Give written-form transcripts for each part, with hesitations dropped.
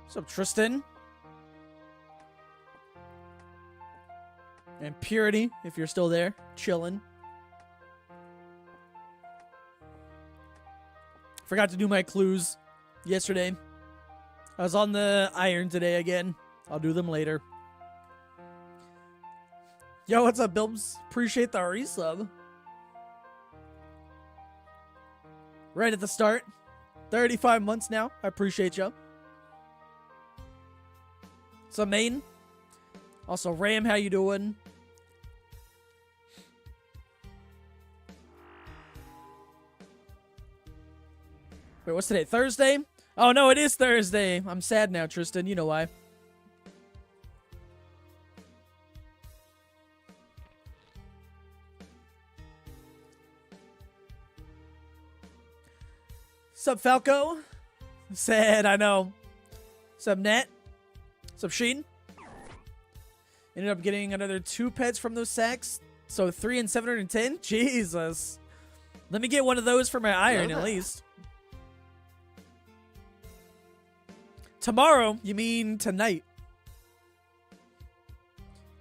What's up, Tristan? And Purity, if you're still there, chilling. Forgot to do my clues yesterday. I was on the iron today again. I'll do them later. Yo, what's up, Bilbs? Appreciate the resub. Right at the start. 35 months now. I appreciate you. What's up, Main? Also, Ram, how you doing? Wait, what's today? Thursday? Oh, no, it is Thursday. I'm sad now, Tristan. You know why. Sup, Falco? Sad, I know. Sup, Nat? Sup, Sheen? Ended up getting another 2 pets from those sacks. So 3 and 710? Jesus. Let me get one of those for my iron, at least. Tomorrow? You mean tonight?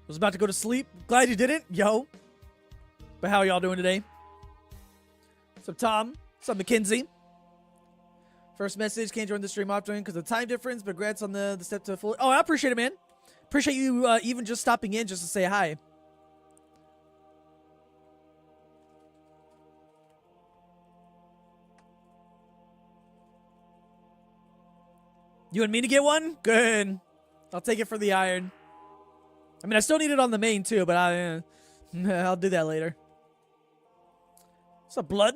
Was about to go to sleep. Glad you didn't. Yo. But how y'all doing today? Sup, Tom? Sup, Mackenzie? First message, can't join the stream often because of the time difference, but congrats on the step to full. Oh, I appreciate it, man. Appreciate you even just stopping in just to say hi. You and me to get one? Good. I'll take it for the iron. I mean, I still need it on the main too, but I'll do that later. What's up, Blood?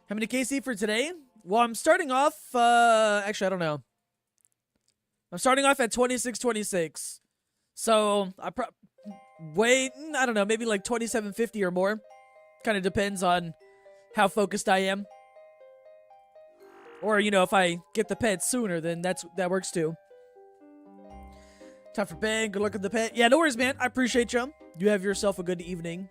How many KC for today? Well, I'm starting off, actually, I don't know. I'm starting off at 2626. So, I don't know, maybe like 2750 or more. Kind of depends on how focused I am. Or, you know, if I get the pet sooner, then that works too. Time for bed. Good luck with the pet. Yeah, no worries, man. I appreciate you. You have yourself a good evening.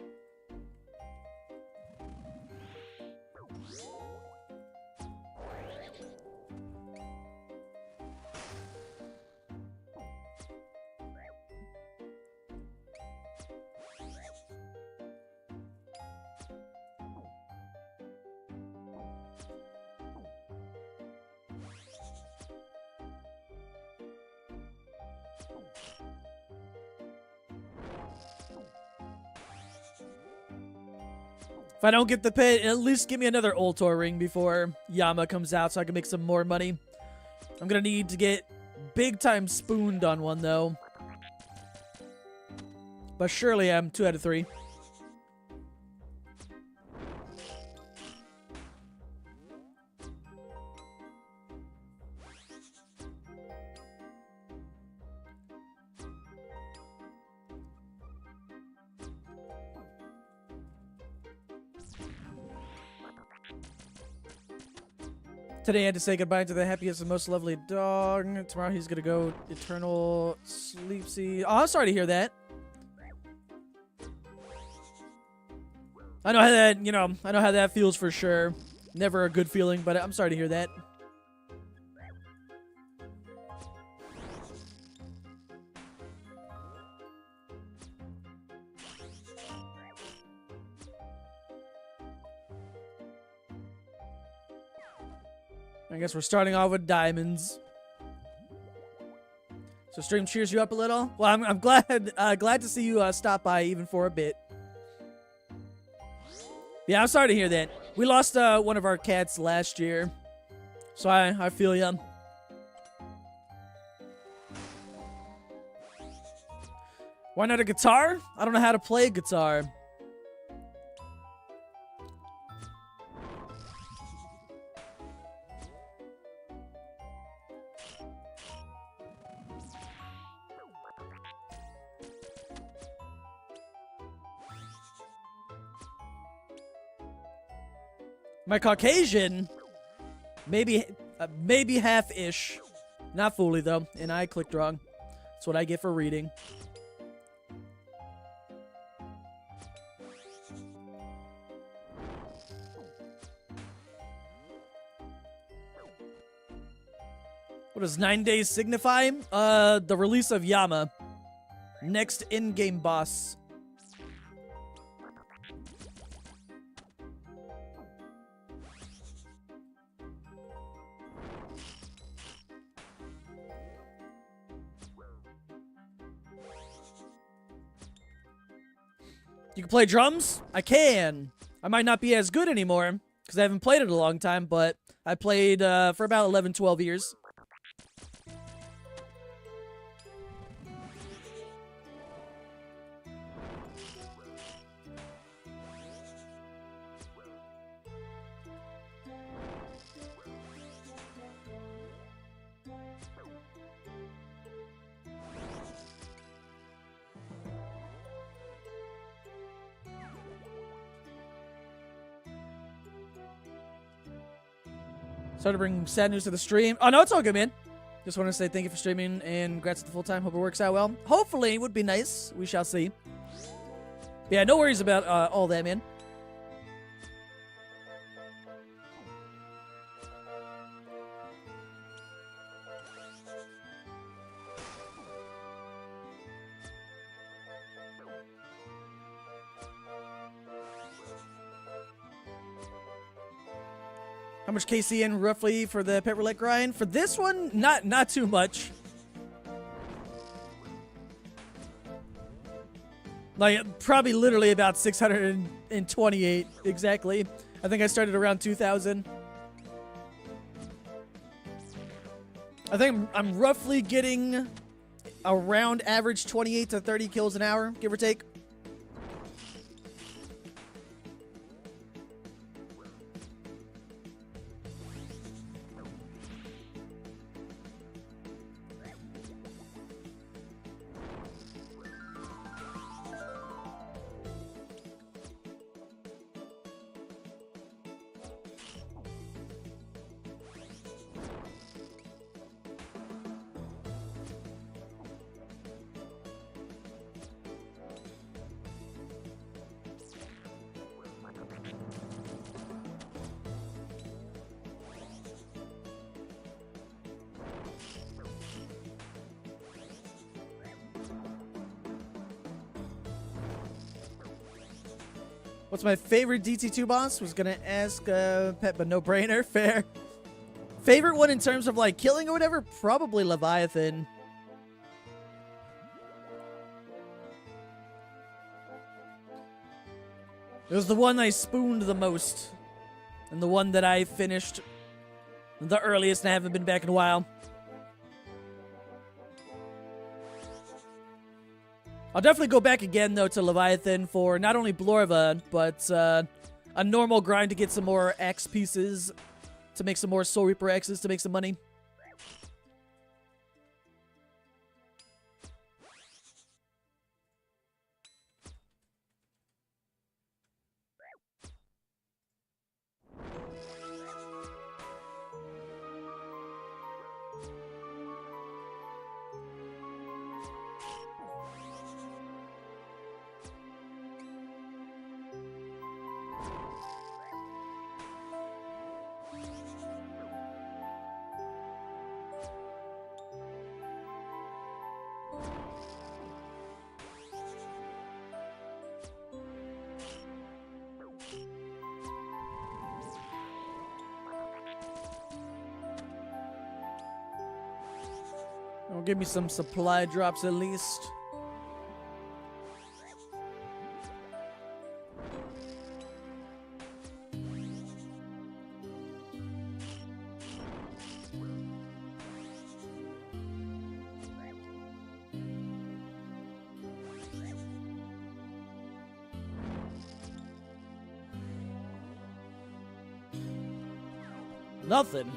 If I don't get the pet, at least give me another Ultor ring before Yama comes out so I can make some more money. I'm gonna need to get big time spooned on one though. But surely I'm 2 out of 3. Today I had to say goodbye to the happiest and most lovely dog. Tomorrow he's gonna go eternal sleepsy. Oh, I'm sorry to hear that. I know how that, I know how that feels for sure. Never a good feeling, but I'm sorry to hear that. I guess we're starting off with diamonds. So stream cheers you up a little. Well, I'm glad to see you stop by even for a bit. Yeah, I'm sorry to hear that. We lost one of our cats last year, so I feel ya. Why not a guitar? I don't know how to play a guitar. My Caucasian, maybe half-ish. Not fully, though, and I clicked wrong. That's what I get for reading. What does 9 days signify? The release of Yama. Next in-game boss. You can play drums? I can. I might not be as good anymore, because I haven't played it in a long time, but I played for about 11, 12 years. Sorry to bring sad news to the stream. Oh, no, it's all good, man. Just want to say thank you for streaming and congrats to the full time. Hope it works out well. Hopefully, it would be nice. We shall see. But yeah, no worries about all that, man. How much KC in roughly for the pet roulette grind? For this one, not too much. Like, probably literally about 628 exactly. I think I started around 2,000. I think I'm roughly getting around average 28 to 30 kills an hour, give or take. What's my favorite DT2 boss? Was gonna ask Pet, but no brainer. Fair. Favorite one in terms of like killing or whatever? Probably Leviathan. It was the one I spooned the most. And the one that I finished the earliest, and I haven't been back in a while. I'll definitely go back again, though, to Leviathan for not only Blorva, but a normal grind to get some more axe pieces, to make some more Soul Reaper axes, to make some money. Well, give me some supply drops at least. Nothing.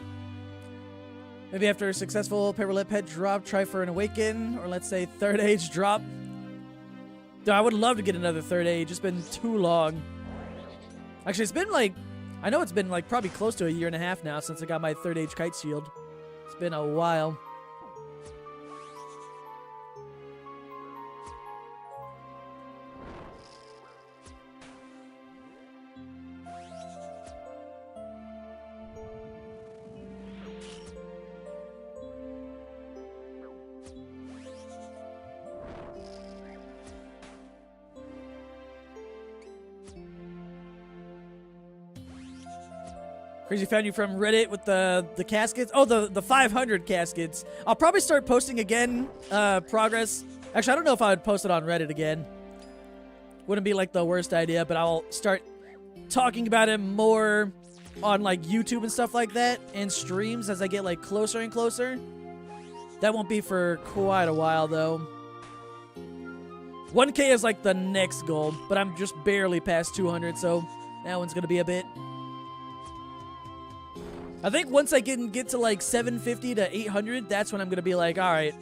Maybe after a successful Pet Pet drop, try for an Awaken, or let's say Third Age drop. Dude, I would love to get another Third Age. It's been too long. Actually, it's been like, I know it's been like probably close to a year and a half now since I got my Third Age Kite Shield. It's been a while. Crazy found you from Reddit with the caskets. Oh, the 500 caskets. I'll probably start posting again, progress. Actually, I don't know if I would post it on Reddit again. Wouldn't be like the worst idea, but I'll start talking about it more on like YouTube and stuff like that and streams as I get like closer and closer. That won't be for quite a while though. 1K is like the next goal, but I'm just barely past 200, so that one's gonna be a bit. I think once I get to like 750 to 800, that's when I'm gonna be like, all right,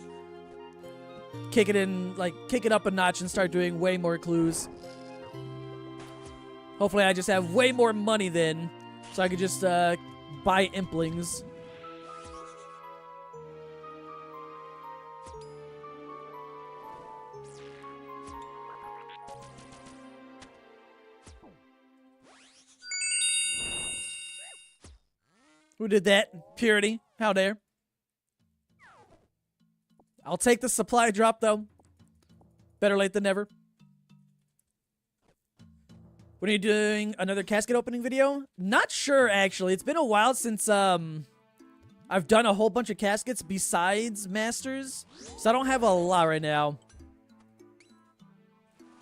kick it up a notch and start doing way more clues. Hopefully, I just have way more money then, so I could just buy implings. Who did that? Purity. How dare. I'll take the supply drop, though. Better late than never. When are you doing another casket opening video? Not sure, actually. It's been a while since, I've done a whole bunch of caskets besides Masters. So I don't have a lot right now.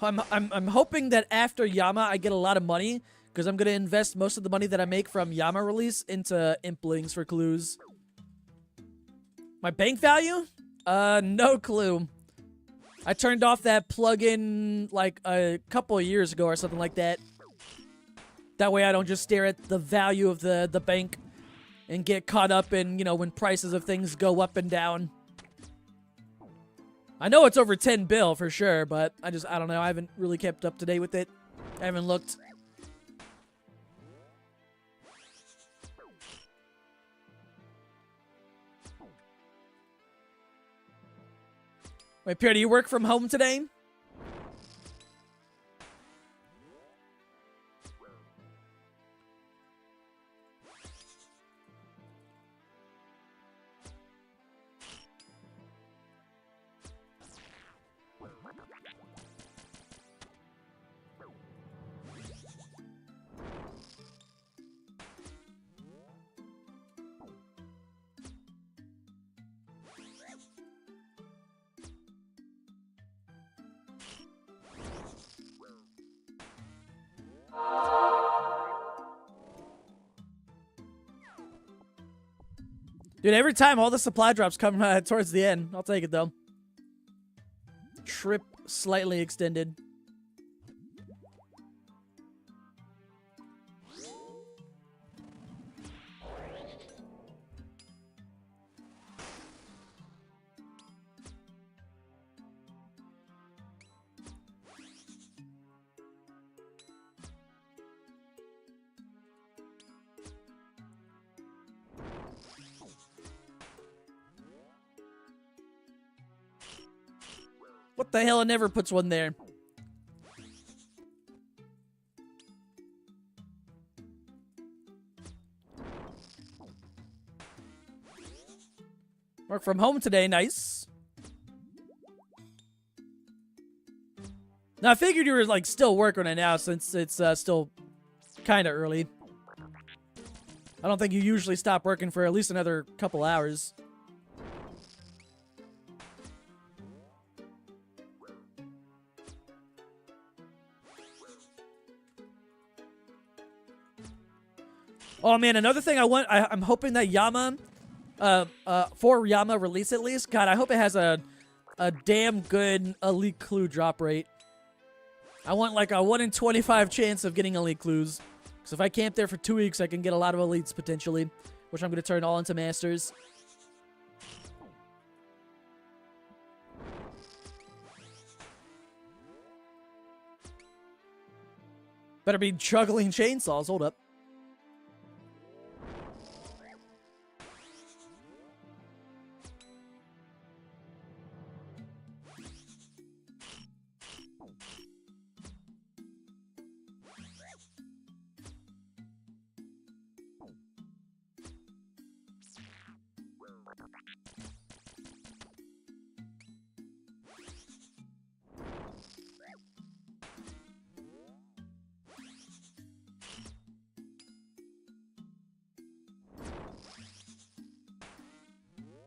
I'm hoping that after Yama, I get a lot of money. Because I'm going to invest most of the money that I make from Yama release into implings for clues. My bank value? No clue. I turned off that plugin like a couple of years ago or something like that. That way I don't just stare at the value of the bank and get caught up in, you know, when prices of things go up and down. I know it's over 10 bill for sure, but I don't know. I haven't really kept up to date with it. I haven't looked. Wait, Pierre, do you work from home today? Dude, every time all the supply drops come towards the end. I'll take it, though. Trip slightly extended. What the hell? It never puts one there. Work from home today. Nice. Now, I figured you were, like, still working right now since it's still kind of early. I don't think you usually stop working for at least another couple hours. Oh man, another thing I'm hoping that Yama, for Yama release at least, God, I hope it has a damn good elite clue drop rate. I want like a 1 in 25 chance of getting elite clues. Because if I camp there for 2 weeks, I can get a lot of elites potentially, which I'm going to turn all into masters. Better be juggling chainsaws, hold up.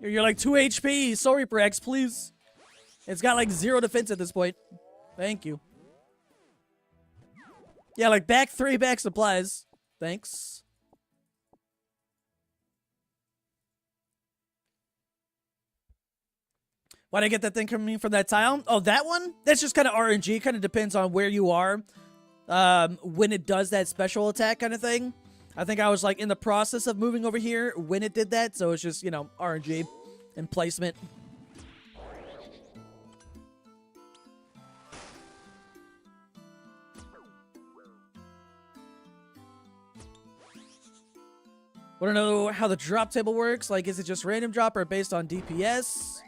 You're like 2 HP. Soul Reaper X, please. It's got like 0 defense at this point. Thank you. Yeah, like back 3 back supplies. Thanks. Why'd I get that thing coming from that tile? Oh, that one? That's just kind of RNG. Kind of depends on where you are. When it does that special attack kind of thing. I think I was like in the process of moving over here when it did that. So it's just, you know, RNG and placement. Want to know how the drop table works? Like, is it just random drop or based on DPS?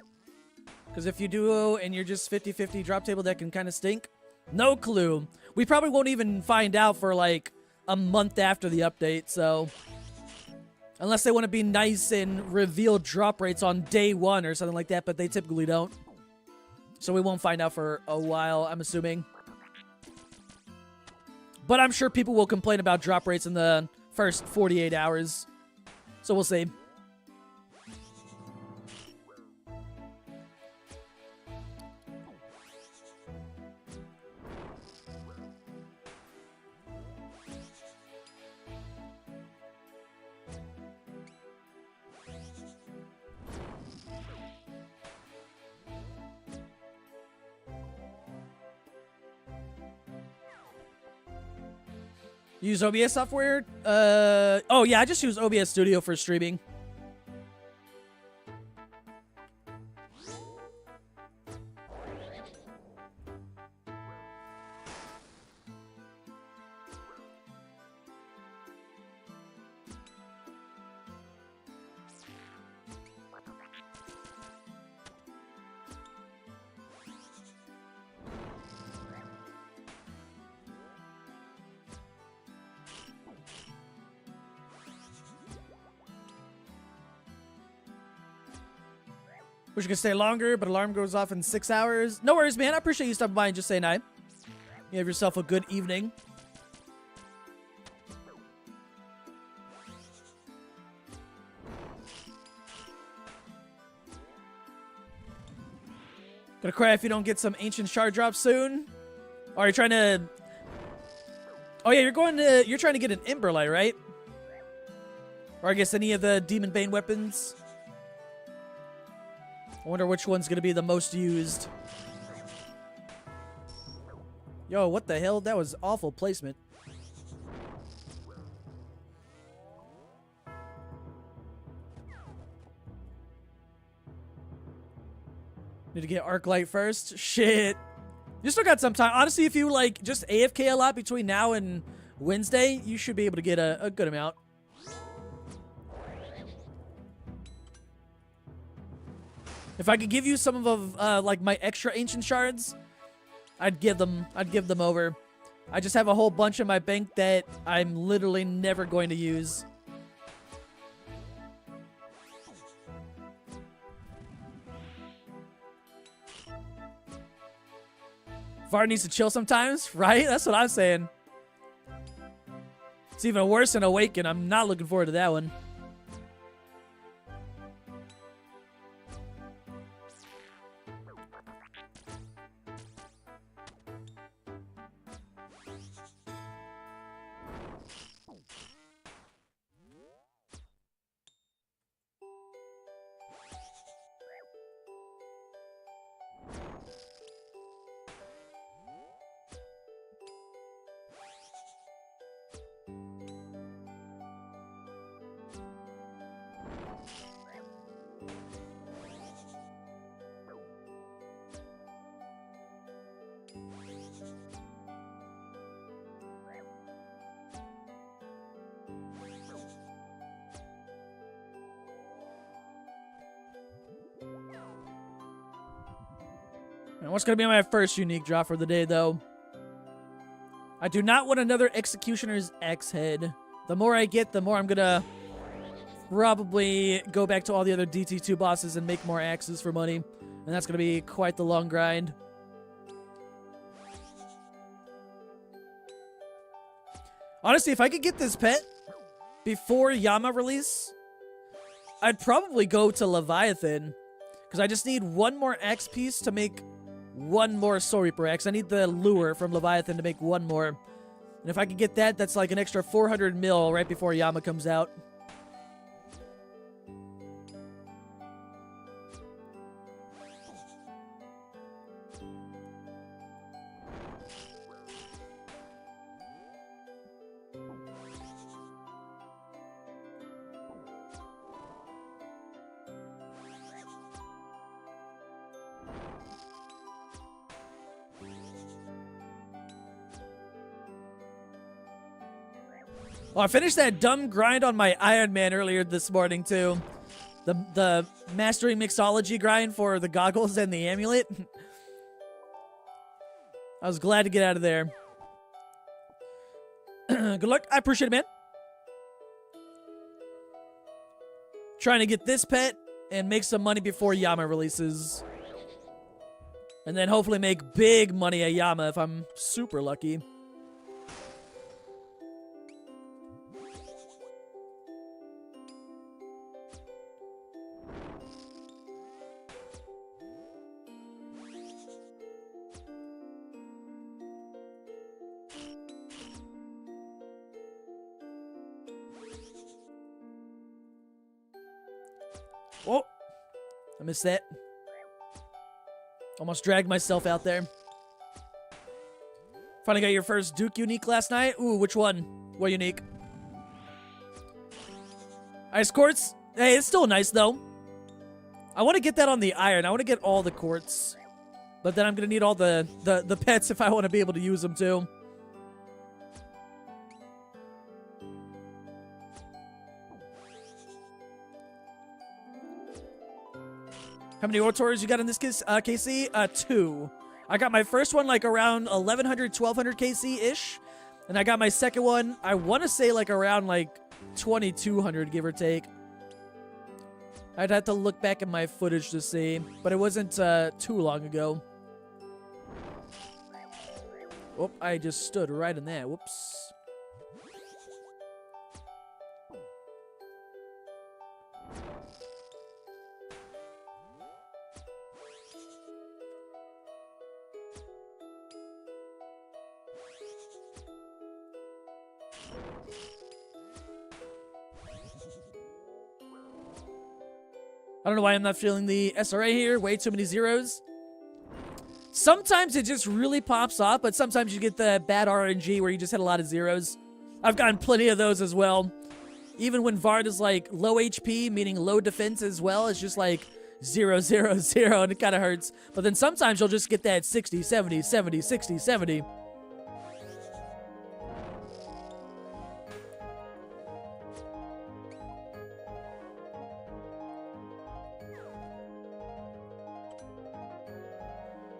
Because if you do and you're just 50-50 drop table, that can kind of stink. No clue. We probably won't even find out for like a month after the update, so... Unless they want to be nice and reveal drop rates on day 1 or something like that, but they typically don't. So we won't find out for a while, I'm assuming. But I'm sure people will complain about drop rates in the first 48 hours. So we'll see. Use OBS software? Oh yeah, I just use OBS Studio for streaming. Wish you could stay longer, but alarm goes off in 6 hours. No worries, man. I appreciate you stopping by and just saying hi. You have yourself a good evening. Gonna cry if you don't get some ancient shard drops soon. Or are you trying to... Oh yeah, you're trying to get an Emberlight, right? Or I guess any of the Demon Bane weapons. I wonder which one's going to be the most used. Yo, what the hell? That was awful placement. Need to get Arc Light first? Shit. You still got some time. Honestly, if you, like, just AFK a lot between now and Wednesday, you should be able to get a good amount. If I could give you some of like my extra ancient shards, I'd give them over. I just have a whole bunch in my bank that I'm literally never going to use. Vard needs to chill sometimes, right? That's what I'm saying. It's even worse than Awaken. I'm not looking forward to that one. And what's going to be my first unique drop for the day, though? I do not want another Executioner's Axe head. The more I get, the more I'm going to probably go back to all the other DT2 bosses and make more axes for money. And that's going to be quite the long grind. Honestly, if I could get this pet before Yama release, I'd probably go to Leviathan, because I just need one more X piece to make one more Soul Reaper X. I need the lure from Leviathan to make one more. And if I could get that, that's like an extra 400 mil right before Yama comes out. Oh, I finished that dumb grind on my Iron Man earlier this morning, too. The Mastering Mixology grind for the goggles and the amulet. I was glad to get out of there. Good luck. I appreciate it, man. Trying to get this pet and make some money before Yama releases. And then hopefully make big money at Yama if I'm super lucky. Oh, I missed that. Almost dragged myself out there. Finally got your first Duke unique last night. Ooh, which one? What unique? Ice quartz? Hey, it's still nice though. I want to get that on the iron. I want to get all the quartz. But then I'm going to need all the pets if I want to be able to use them too. How many Ortors you got in this case, KC? 2. I got my first one like around 1100, 1200 KC-ish. And I got my second one, I want to say like around like 2200, give or take. I'd have to look back at my footage to see. But it wasn't too long ago. Whoop, I just stood right in there. Whoops. I don't know why I'm not feeling the SRA here. Way too many zeros. Sometimes it just really pops off, but sometimes you get the bad RNG where you just hit a lot of zeros. I've gotten plenty of those as well. Even when Vard is like low HP, meaning low defense as well, it's just like 0, 0, 0, and it kind of hurts. But then sometimes you'll just get that 60, 70, 70, 60, 70.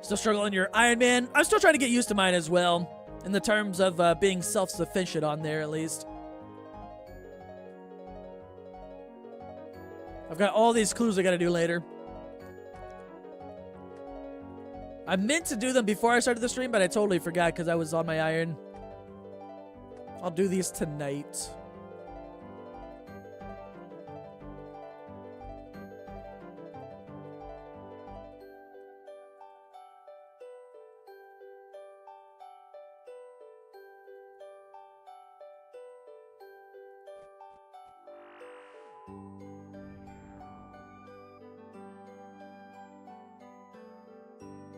Still struggling your Iron Man. I'm still trying to get used to mine as well, in the terms of being self-sufficient on there, at least. I've got all these clues I gotta do later. I meant to do them before I started the stream, but I totally forgot because I was on my iron. I'll do these tonight.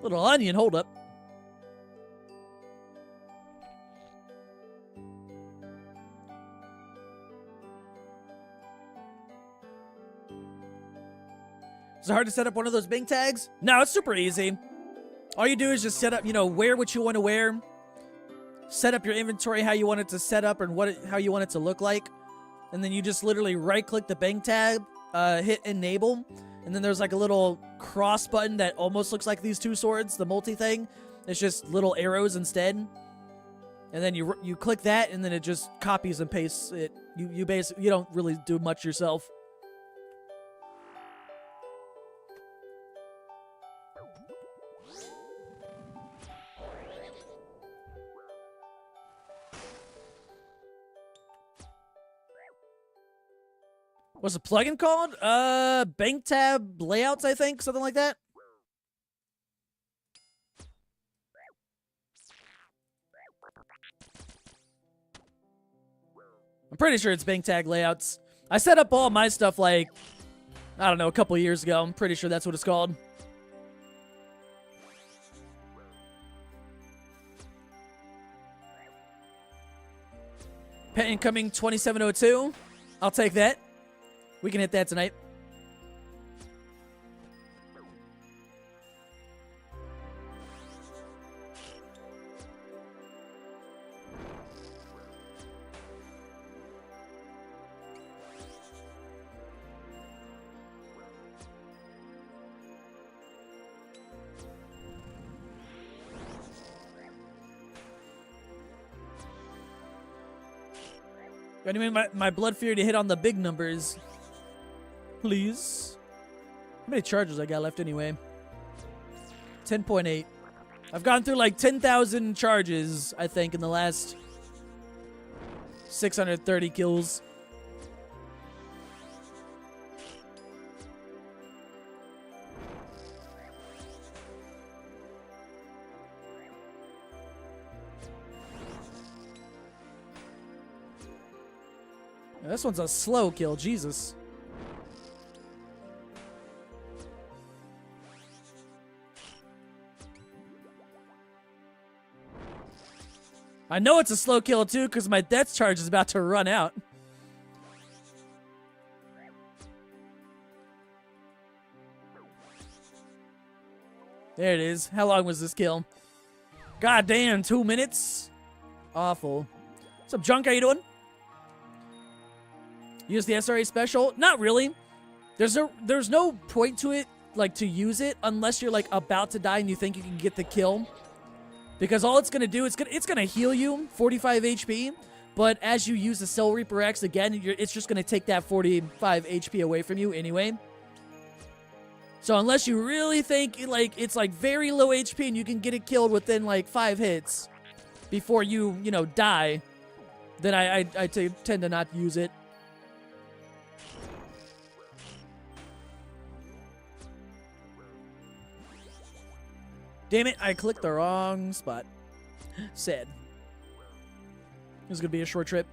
Little onion, hold up. Is it hard to set up one of those Bing tags? No, it's super easy. All you do is just set up, wear what you want to wear. Set up your inventory how you want it to set up and how you want it to look like. And then you just literally right-click the Bing tag, hit enable. And then there's like a little cross button that almost looks like these two swords, the multi thing. It's just little arrows instead. And then you click that, and then it just copies and pastes it. You don't really do much yourself. What's the plugin called? Bank tab layouts, I think, something like that. I'm pretty sure it's bank tag layouts. I set up all my stuff like, I don't know, a couple years ago. I'm pretty sure that's what it's called. Pet incoming 2702. I'll take that. We can hit that tonight. I need my blood fury to hit on the big numbers. Please. How many charges I got left anyway? 10.8. I've gone through like 10,000 charges, I think, in the last 630 kills. This one's a slow kill, Jesus. I know it's a slow kill too because my death charge is about to run out. There it is. How long was this kill? God damn, 2 minutes? Awful. What's up, Junk? How you doing? Use the SRA special? Not really. There's no point to it, like, to use it unless you're, like, about to die and you think you can get the kill. Because all it's going to do, it's going to heal you 45 HP, but as you use the Soul Reaper X again, it's just going to take that 45 HP away from you anyway. So unless you really think, like, it's, like, very low HP and you can get it killed within, like, 5 hits before you know, die, then I tend to not use it. Damn it, I clicked the wrong spot. Sad. This is going to be a short trip.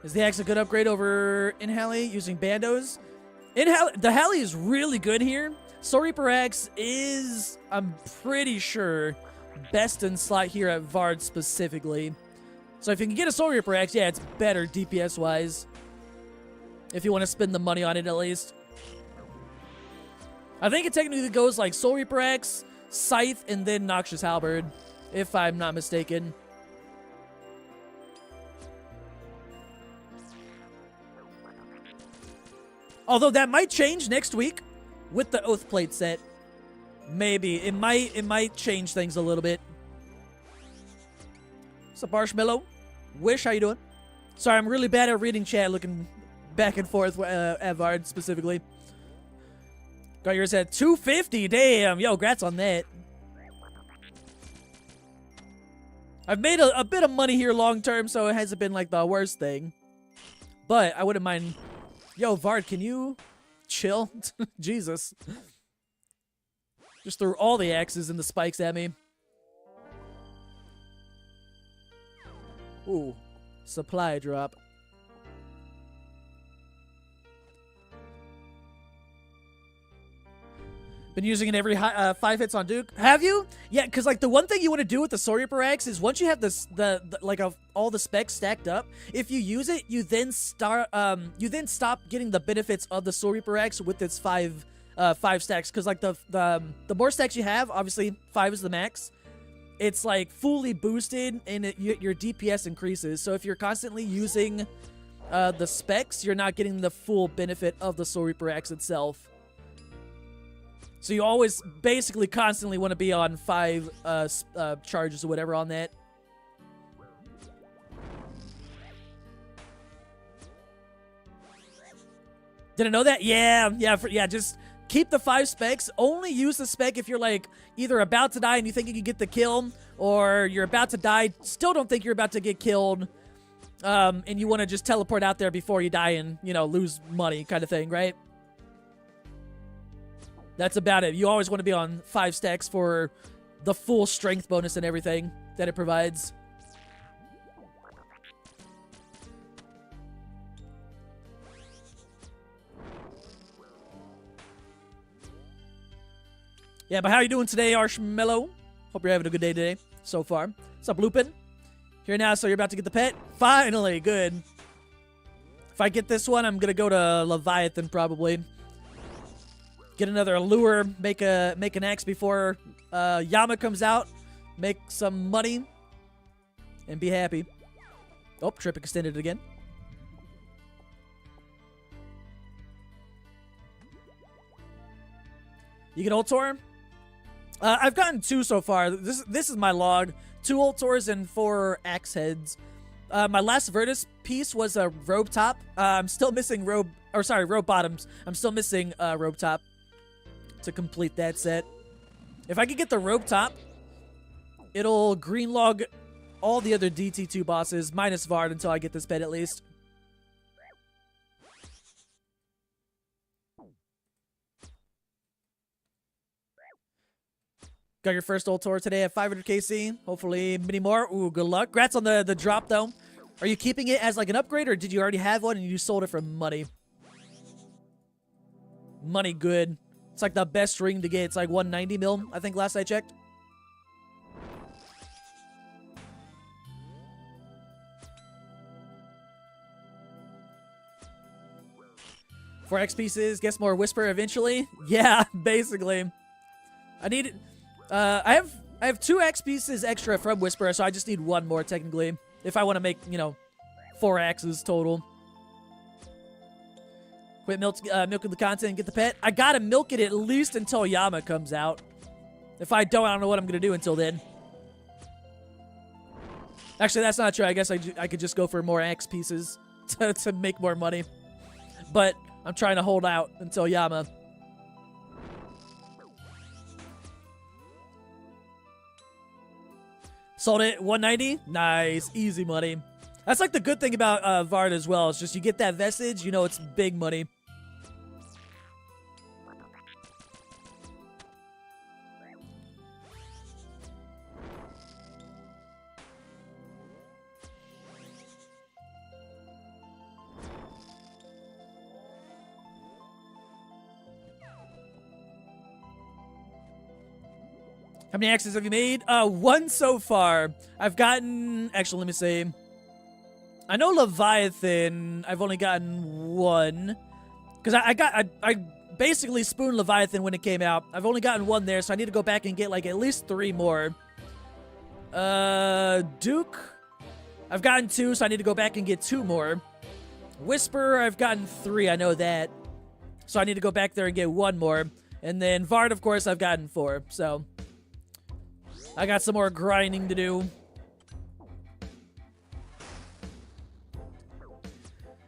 Is the axe a good upgrade over Inhali using bandos? The Halley is really good here. Soul Reaper Axe is, I'm pretty sure, best in slot here at Vard specifically. So if you can get a Soul Reaper Axe, yeah, it's better DPS-wise. If you want to spend the money on it, at least. I think it technically goes like Soul Reaper Axe, Scythe, and then Noxious Halberd, if I'm not mistaken. Although that might change next week with the Oath Plate set. Maybe. It might change things a little bit. What's up, Marshmallow? Wish, how you doing? Sorry, I'm really bad at reading chat, looking back and forth at Vard specifically. Got yours at 250. Damn. Yo, grats on that. I've made a bit of money here long term, so it hasn't been like the worst thing. But I wouldn't mind. Yo, Vard, can you chill? Jesus. Just threw all the axes and the spikes at me. Ooh. Supply drop. Been using it every 5 hits on Duke. Have you? Yeah, because like the one thing you want to do with the Soul Reaper Axe is once you have this all the specs stacked up, if you use it, you then stop getting the benefits of the Soul Reaper Axe with its 5 stacks. Because like the more stacks you have, obviously 5 is the max. It's like fully boosted and your DPS increases. So if you're constantly using the specs, you're not getting the full benefit of the Soul Reaper Axe itself. So you always basically constantly want to be on 5 charges or whatever on that. Didn't know that? Yeah, just keep the 5 specs. Only use the spec if you're like either about to die and you think you can get the kill, or you're about to die, still don't think you're about to get killed, and you want to just teleport out there before you die and, you know, lose money kind of thing, right? That's about it. You always want to be on 5 stacks for the full strength bonus and everything that it provides. Yeah, but how you doing today, Arshmallow? Hope you're having a good day today so far. What's up, Lupin? Here now, so you're about to get the pet? Finally, good. If I get this one, I'm going to go to Leviathan, probably. Get another lure, make an axe before Yama comes out, make some money, and be happy. Oh, trip extended again. You get Ultor? I've gotten 2 so far. This is my log. 2 Ultors and 4 axe heads. My last Virtus piece was a robe top. I'm still missing robe bottoms. I'm still missing robe top to complete that set. If I could get the robe top, it'll green log all the other DT2 bosses minus Vard until I get this pet at least. Got your first Ultor today at 500 KC. Hopefully many more. Ooh, good luck. Congrats on the drop, though. Are you keeping it as like an upgrade, or did you already have one and you sold it for money? Money, good. It's like the best ring to get. It's like 190 mil, I think, last I checked. For X pieces, guess more Whisper eventually. Yeah, basically. I need. I have 2 X pieces extra from Whisper, so I just need 1 more technically if I want to make, you know, 4 axes total. Quit milking the content and get the pet. I gotta milk it at least until Yama comes out. If I don't know what I'm gonna do until then. Actually, that's not true. I guess I could just go for more X pieces to make more money. But I'm trying to hold out until Yama. Sold it, 190. Nice, easy money. That's like the good thing about Vard as well. It's just you get that vestige, you know it's big money. How many axes have you made? 1 so far. I've gotten... Actually, let me see. I know Leviathan, I've only gotten 1. Because I basically spooned Leviathan when it came out. I've only gotten 1 there, so I need to go back and get like at least 3 more. Duke, I've gotten 2, so I need to go back and get 2 more. Whisper, I've gotten 3, I know that. So I need to go back there and get 1 more. And then Vard, of course, I've gotten 4, so... I got some more grinding to do.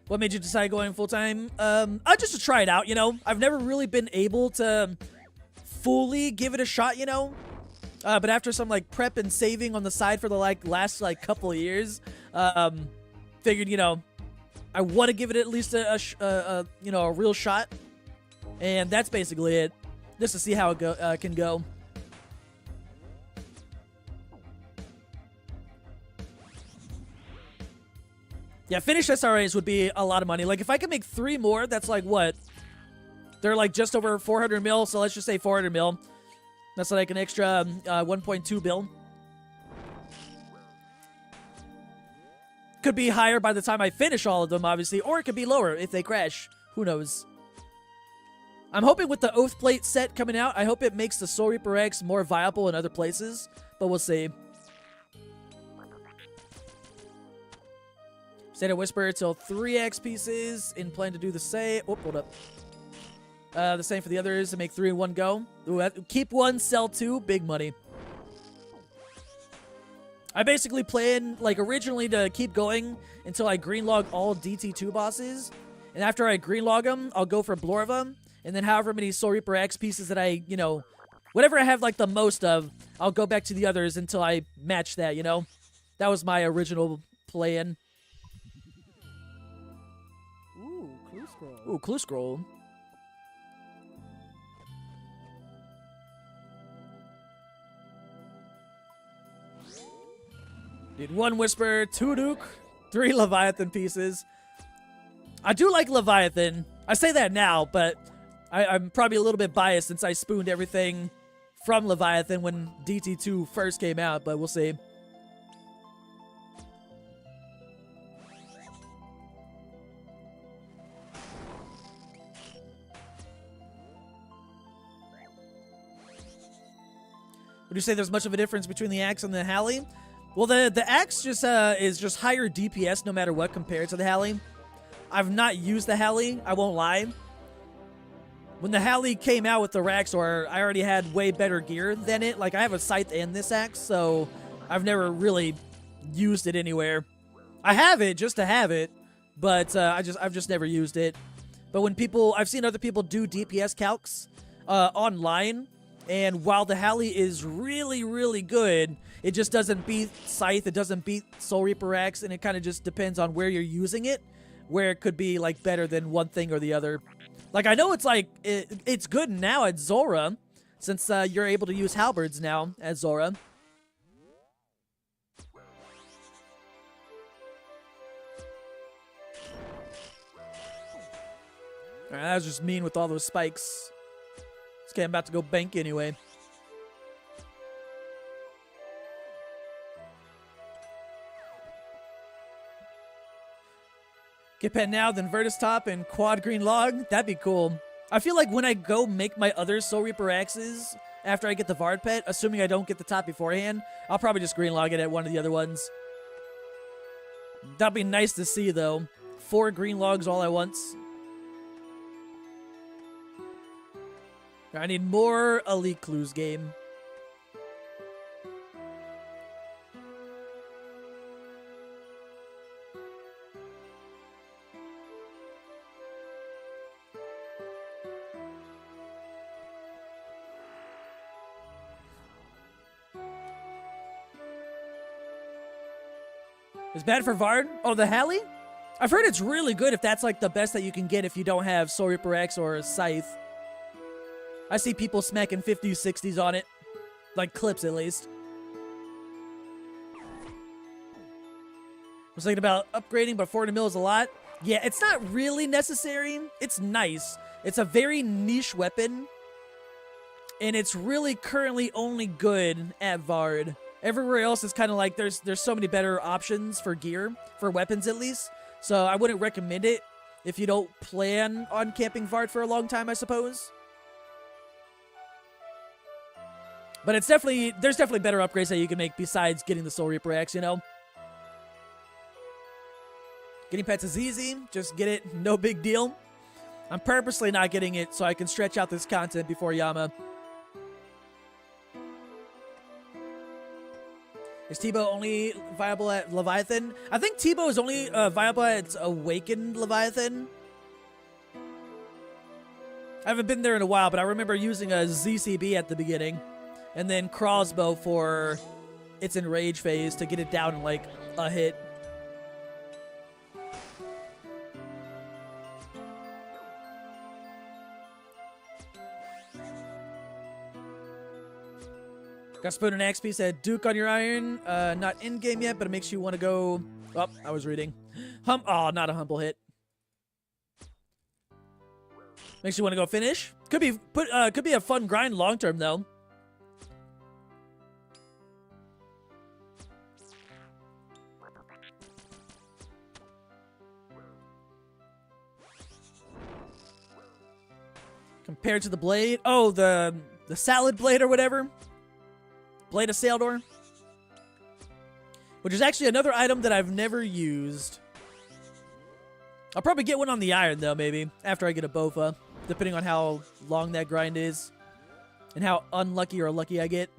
What made you decide going full-time? Just to try it out, you know? I've never really been able to fully give it a shot, you know? But after some, like, prep and saving on the side for the, like, last, like, couple of years, figured, you know, I want to give it at least a real shot. And that's basically it. Just to see how it can go. Yeah, finished SRAs would be a lot of money. Like, if I could make 3 more, that's like, what? They're like just over 400 mil, so let's just say 400 mil. That's like an extra 1.2 bill. Could be higher by the time I finish all of them, obviously, or it could be lower if they crash. Who knows? I'm hoping with the Oath Plate set coming out, I hope it makes the Soul Reaper X more viable in other places, but we'll see. Stayed at Whisper till 3 X pieces and plan to do the same. Oh, hold up. The same for the others to make 3 in one go. Ooh, keep 1, sell 2, big money. I basically planned, like, originally to keep going until I greenlog all DT2 bosses. And after I greenlog them, I'll go for Blorva. And then however many Soul Reaper X pieces that I, you know, whatever I have like the most of, I'll go back to the others until I match that, you know? That was my original plan. Ooh, clue scroll. Ooh, clue scroll. Need 1 Whisper, 2 Duke, 3 Leviathan pieces. I do like Leviathan. I say that now, but I'm probably a little bit biased since I spooned everything from Leviathan when DT2 first came out, but we'll see. Would you say there's much of a difference between the axe and the Halley? Well, the axe just is just higher DPS no matter what compared to the Halley. I've not used the Halley, I won't lie. When the Halley came out with the Raxor, I already had way better gear than it. Like, I have a scythe and this axe, so I've never really used it anywhere. I have it just to have it, but I've just never used it. But when I've seen other people do DPS calcs online, and while the Halley is really, really good, it just doesn't beat Scythe, it doesn't beat Soul Reaper Axe, and it kind of just depends on where you're using it, where it could be like better than one thing or the other. Like, I know it's like, it's good now at Zora, since you're able to use halberds now at Zora. Alright, that was just mean with all those spikes. This guy about to go bank anyway. Get pet now, then Vertus Top and Quad Green Log. That'd be cool. I feel like when I go make my other Soul Reaper axes after I get the Vard pet, assuming I don't get the top beforehand, I'll probably just Green Log it at one of the other ones. That'd be nice to see, though. 4 Green Logs all at once. I need more Elite Clues game. It's bad for Vard? Oh, the Halley? I've heard it's really good if that's like the best that you can get if you don't have Soul Reaper X or Scythe. I see people smacking 50s, 60s on it. Like clips, at least. I was thinking about upgrading, but 400 mil is a lot. Yeah, it's not really necessary. It's nice. It's a very niche weapon. And it's really currently only good at Vard. Everywhere else is kind of like there's so many better options for gear, for weapons at least. So I wouldn't recommend it if you don't plan on camping Vard for a long time, I suppose. But it's there's definitely better upgrades that you can make besides getting the Soul Reaper Axe, you know? Getting pets is easy. Just get it, no big deal. I'm purposely not getting it so I can stretch out this content before Yama. Is Tebow only viable at Leviathan? I think Tebow is only viable at Awakened Leviathan. I haven't been there in a while, but I remember using a ZCB at the beginning. And then Crossbow for its Enrage phase to get it down in like a hit. Got Spoon and Axe piece at Duke on your iron. Not in game yet, but it makes you want to go. Oh, I was reading. Oh, not a humble hit. Makes you want to go finish. Could be a fun grind long term though. Compared to the blade. Oh, the salad blade or whatever. Blade of Saildor. Which is actually another item that I've never used. I'll probably get one on the iron, though, maybe. After I get a Bofa. Depending on how long that grind is. And how unlucky or lucky I get.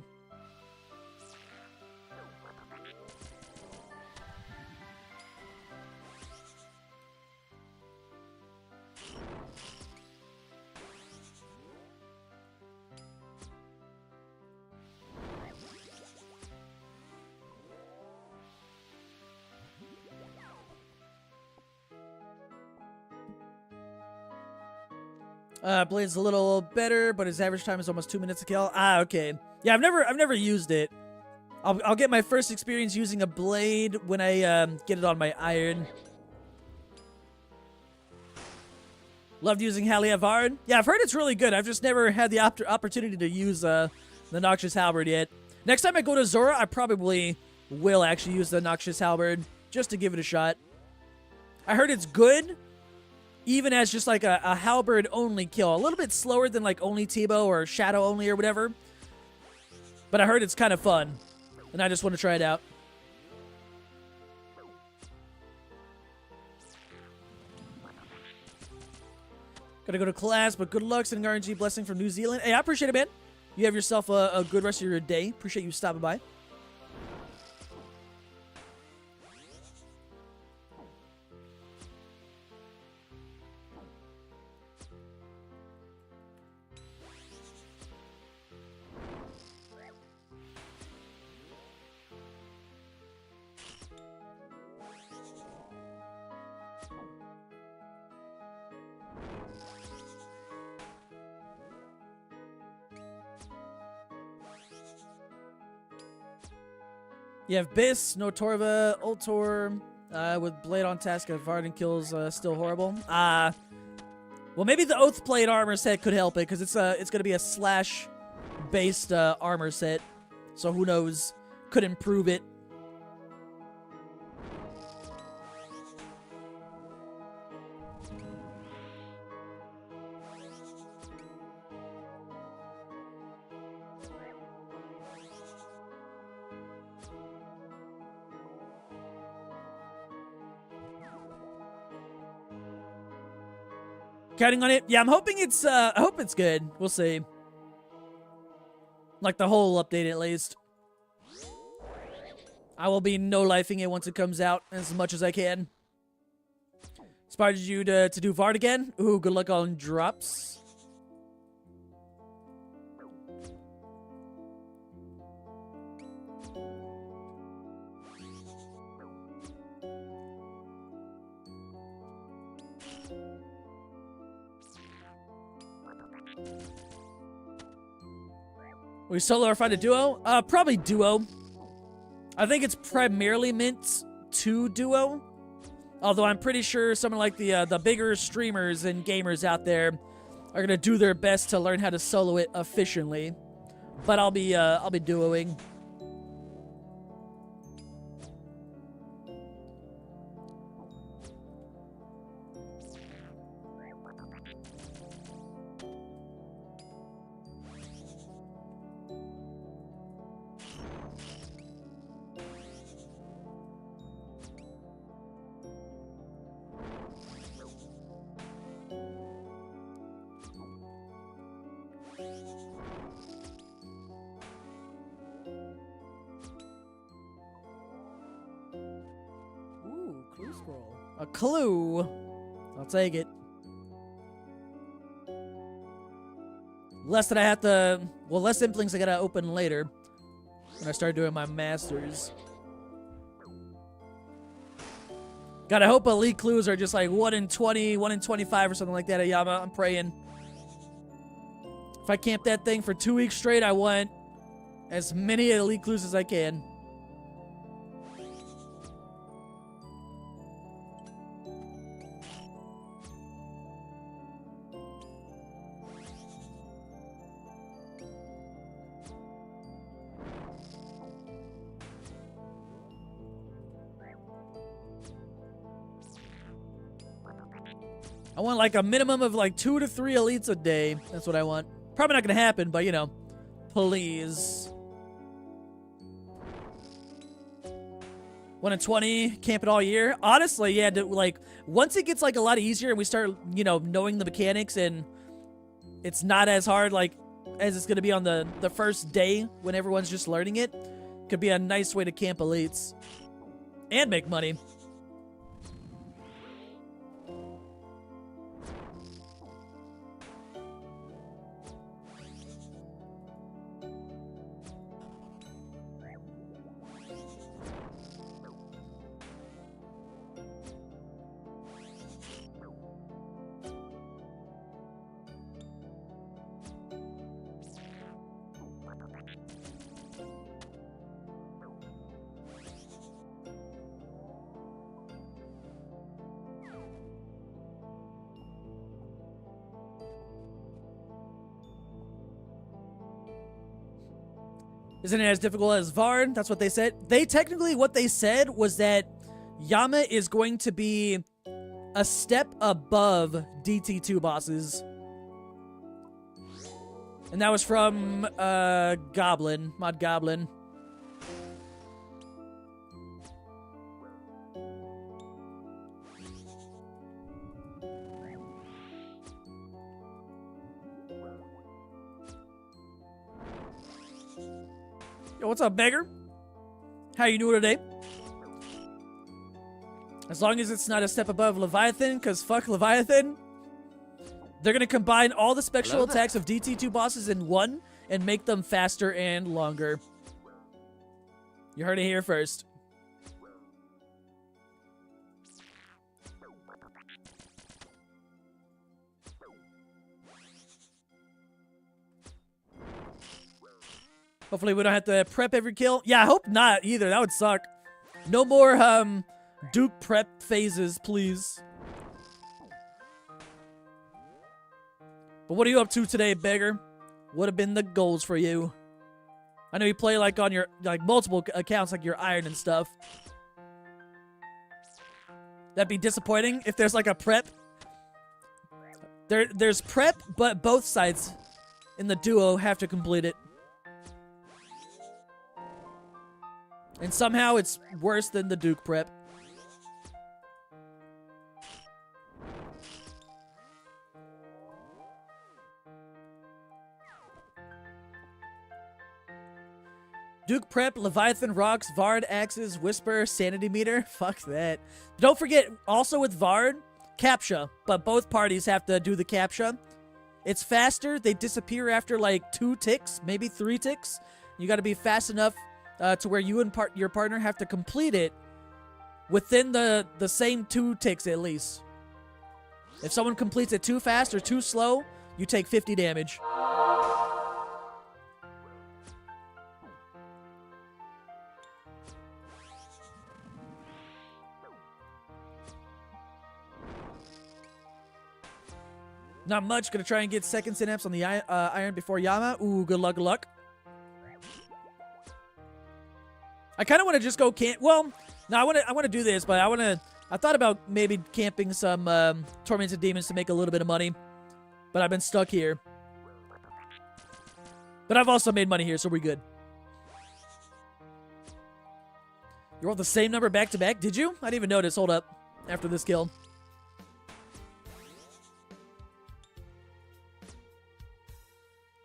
Blade's a little better, but his average time is almost 2 minutes to kill. Ah, okay. Yeah, I've never used it. I'll get my first experience using a blade when I get it on my iron. Loved using Halia Vard. Yeah, I've heard it's really good. I've just never had the opportunity to use the Noxious Halberd yet. Next time I go to Zora, I probably will actually use the Noxious Halberd just to give it a shot. I heard it's good, even as just like a halberd only kill. A little bit slower than like only Tebow or Shadow only or whatever. But I heard it's kind of fun, and I just want to try it out. Gotta go to class, but good luck. Sending RNG blessing from New Zealand. Hey, I appreciate it, man. You have yourself a good rest of your day. Appreciate you stopping by. You have Biss, Notorva, Ultor, with Blade on task of Varden kills still horrible. Well, maybe the Oath Plate armor set could help it, because it's going to be a slash-based armor set. So who knows? Could improve it. Counting on it. Yeah, I'm hoping it's, I hope it's good. We'll see. Like the whole update, at least. I will be no-lifing it once it comes out as much as I can. Inspired you to do Vard again? Ooh, good luck on drops. We solo or find a duo? Probably duo. I think it's primarily meant to duo. Although I'm pretty sure someone like the bigger streamers and gamers out there are gonna do their best to learn how to solo it efficiently. But I'll be duoing. Ooh, clue scroll. A clue. I'll take it. Less that I have to... Well, less implings I gotta open later when I start doing my masters. Gotta hope elite clues are just like 1 in 20, 1 in 25 or something like that at Yama. I'm praying. If I camp that thing for 2 weeks straight, I want as many elite clues as I can. I want like a minimum of like 2 to 3 elites a day. That's what I want. Probably not gonna happen, but you know, please. 1 in 20, camp it all year. Honestly, yeah, like once it gets like a lot easier and we start, you know, knowing the mechanics and it's not as hard like as it's gonna be on the first day when everyone's just learning it, could be a nice way to camp elites and make money. Isn't it as difficult as Vard? That's what they said. What they said was that Yama is going to be a step above DT2 bosses. And that was from Goblin, Mod Goblin. Yo, what's up, beggar? How you doing today? As long as it's not a step above Leviathan, because fuck Leviathan. They're going to combine all the special attacks of DT2 bosses in one and make them faster and longer. You heard it here first. Hopefully we don't have to prep every kill. Yeah, I hope not either. That would suck. No more Duke prep phases, please. But what are you up to today, beggar? What have been the goals for you? I know you play like on your multiple accounts, like your Iron and stuff. That'd be disappointing if there's like a prep. There's prep, but both sides in the duo have to complete it. And somehow it's worse than the Duke prep. Duke prep, Leviathan rocks, Vard axes, Whisper, sanity meter. Fuck that. Don't forget, also with Vard, CAPTCHA. But both parties have to do the CAPTCHA. It's faster. They disappear after like 2 ticks, maybe 3 ticks. You got to be fast enough to where you and your partner have to complete it within the same 2 ticks at least. If someone completes it too fast or too slow, you take 50 damage. Not much. Gonna try and get second synapse on the iron before Yama. Ooh, good luck, good luck. I kind of want to just go camp. Well, no, I want to do this, but I thought about maybe camping some tormented demons to make a little bit of money, but I've been stuck here. But I've also made money here, so we're good. You rolled the same number back to back? Did you? I didn't even notice. Hold up. After this kill.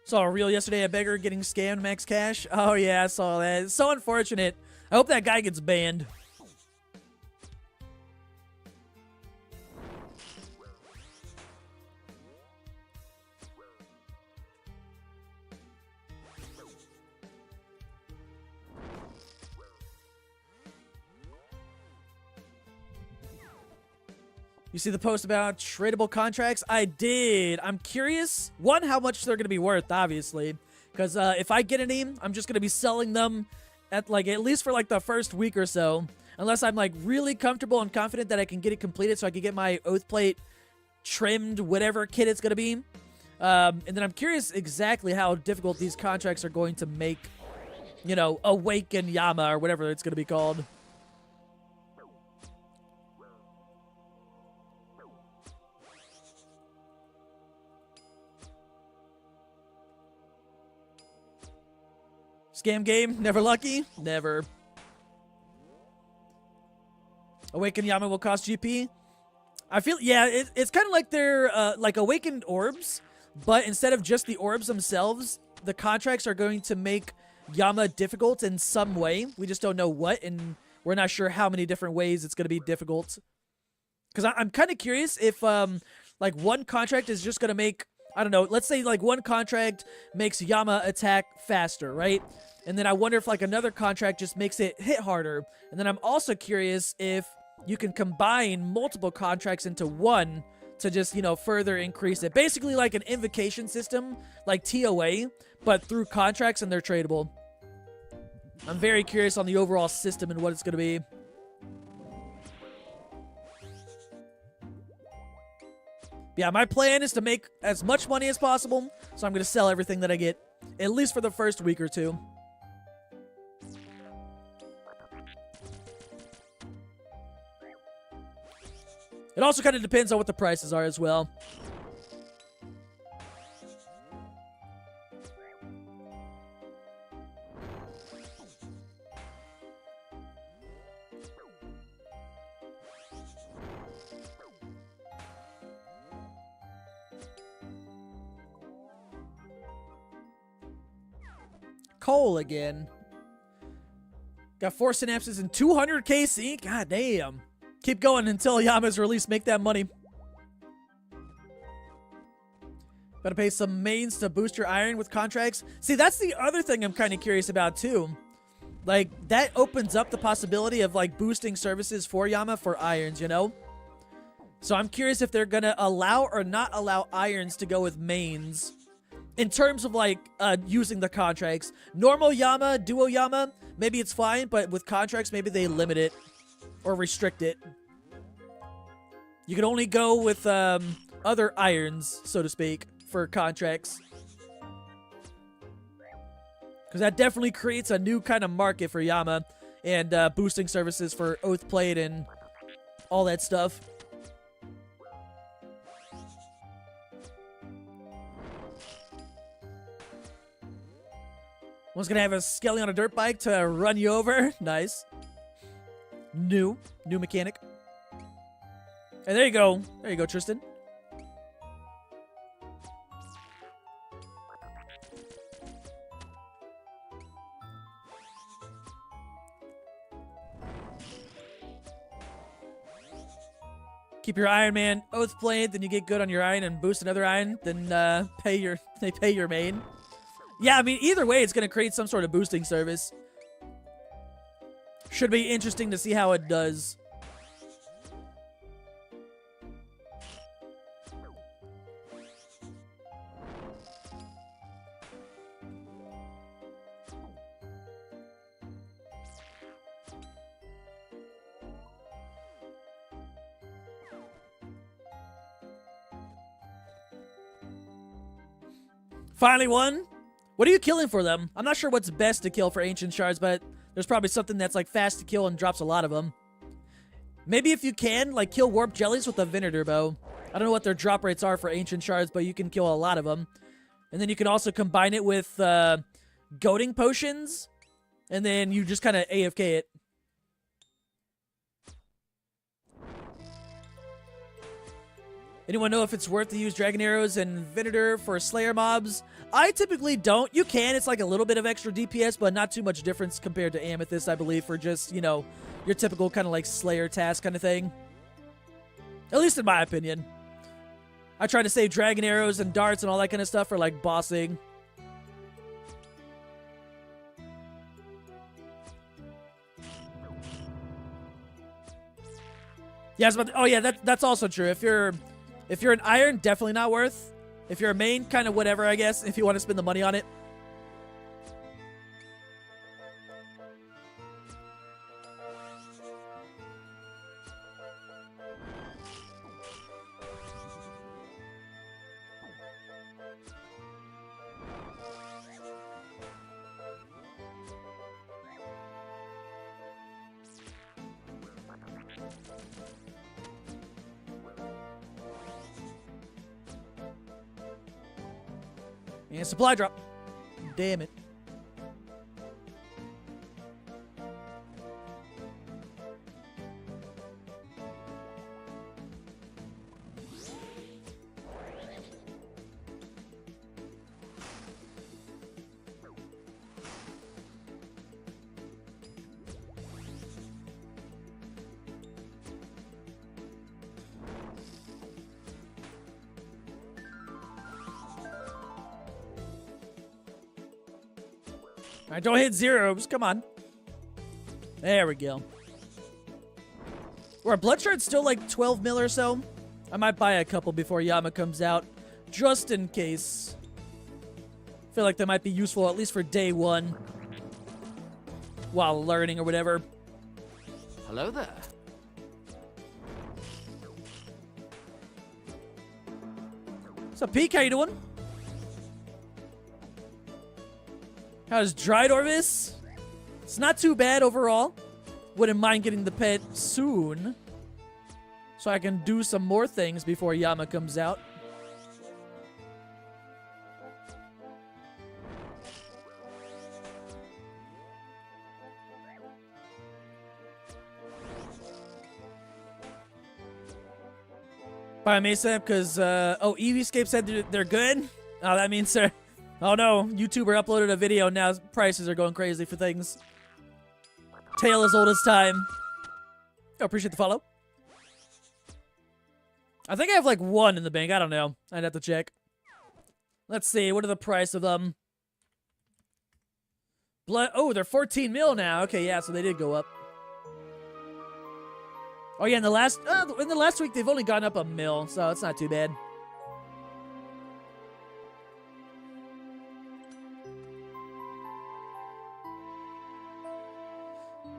Saw a reel yesterday, a beggar getting scammed max cash. Oh yeah, I saw that. It's so unfortunate. I hope that guy gets banned. You see the post about tradable contracts? I did. I'm curious, one, how much they're going to be worth, obviously. Because if I get any, I'm just going to be selling them at least for like the first week or so. Unless I'm like really comfortable and confident that I can get it completed so I can get my oath plate trimmed, whatever kit it's going to be. And then I'm curious exactly how difficult these contracts are going to make, you know, Awaken Yama or whatever it's going to be called. Scam game? Never lucky? Never. Awaken Yama will cost GP? I feel, yeah, it's kind of like they're, like Awakened Orbs, but instead of just the orbs themselves, the contracts are going to make Yama difficult in some way. We just don't know what, and we're not sure how many different ways it's going to be difficult. Because I'm kind of curious if, like, one contract is just going to make, I don't know, let's say, like, one contract makes Yama attack faster, right? And then I wonder if, like, another contract just makes it hit harder. And then I'm also curious if you can combine multiple contracts into one to just, you know, further increase it. Basically like an invocation system, like TOA, but through contracts, and they're tradable. I'm very curious on the overall system and what it's going to be. Yeah, my plan is to make as much money as possible, so I'm going to sell everything that I get, at least for the first week or two. It also kind of depends on what the prices are as well. Cole again. Got 4 synapses and 200 KC. God damn. Keep going until Yama's released. Make that money. Gotta pay some mains to boost your iron with contracts. See, that's the other thing I'm kind of curious about too. Like, that opens up the possibility of like boosting services for Yama for irons, you know? So I'm curious if they're gonna allow or not allow irons to go with mains. In terms of, like, using the contracts. Normal Yama, Duo Yama, maybe it's fine, but with contracts, maybe they limit it. Or restrict it. You can only go with, other irons, so to speak, for contracts. Because that definitely creates a new kind of market for Yama. And, boosting services for Oathplate and all that stuff. One's gonna have a Skelly on a dirt bike to run you over. Nice. New mechanic. And there you go. There you go, Tristan. Keep your Iron Man Oath Blade, then you get good on your iron and boost another iron, then they pay your main. Yeah, I mean, either way, it's going to create some sort of boosting service. Should be interesting to see how it does. Finally won. What are you killing for them? I'm not sure what's best to kill for ancient shards, but there's probably something that's like fast to kill and drops a lot of them. Maybe if you can, like, kill warp jellies with a Venator bow. I don't know what their drop rates are for ancient shards, but you can kill a lot of them. And then you can also combine it with goading potions, and then you just kind of AFK it. Anyone know if it's worth to use Dragon Arrows and Venator for Slayer mobs? I typically don't. You can. It's like a little bit of extra DPS, but not too much difference compared to Amethyst, I believe, for just, you know, your typical kind of like Slayer task kind of thing. At least in my opinion. I try to save Dragon Arrows and darts and all that kind of stuff for like bossing. Yes, but oh yeah, that's also true. If you're an iron, definitely not worth. If you're a main, kind of whatever, I guess, if you want to spend the money on it. And supply drop. Damn it. All right, don't hit zeros. Come on. There we go. Or Bloodshard's still like 12 mil or so. I might buy a couple before Yama comes out, just in case. I feel like they might be useful at least for day one, while learning or whatever. Hello there. What's up, Peek? How you doing? How's Drydorvis? It's not too bad overall. Wouldn't mind getting the pet soon. So I can do some more things before Yama comes out. Buy a Mesa because, oh, Eevescape said they're good? Oh, that means they're... Oh no, YouTuber uploaded a video, now prices are going crazy for things. Tale as old as time. Oh, appreciate the follow. I think I have like one in the bank, I don't know. I'd have to check. Let's see, what are the price of them? Oh, they're 14 mil now. Okay, yeah, so they did go up. Oh yeah, in the last week they've only gone up a mil, so it's not too bad.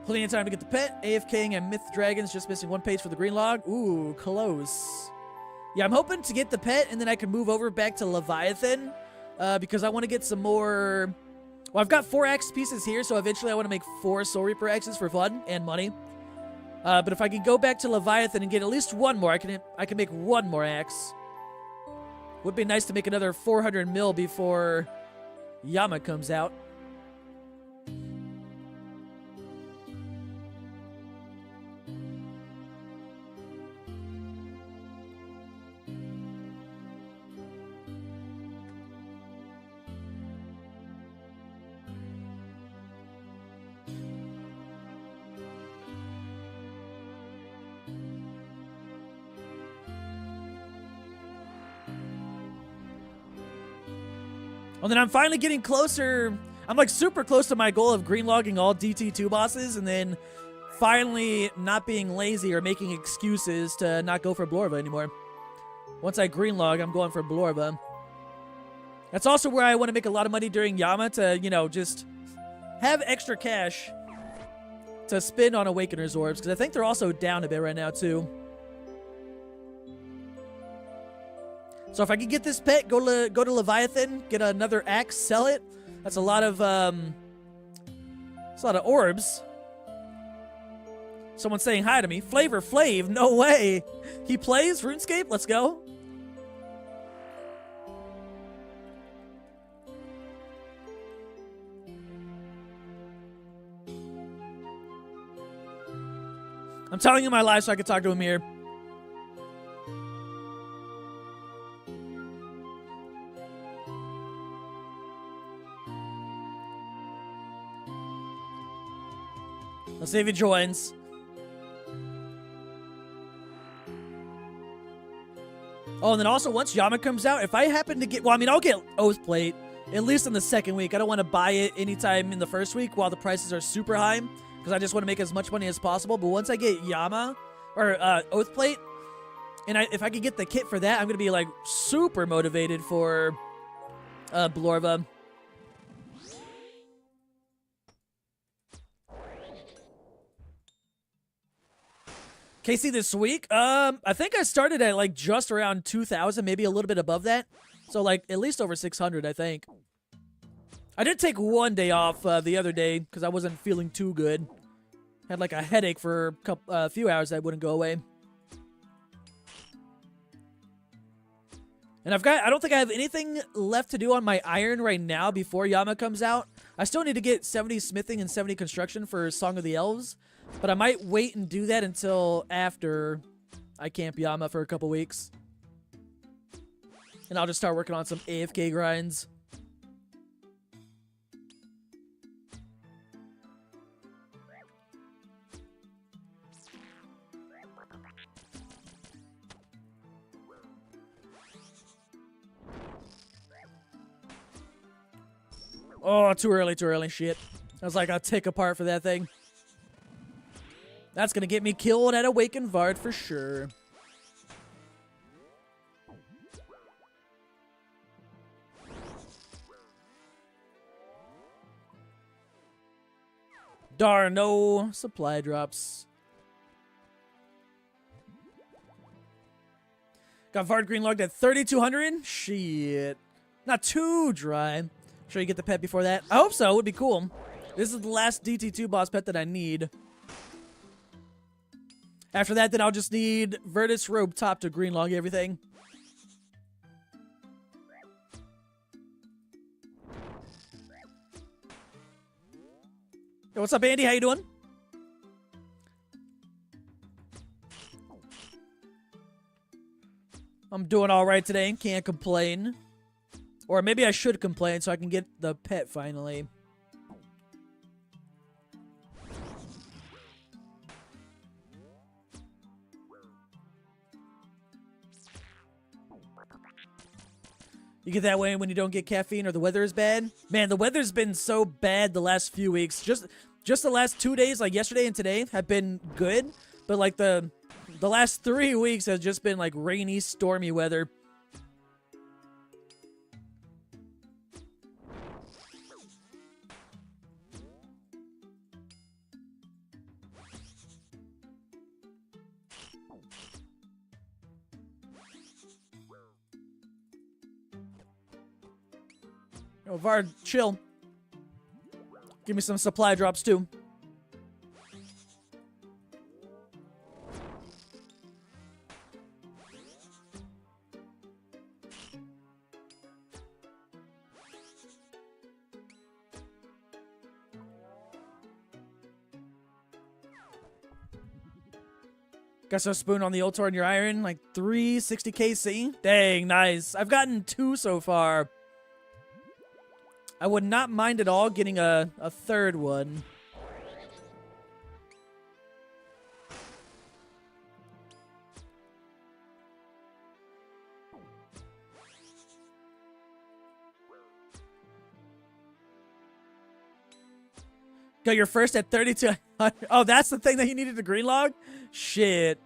Plenty of time to get the pet. AFKing and Myth Dragons, just missing one page for the green log. Ooh, close. Yeah, I'm hoping to get the pet, and then I can move over back to Leviathan, because I want to get some more... Well, I've got 4 axe pieces here, so eventually I want to make 4 Soul Reaper axes for fun and money. But if I can go back to Leviathan and get at least one more, I can make 1 more axe. Would be nice to make another 400 mil before Yama comes out. And then I'm finally getting closer. I'm like super close to my goal of green logging all DT2 bosses and then finally not being lazy or making excuses to not go for Blorva anymore. Once I green log, I'm going for Blorva. That's also where I want to make a lot of money during Yama to, you know, just have extra cash to spend on Awakener's Orbs, because I think they're also down a bit right now too. So if I can get this pet, go to Leviathan, get another axe, sell it. That's a lot of orbs. Someone's saying hi to me. Flavor Flav, no way. He plays RuneScape. Let's go. I'm telling him my life so I can talk to him here. Let's see if he joins. Oh, and then also once Yama comes out, if I happen to get... Well, I mean, I'll get Oath Plate, at least in the second week. I don't want to buy it anytime in the first week while the prices are super high, because I just want to make as much money as possible. But once I get Yama, or Oath Plate, and if I could get the kit for that, I'm going to be, like, super motivated for Blorva. KC this week? I think I started at like just around 2,000, maybe a little bit above that. So like at least over 600, I think. I did take one day off the other day because I wasn't feeling too good. Had like a headache for a few hours that wouldn't go away. And I don't think I have anything left to do on my iron right now before Yama comes out. I still need to get 70 smithing and 70 construction for Song of the Elves. But I might wait and do that until after I camp Yama for a couple weeks. And I'll just start working on some AFK grinds. Oh, too early, shit. I was like, I'll take apart for that thing. That's gonna get me killed at Awakened Vard for sure. Darn, no supply drops. Got Vard green logged at 3,200? Shit. Not too dry. Sure you get the pet before that? I hope so. It would be cool. This is the last DT2 boss pet that I need. After that, then I'll just need Vertus Robe Top to green log everything. Yo, what's up, Andy? How you doing? I'm doing all right today. Can't complain. Or maybe I should complain so I can get the pet finally. You get that way when you don't get caffeine or the weather is bad? Man, the weather's been so bad the last few weeks. Just the last 2 days, like yesterday and today, have been good. But like the last 3 weeks has just been like rainy, stormy weather. Yo, Vard, chill. Give me some supply drops, too. Got some spoon on the Ultor in your iron, like 360 KC. Dang, nice. I've gotten 2 so far. I would not mind at all getting a third one. Got your first at 3,200. Oh, that's the thing that you needed to green log? Shit.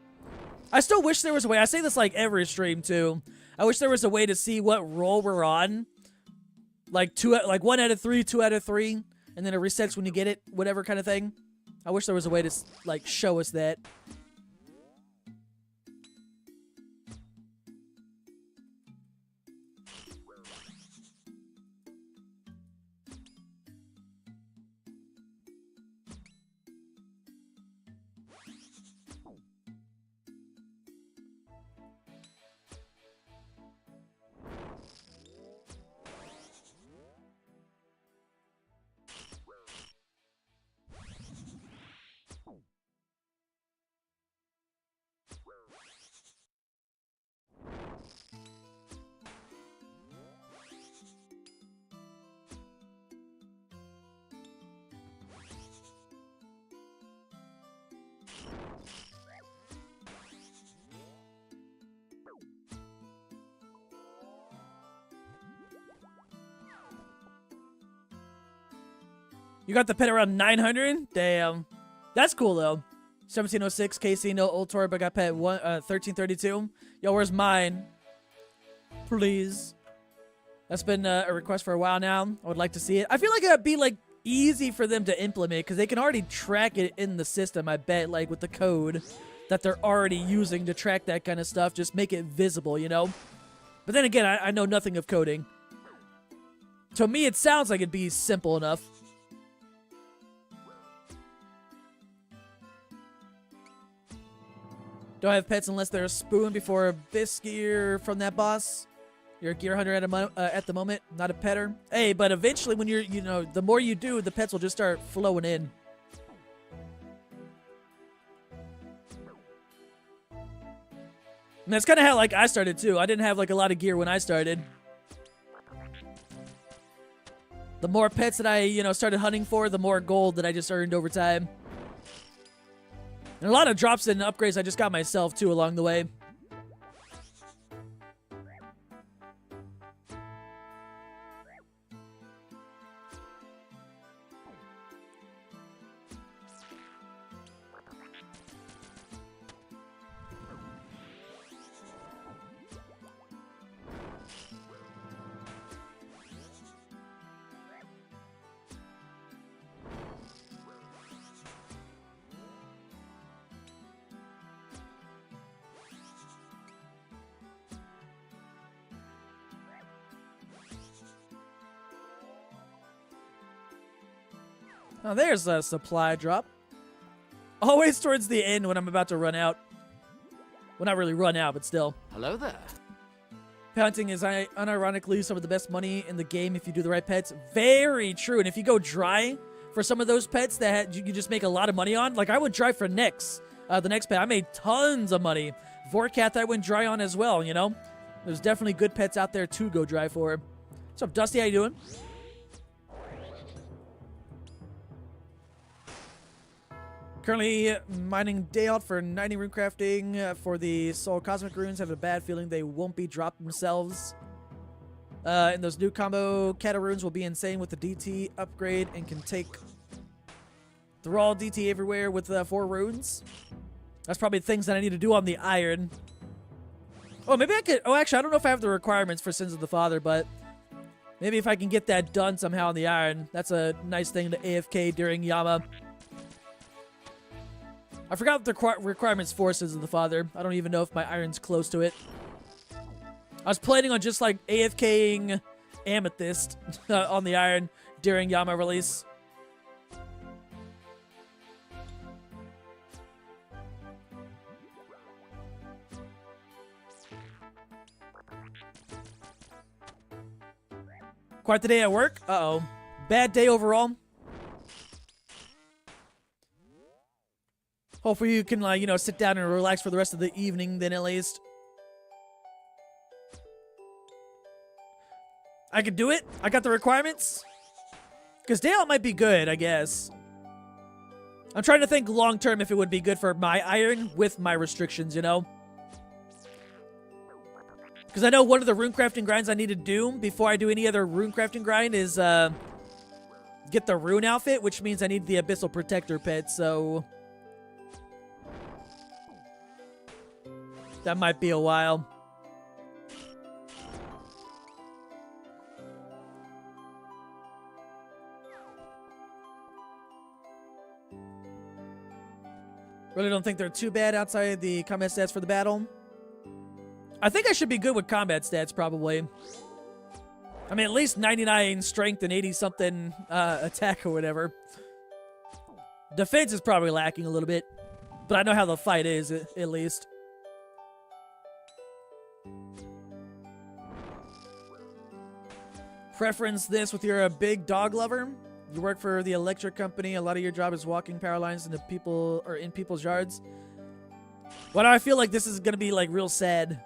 I still wish there was a way. I say this like every stream too. I wish there was a way to see what roll we're on. Like 1 out of 3, 2 out of 3, and then it resets when you get it, whatever kind of thing. I wish there was a way to like show us that. You got the pet around 900? Damn. That's cool, though. 1706, KC, no Ultor, but got pet 1332. Yo, where's mine? Please. That's been a request for a while now. I would like to see it. I feel like it'd be, like, easy for them to implement, because they can already track it in the system, I bet, like, with the code that they're already using to track that kind of stuff. Just make it visible, you know? But then again, I know nothing of coding. To me, it sounds like it'd be simple enough. Don't have pets unless they're a spoon before a Bisgear from that boss. You're a gear hunter at the moment, not a petter. Hey, but eventually when you're, you know, the more you do, the pets will just start flowing in. And that's kind of how, like, I started, too. I didn't have, like, a lot of gear when I started. The more pets that I, you know, started hunting for, the more gold that I just earned over time. And a lot of drops and upgrades I just got myself, too, along the way. Oh, there's a supply drop. Always towards the end when I'm about to run out. Well, not really run out, but still. Hello there. Pet hunting is unironically some of the best money in the game if you do the right pets. Very true. And if you go dry for some of those pets that you just make a lot of money on, like I went dry for Nyx, the next pet. I made tons of money. Vorkath I went dry on as well, you know? There's definitely good pets out there to go dry for. What's up, Dusty? How you doing? Currently mining day out for 90 rune crafting for the Soul Cosmic runes. Have a bad feeling they won't be dropped themselves. And those new combo Kata runes will be insane with the DT upgrade and can take the raw DT everywhere with 4 runes. That's probably things that I need to do on the iron. Oh, maybe I could... Oh, actually, I don't know if I have the requirements for Sins of the Father, but maybe if I can get that done somehow on the iron. That's a nice thing to AFK during Yama. I forgot the requirements for Sins of the Father. I don't even know if my iron's close to it. I was planning on just, like, AFKing Amethyst on the iron during Yama release. Quite the day at work. Uh-oh. Bad day overall. Hopefully you can, like, you know, sit down and relax for the rest of the evening then at least. I could do it. I got the requirements. Because day out might be good, I guess. I'm trying to think long term if it would be good for my iron with my restrictions, you know? Because I know one of the rune crafting grinds I need to do before I do any other rune crafting grind is get the rune outfit, which means I need the Abyssal Protector pet, so that might be a while. Really don't think they're too bad outside the combat stats for the battle. I think I should be good with combat stats, probably. I mean, at least 99 strength and 80-something attack or whatever. Defense is probably lacking a little bit. But I know how the fight is, at least. Preference this with you're a big dog lover. You work for the electric company. A lot of your job is walking power lines into people or in people's yards. Why do I feel like this is gonna be like real sad?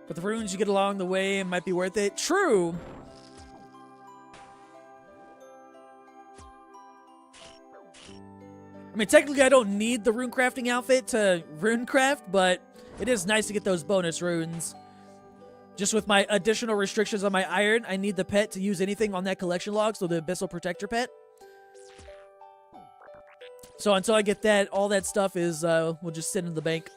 But the runes you get along the way might be worth it. True. I mean, technically, I don't need the rune crafting outfit to rune craft, but it is nice to get those bonus runes. Just with my additional restrictions on my iron, I need the pet to use anything on that collection log, so the Abyssal Protector pet. So until I get that, all that stuff is, will just sit in the bank.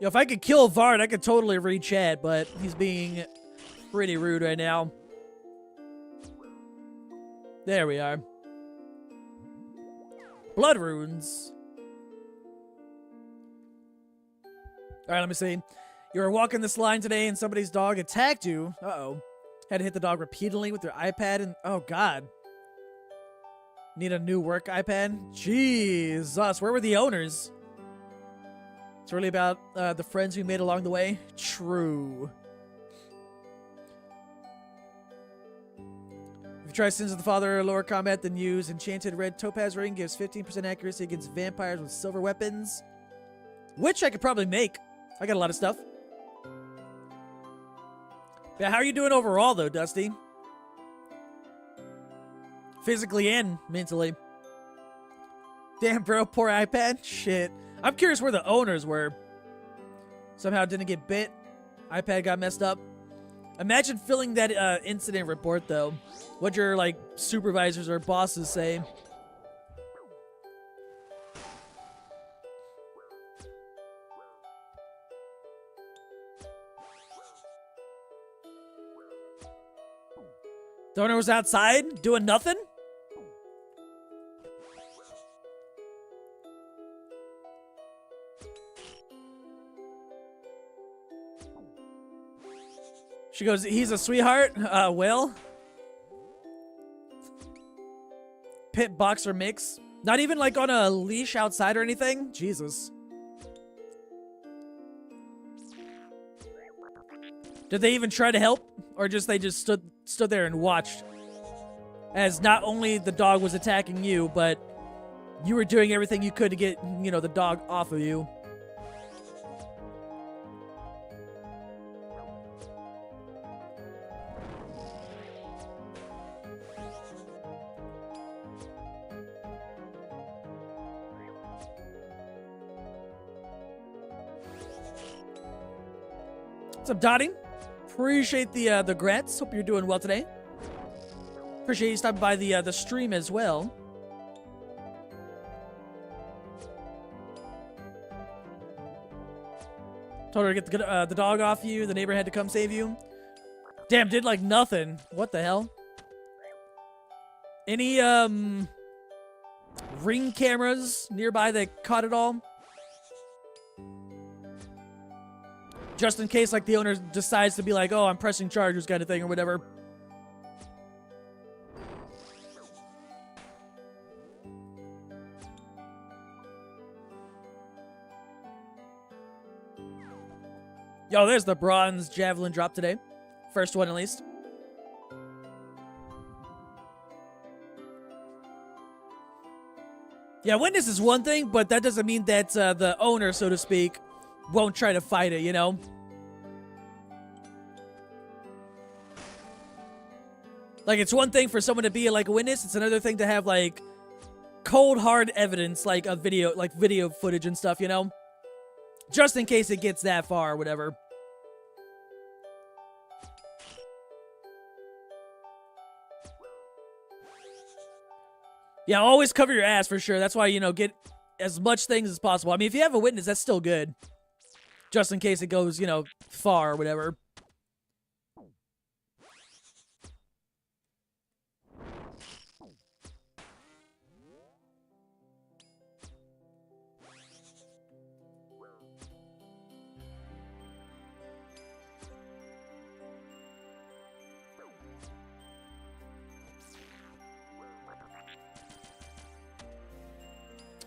Yo, if I could kill Vard, I could totally re-chat, but he's being pretty rude right now. There we are. Blood runes. Alright, let me see. You were walking this line today and somebody's dog attacked you. Uh-oh. Had to hit the dog repeatedly with your iPad and... Oh, God. Need a new work iPad? Jesus. Where were the owners? It's really about the friends we made along the way. True. If you try Sins of the Father lower combat, then use Enchanted Red Topaz Ring. Gives 15% accuracy against vampires with silver weapons. Which I could probably make. I got a lot of stuff. Yeah, how are you doing overall, though, Dusty? Physically and mentally. Damn, bro. Poor iPad. Shit. I'm curious where the owners were. Somehow didn't get bit. iPad got messed up. Imagine filling that incident report, though. What'd your, like, supervisors or bosses say? The owner was outside doing nothing? She goes, he's a sweetheart? Will? Pit boxer mix? Not even like on a leash outside or anything? Jesus. Did they even try to help? Or they just stood there and watched? As not only the dog was attacking you, but you were doing everything you could to get, you know, the dog off of you. What's up, Dottie? Appreciate the grats. Hope you're doing well today. Appreciate you stopping by the stream as well. Told her to get the dog off you. The neighbor had to come save you. Damn, did like nothing. What the hell? Any ring cameras nearby that caught it all? Just in case, like, the owner decides to be like, oh, I'm pressing charges kind of thing or whatever. Yo, there's the bronze javelin drop today. First one, at least. Yeah, witness is one thing, but that doesn't mean that the owner, so to speak, won't try to fight it, you know? Like, it's one thing for someone to be like a witness, it's another thing to have like cold hard evidence, like a video footage and stuff, you know? Just in case it gets that far or whatever. Yeah, always cover your ass for sure. That's why, you know, get as much things as possible. I mean, if you have a witness, that's still good. Just in case it goes, you know, far or whatever.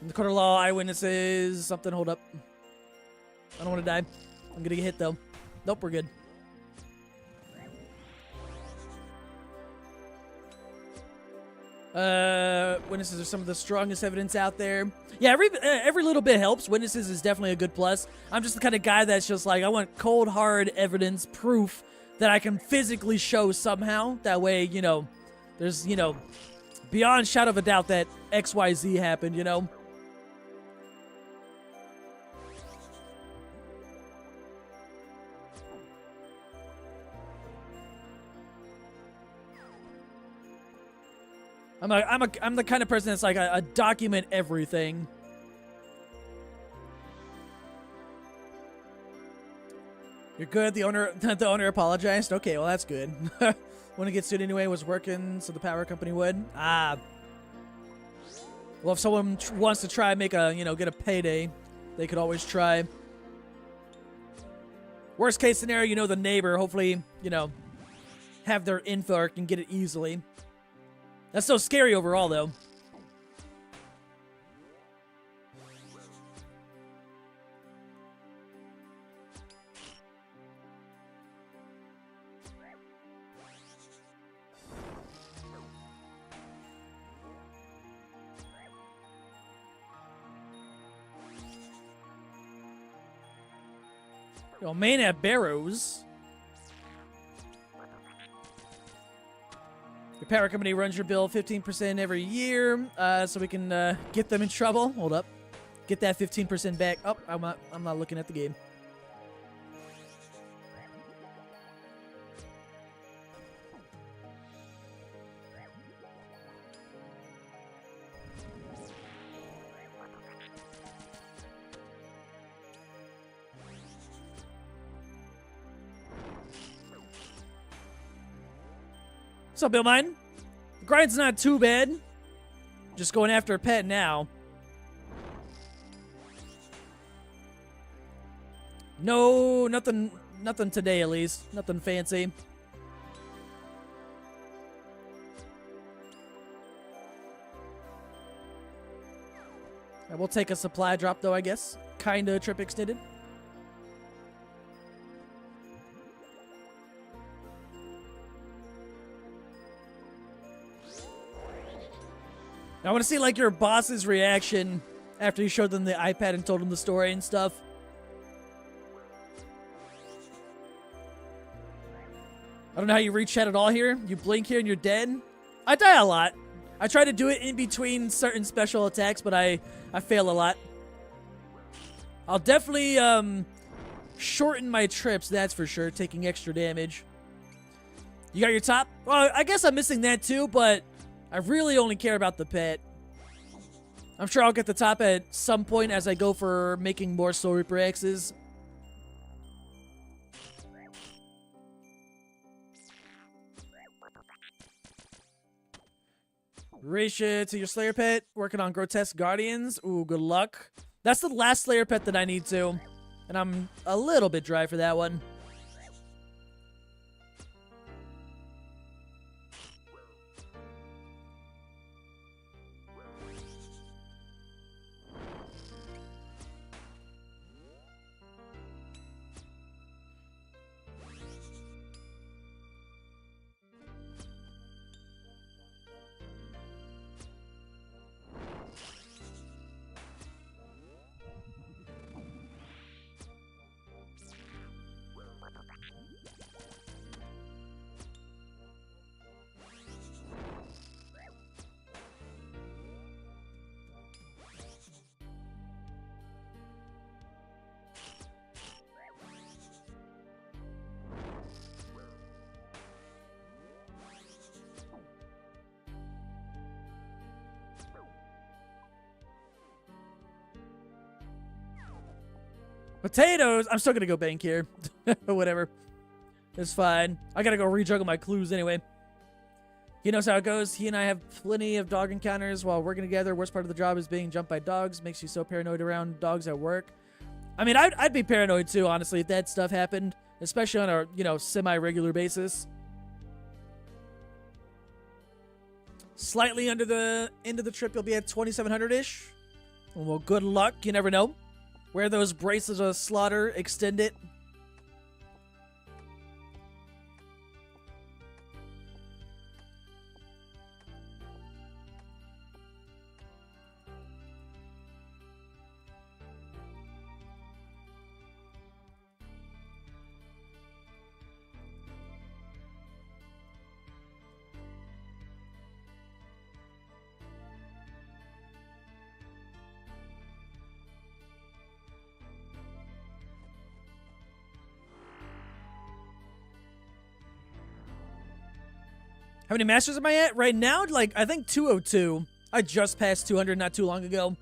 In the court of law, eyewitnesses, something, hold up. I don't want to die. I'm gonna get hit, though. Nope, we're good. Witnesses are some of the strongest evidence out there. Yeah, every little bit helps. Witnesses is definitely a good plus. I'm just the kind of guy that's just like, I want cold, hard evidence, proof that I can physically show somehow. That way, you know, there's, you know, beyond shadow of a doubt that XYZ happened, you know? I'm the kind of person that's like, I document everything. You're good. The owner apologized. Okay, well that's good. Want to get sued anyway. Was working, so the power company would. Ah. Well, if someone wants to try and make a, you know, get a payday, they could always try. Worst case scenario, you know, the neighbor, hopefully, you know, have their info or can get it easily. That's so scary overall, though. Yo, main at Barrows. Your power company runs your bill 15% every year, so we can get them in trouble. Hold up, get that 15% back. Oh, I'm not looking at the game. What's up, Bill Mine? The grind's not too bad. Just going after a pet now. No, nothing today at least. Nothing fancy. I will take a supply drop though, I guess. Kinda trip extended. I want to see like your boss's reaction after you showed them the iPad and told them the story and stuff. I don't know how you reach chat at all here. You blink here and you're dead. I die a lot. I try to do it in between certain special attacks, but I fail a lot. I'll definitely shorten my trips, that's for sure, taking extra damage. You got your top? Well, I guess I'm missing that too, but I really only care about the pet. I'm sure I'll get the top at some point as I go for making more Soul Reaper X's. Ratio to your Slayer pet. Working on Grotesque Guardians. Ooh, good luck. That's the last Slayer pet that I need to. And I'm a little bit dry for that one. Potatoes! I'm still gonna go bank here. Whatever. It's fine. I gotta go rejuggle my clues anyway. He knows how it goes. He and I have plenty of dog encounters while working together. Worst part of the job is being jumped by dogs. Makes you so paranoid around dogs at work. I mean, I'd be paranoid too, honestly, if that stuff happened. Especially on a, semi-regular basis. Slightly under the end of the trip, you'll be at 2,700-ish. Well, good luck. You never know. Wear those braces of slaughter. Extend it. How many masters am I at? Right now, I think 202. I just passed 200 not too long ago.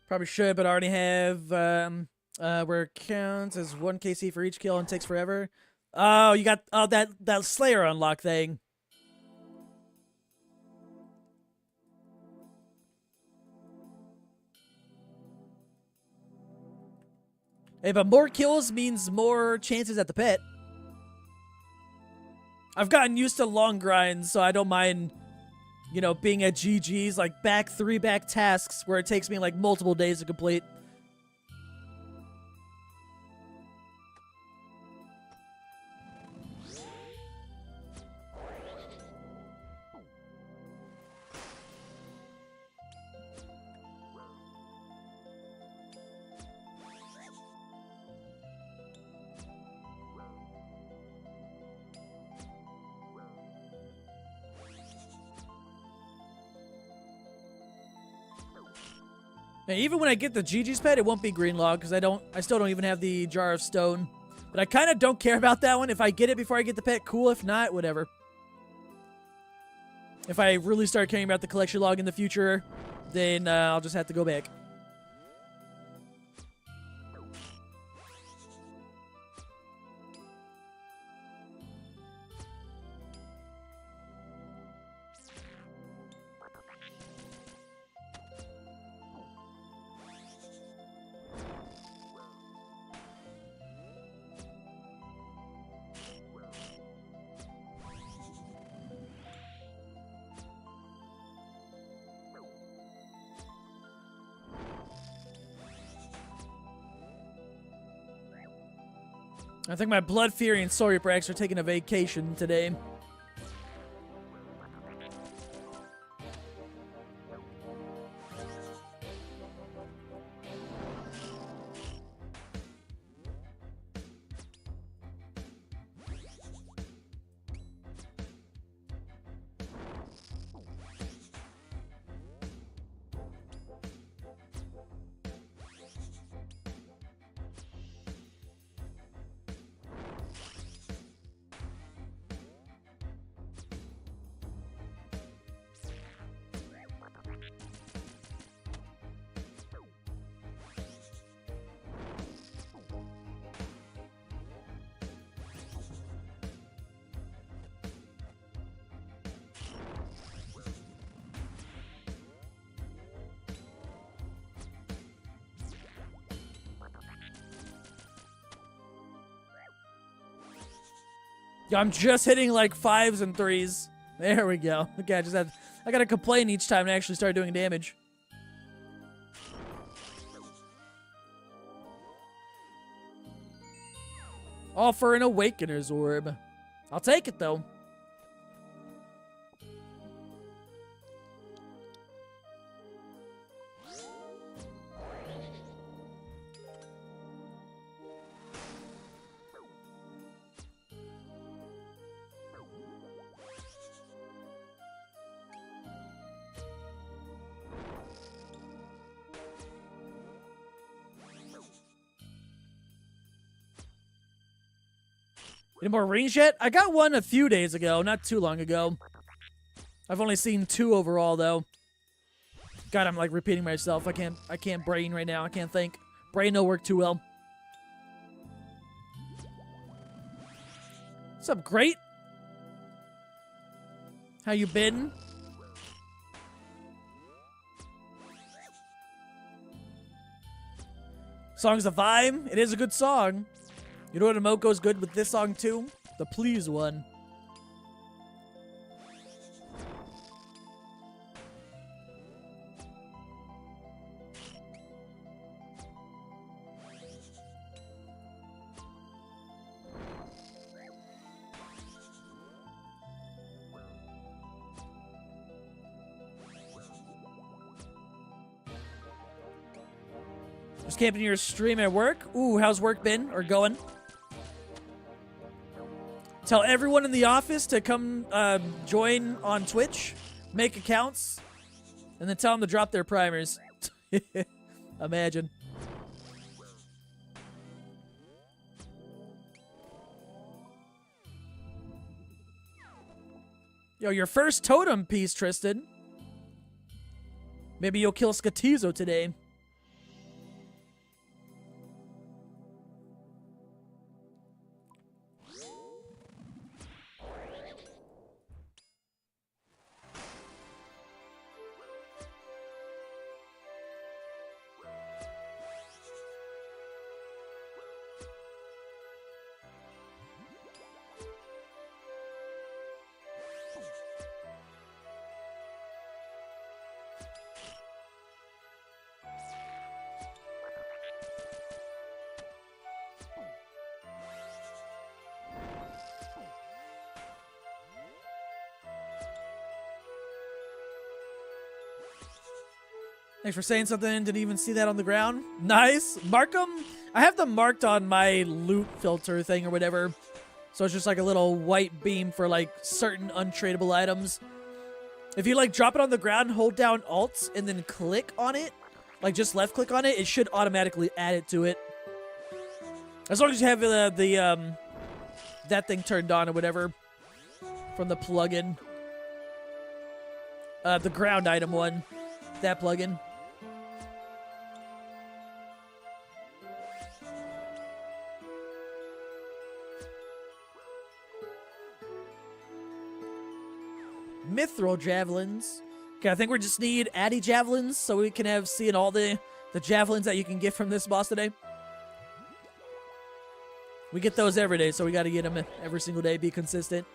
Probably should, but I already have, where it counts as 1 KC for each kill and takes forever. Oh, you got, that Slayer unlock thing. Hey, but more kills means more chances at the pet. I've gotten used to long grinds, so I don't mind, being at GG's, back-3-back tasks where it takes me, multiple days to complete. Now, even when I get the GG's pet, it won't be green log because I still don't even have the jar of stone. But I kind of don't care about that one. If I get it before I get the pet, cool. If not, whatever. If I really start caring about the collection log in the future, then I'll just have to go back. I think my Blood Fury and Soul Reaper X are taking a vacation today. Yeah, I'm just hitting like 5s and 3s. There we go. Okay, I gotta complain each time to actually start doing damage. All for an Awakener's Orb. I'll take it though. Any more rings yet? I got one a few days ago, not too long ago. I've only seen 2 overall, though. God, I'm like repeating myself. I can't brain right now. I can't think. Brain don't work too well. What's up, great? How you been? Song's a vibe. It is a good song. You know what Emoko's good with this song too? The Please one. Just camping your stream at work. Ooh, how's work been or going? Tell everyone in the office to come join on Twitch, make accounts, and then tell them to drop their primers. Imagine. Yo, your first totem piece, Tristan. Maybe you'll kill Skatizo today. Thanks for saying something. Didn't even see that on the ground. Nice. Mark them. I have them marked on my loot filter thing or whatever. So it's just like a little white beam for like certain untradeable items. If you like drop it on the ground, hold down Alt and then click on it, like just left click on it, it should automatically add it to it. As long as you have that thing turned on or whatever from the plugin. The ground item one. That plugin. Mithril javelins. Okay, I think we just need Addy javelins so we can have seeing all the javelins that you can get from this boss today. We get those every day, so we got to get them every single day. Be consistent.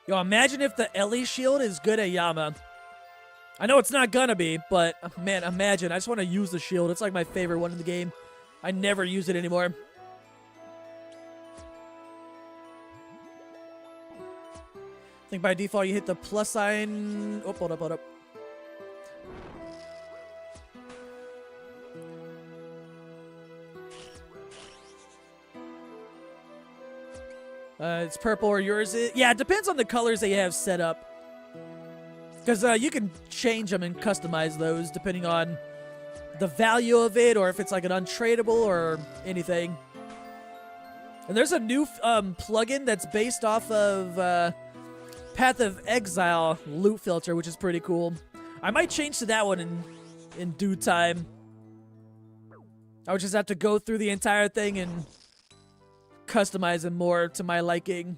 Yo, imagine if the Ellie shield is good at Yama. I know it's not gonna be, but man, imagine. I just want to use the shield. It's like my favorite one in the game. I never use it anymore. I think by default you hit the plus sign. Oh, hold up. It's purple or yours is. Yeah, it depends on the colors that you have set up. Because you can change them and customize those depending on the value of it or if it's like an untradeable or anything. And there's a new plugin that's based off of Path of Exile loot filter, which is pretty cool. I might change to that one in due time. I would just have to go through the entire thing and customize it more to my liking.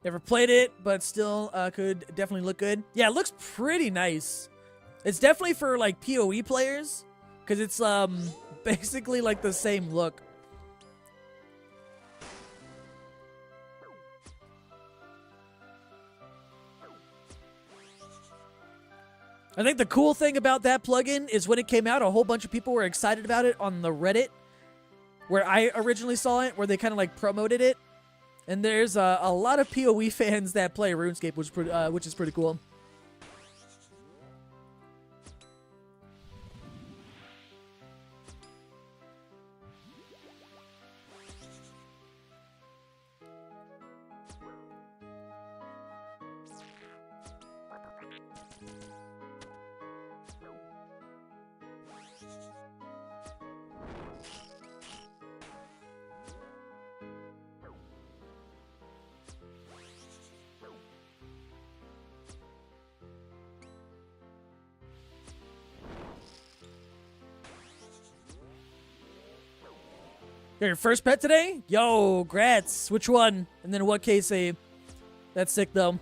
Never played it, but still could definitely look good. Yeah, it looks pretty nice. It's definitely for like PoE players, because it's basically like the same look. I think the cool thing about that plugin is when it came out, a whole bunch of people were excited about it on the Reddit, where I originally saw it, where they kind of like promoted it. And there's a lot of PoE fans that play RuneScape, which is pretty cool. Your first pet today? Yo, grats. Which one? And then what case save? That's sick, though.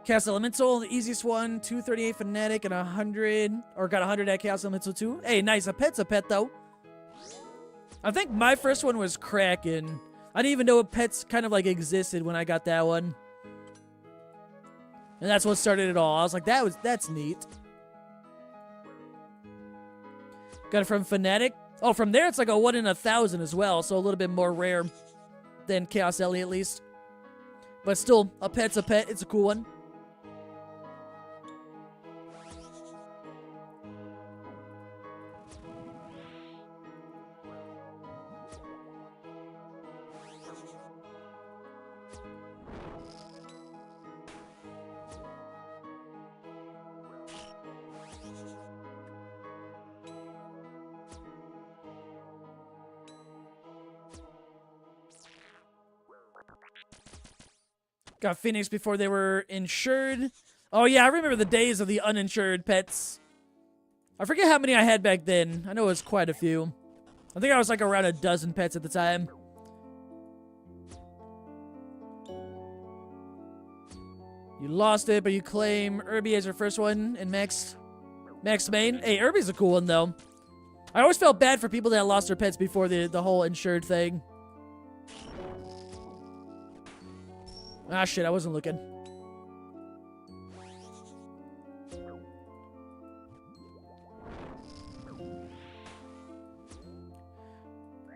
Chaos Elemental, the easiest one, 238 Fanatic and 100, or got 100 at Chaos Elemental too. Hey, nice. A pet's a pet, though. I think my first one was Kraken. I didn't even know pets kind of like existed when I got that one. And that's what started it all. I was like, that's neat. Got it from Fanatic. Oh, from there it's like a 1 in 1,000 as well, so a little bit more rare than Chaos Ellie at least. But still, a pet's a pet. It's a cool one. Got Phoenix before they were insured. Oh, yeah, I remember the days of the uninsured pets. I forget how many I had back then. I know it was quite a few. I think I was like around a dozen pets at the time. You lost it, but you claim Irby as your first one in Max main. Hey, Irby's a cool one, though. I always felt bad for people that lost their pets before the whole insured thing. Ah, shit, I wasn't looking.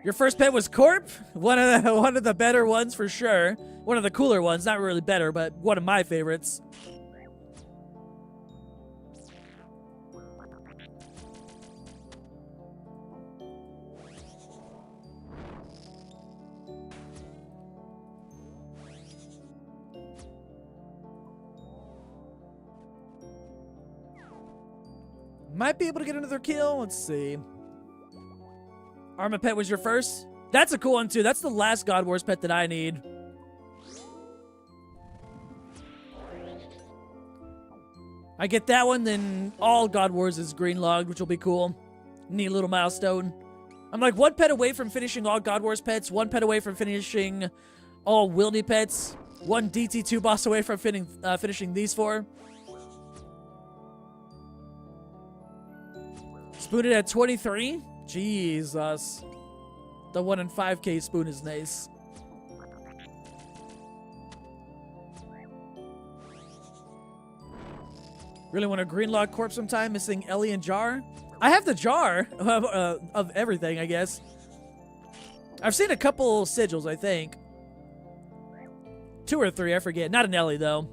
Your first pet was Corp? One of the better ones for sure. One of the cooler ones, not really better, but one of my favorites. Might be able to get another kill. Let's see. Arma pet was your first? That's a cool one, too. That's the last God Wars pet that I need. I get that one, then all God Wars is green logged, which will be cool. Neat little milestone. I'm like one pet away from finishing all God Wars pets, one pet away from finishing all Wildy pets, one DT2 boss away from finishing these 4. Spooned at 23? Jesus. The 1 in 5k spoon is nice. Really want a green log corpse sometime, missing Ellie and Jar? I have the jar of everything, I guess. I've seen a couple sigils, I think. 2 or 3, I forget. Not an Ellie, though.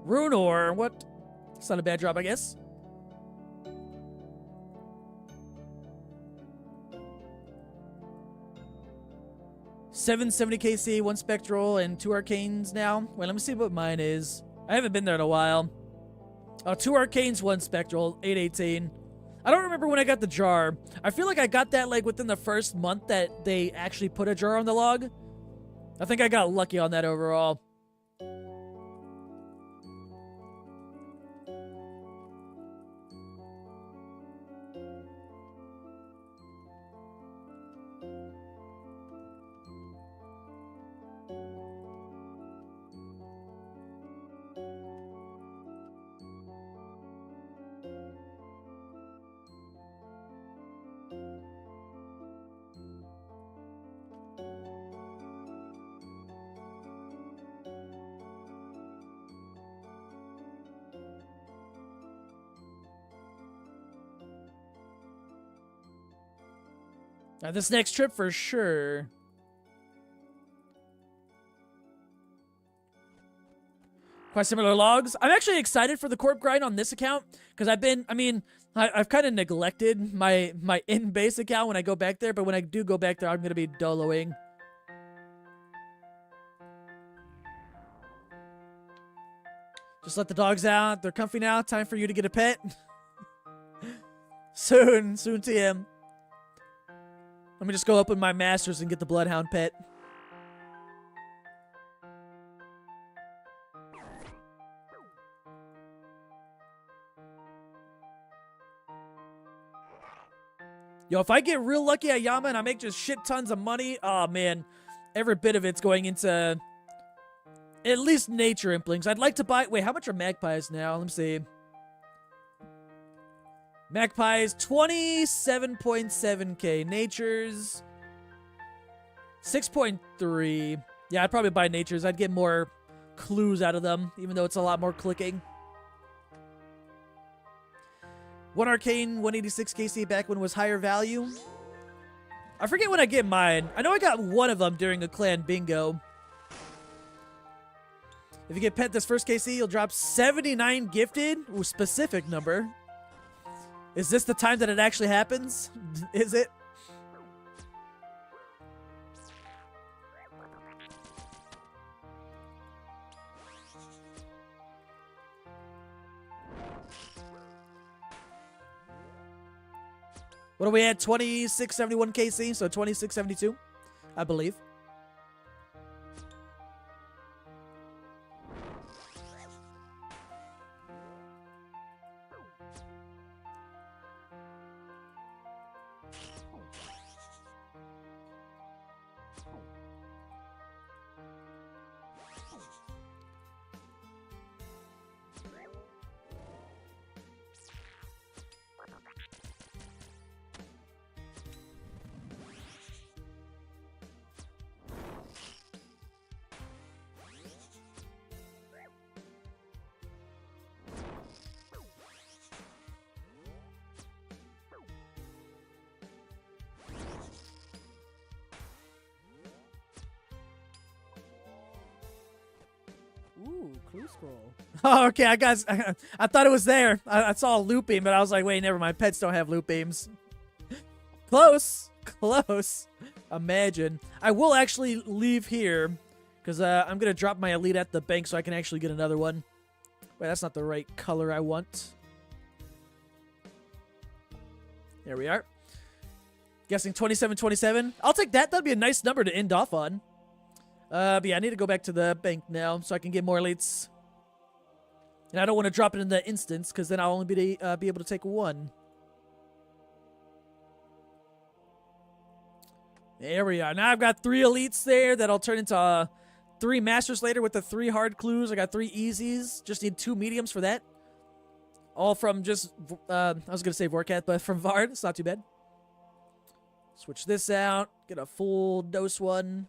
Rune or what? It's not a bad drop, I guess. $770 KC, 1 Spectral, and 2 Arcanes now. Wait, let me see what mine is. I haven't been there in a while. Oh, 2 Arcanes, 1 Spectral, 818. I don't remember when I got the jar. I feel like I got that like within the first month that they actually put a jar on the log. I think I got lucky on that overall. This next trip for sure. Quite similar logs. I'm actually excited for the corp grind on this account because I've kind of neglected my in-base account when I go back there, but when I do go back there, I'm going to be doloing. Just let the dogs out. They're comfy now. Time for you to get a pet. Soon TM. Let me just go open my masters and get the Bloodhound pet. Yo, if I get real lucky at Yama and I make just shit tons of money, oh man, every bit of it's going into at least nature implings. I'd like to buy... Wait, how much are magpies now? Let me see. Magpies, 27.7k. Natures, 6.3. Yeah, I'd probably buy Natures. I'd get more clues out of them, even though it's a lot more clicking. 1 Arcane, 186 KC back when it was higher value. I forget when I get mine. I know I got one of them during a clan bingo. If you get pet this first KC, you'll drop 79 gifted. Ooh, specific number. Is this the time that it actually happens? Is it? What are we at? 2671 KC, so 2672, I believe. Clue scroll. Oh, okay, I thought it was there. I saw a loop beam, but I was like, wait, never mind. Pets don't have loop beams. Close. Close. Imagine. I will actually leave here because I'm going to drop my elite at the bank so I can actually get another one. Wait, that's not the right color I want. There we are. Guessing 27-27. I'll take that. That'd be a nice number to end off on. But yeah, I need to go back to the bank now so I can get more elites. And I don't want to drop it in the instance because then I'll only be able to take one. There we are. Now I've got 3 elites there that'll turn into 3 masters later with the 3 hard clues. I got 3 easies. Just need 2 mediums for that. All from just, I was going to say Vorcat, but from Vard. It's not too bad. Switch this out. Get a full dose one.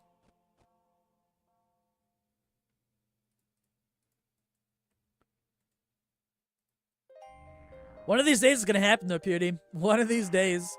One of these days it's going to happen though, Pewdie. One of these days.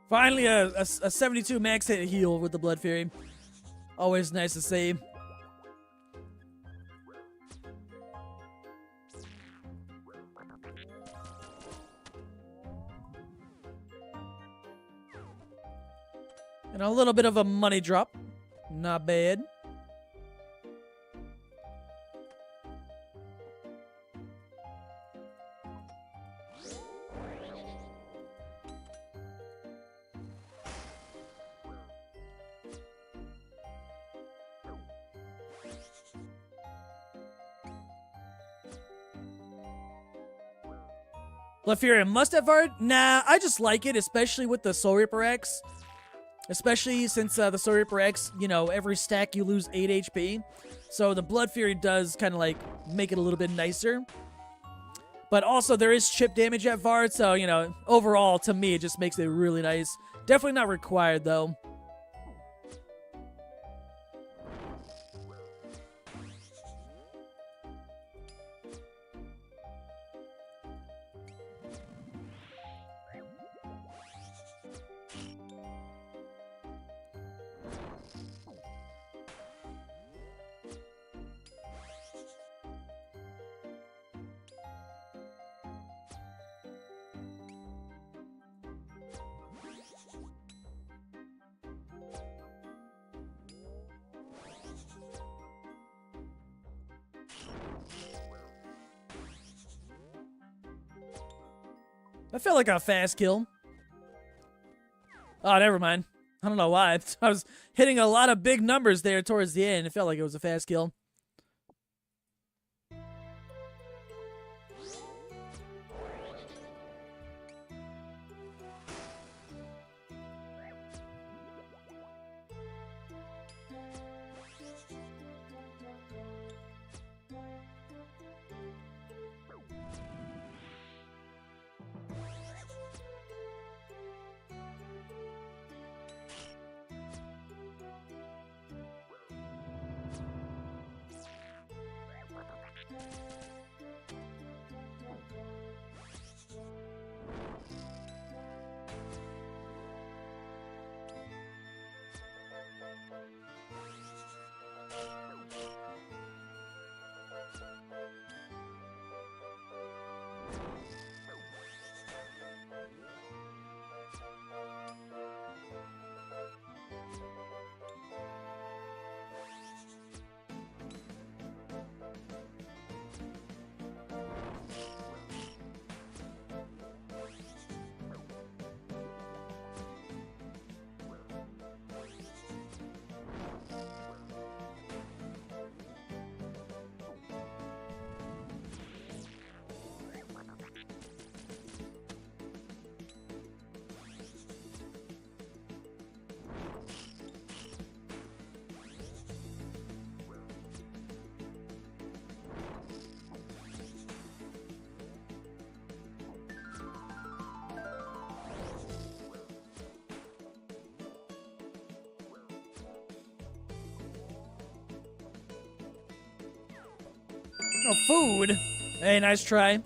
Finally, a 72 max hit heal with the Blood Fury. Always nice to see. And a little bit of a money drop. Not bad. Blood Fury must have Vard? Nah, I just like it, especially with the Soul Reaper X. Especially since the Soul Reaper X, you know, every stack you lose 8 HP. So the Blood Fury does kind of like make it a little bit nicer. But also there is chip damage at Vard, so, you know, overall, to me, it just makes it really nice. Definitely not required, though. That felt like a fast kill. Oh, never mind. I don't know why. I was hitting a lot of big numbers there towards the end. It felt like it was a fast kill. Oh, food. Hey, nice try.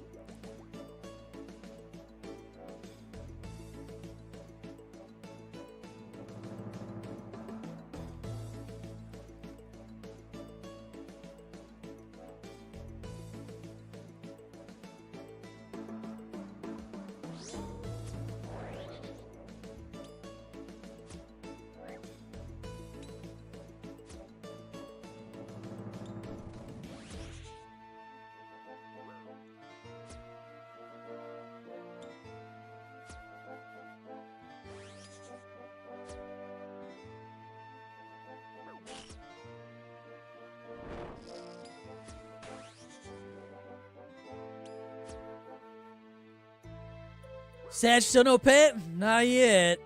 Sag, still no pet? Not yet.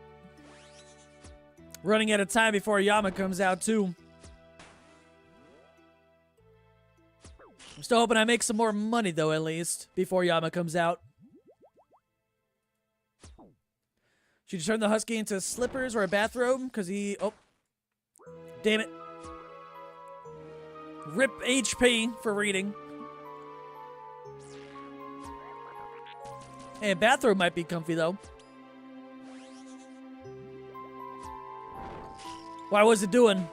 Running out of time before Yama comes out, too. I'm still hoping I make some more money, though, at least, before Yama comes out. Should you turn the husky into slippers or a bathrobe? Because he... Oh. Damn it. Rip HP for reading. Hey, a bathrobe might be comfy, though. Why was it doing?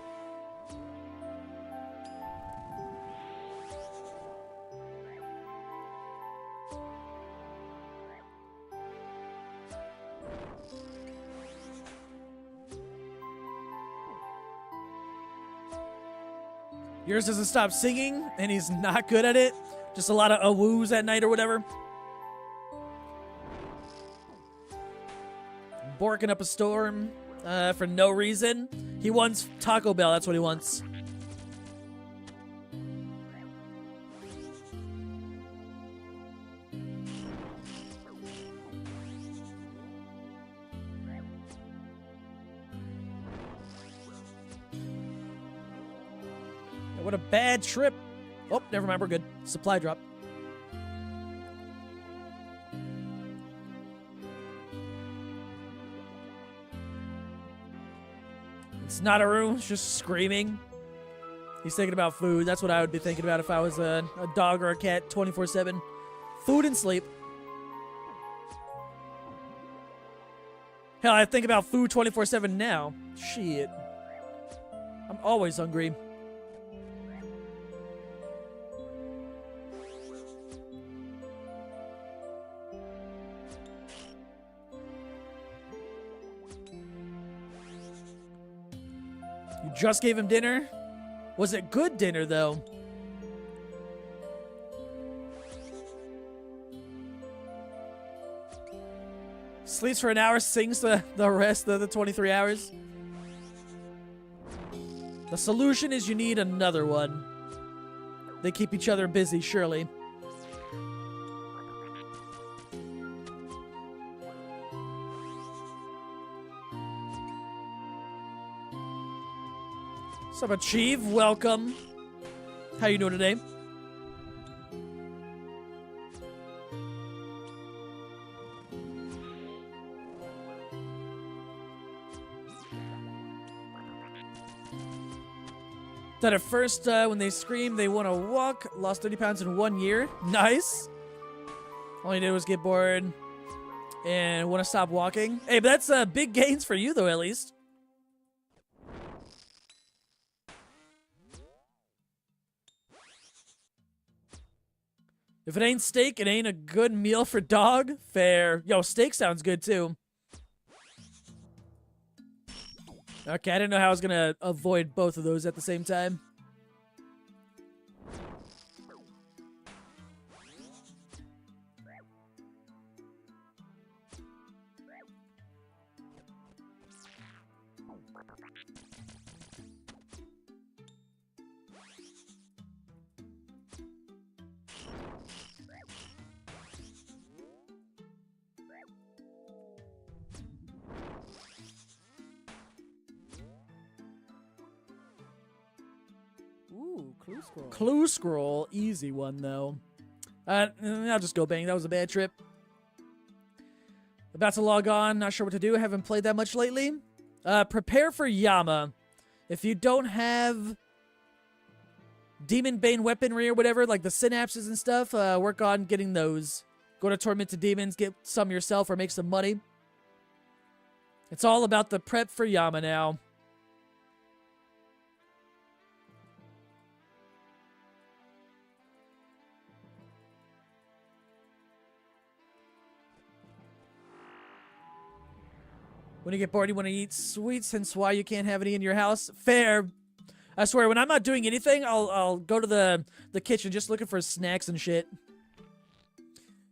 Yours doesn't stop singing, and he's not good at it. Just a lot of awoos at night or whatever. Borking up a storm for no reason. He wants Taco Bell. That's what he wants. What a bad trip. Oh, never mind. We're good. Supply drop. It's not a room, it's just screaming. He's thinking about food. That's what I would be thinking about if I was a dog or a cat 24/7. Food and sleep. Hell, I think about food 24/7 now. Shit. I'm always hungry. You just gave him dinner? Was it good dinner, though? Sleeps for an hour, sings the rest of the 23 hours. The solution is you need another one. They keep each other busy, surely. What's up, Achieve? Welcome. How you doing today? That at first, when they scream, they want to walk. Lost 30 pounds in 1 year. Nice. All you did was get bored and want to stop walking. Hey, but that's big gains for you, though, at least. If it ain't steak, it ain't a good meal for dog. Fair. Yo, steak sounds good, too. Okay, I didn't know how I was going to avoid both of those at the same time. Ooh, clue scroll. Clue scroll. Easy one, though. I'll just go bang. That was a bad trip. About to log on. Not sure what to do. Haven't played that much lately. Prepare for Yama. If you don't have Demon Bane weaponry or whatever, like the synapses and stuff, work on getting those. Go to Tormented Demons, get some yourself, or make some money. It's all about the prep for Yama now. When you get bored, you want to eat sweets, hence why you can't have any in your house. Fair. I swear, when I'm not doing anything, I'll go to the kitchen just looking for snacks and shit.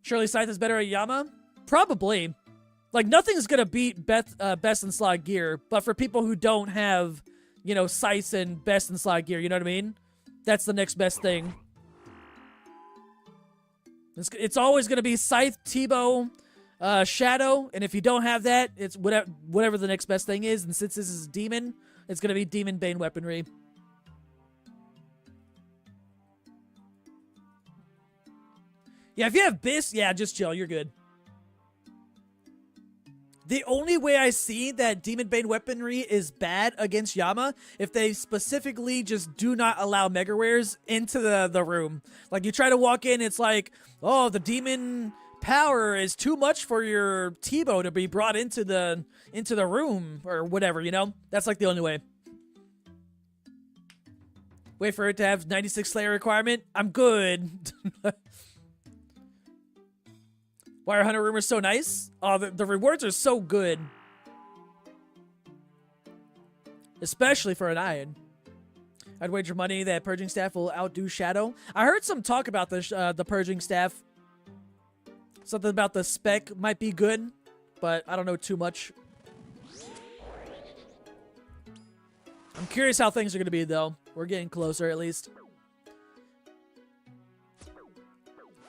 Surely Scythe is better at Yama? Probably. Like, nothing's gonna beat Best in Slot gear, but for people who don't have, you know, Scythe and Best in Slot gear, you know what I mean? That's the next best thing. It's always gonna be Scythe, T-Bow, Shadow, and if you don't have that, it's whatever the next best thing is, and since this is Demon, it's gonna be Demon Bane weaponry. Yeah, if you have Biss, yeah, just chill, you're good. The only way I see that Demon Bane weaponry is bad against Yama, if they specifically just do not allow Mega Rares into the room. Like, you try to walk in, it's like, oh, the Demon power is too much for your T-Bow to be brought into the room, or whatever, you know? That's like the only way. Wait for it to have 96 Slayer requirement? I'm good. Why are Hunter Rumors so nice? Oh, the rewards are so good. Especially for an Iron. I'd wager money that Purging Staff will outdo Shadow. I heard some talk about the Purging Staff. Something about the spec might be good, but I don't know too much. I'm curious how things are going to be, though. We're getting closer, at least.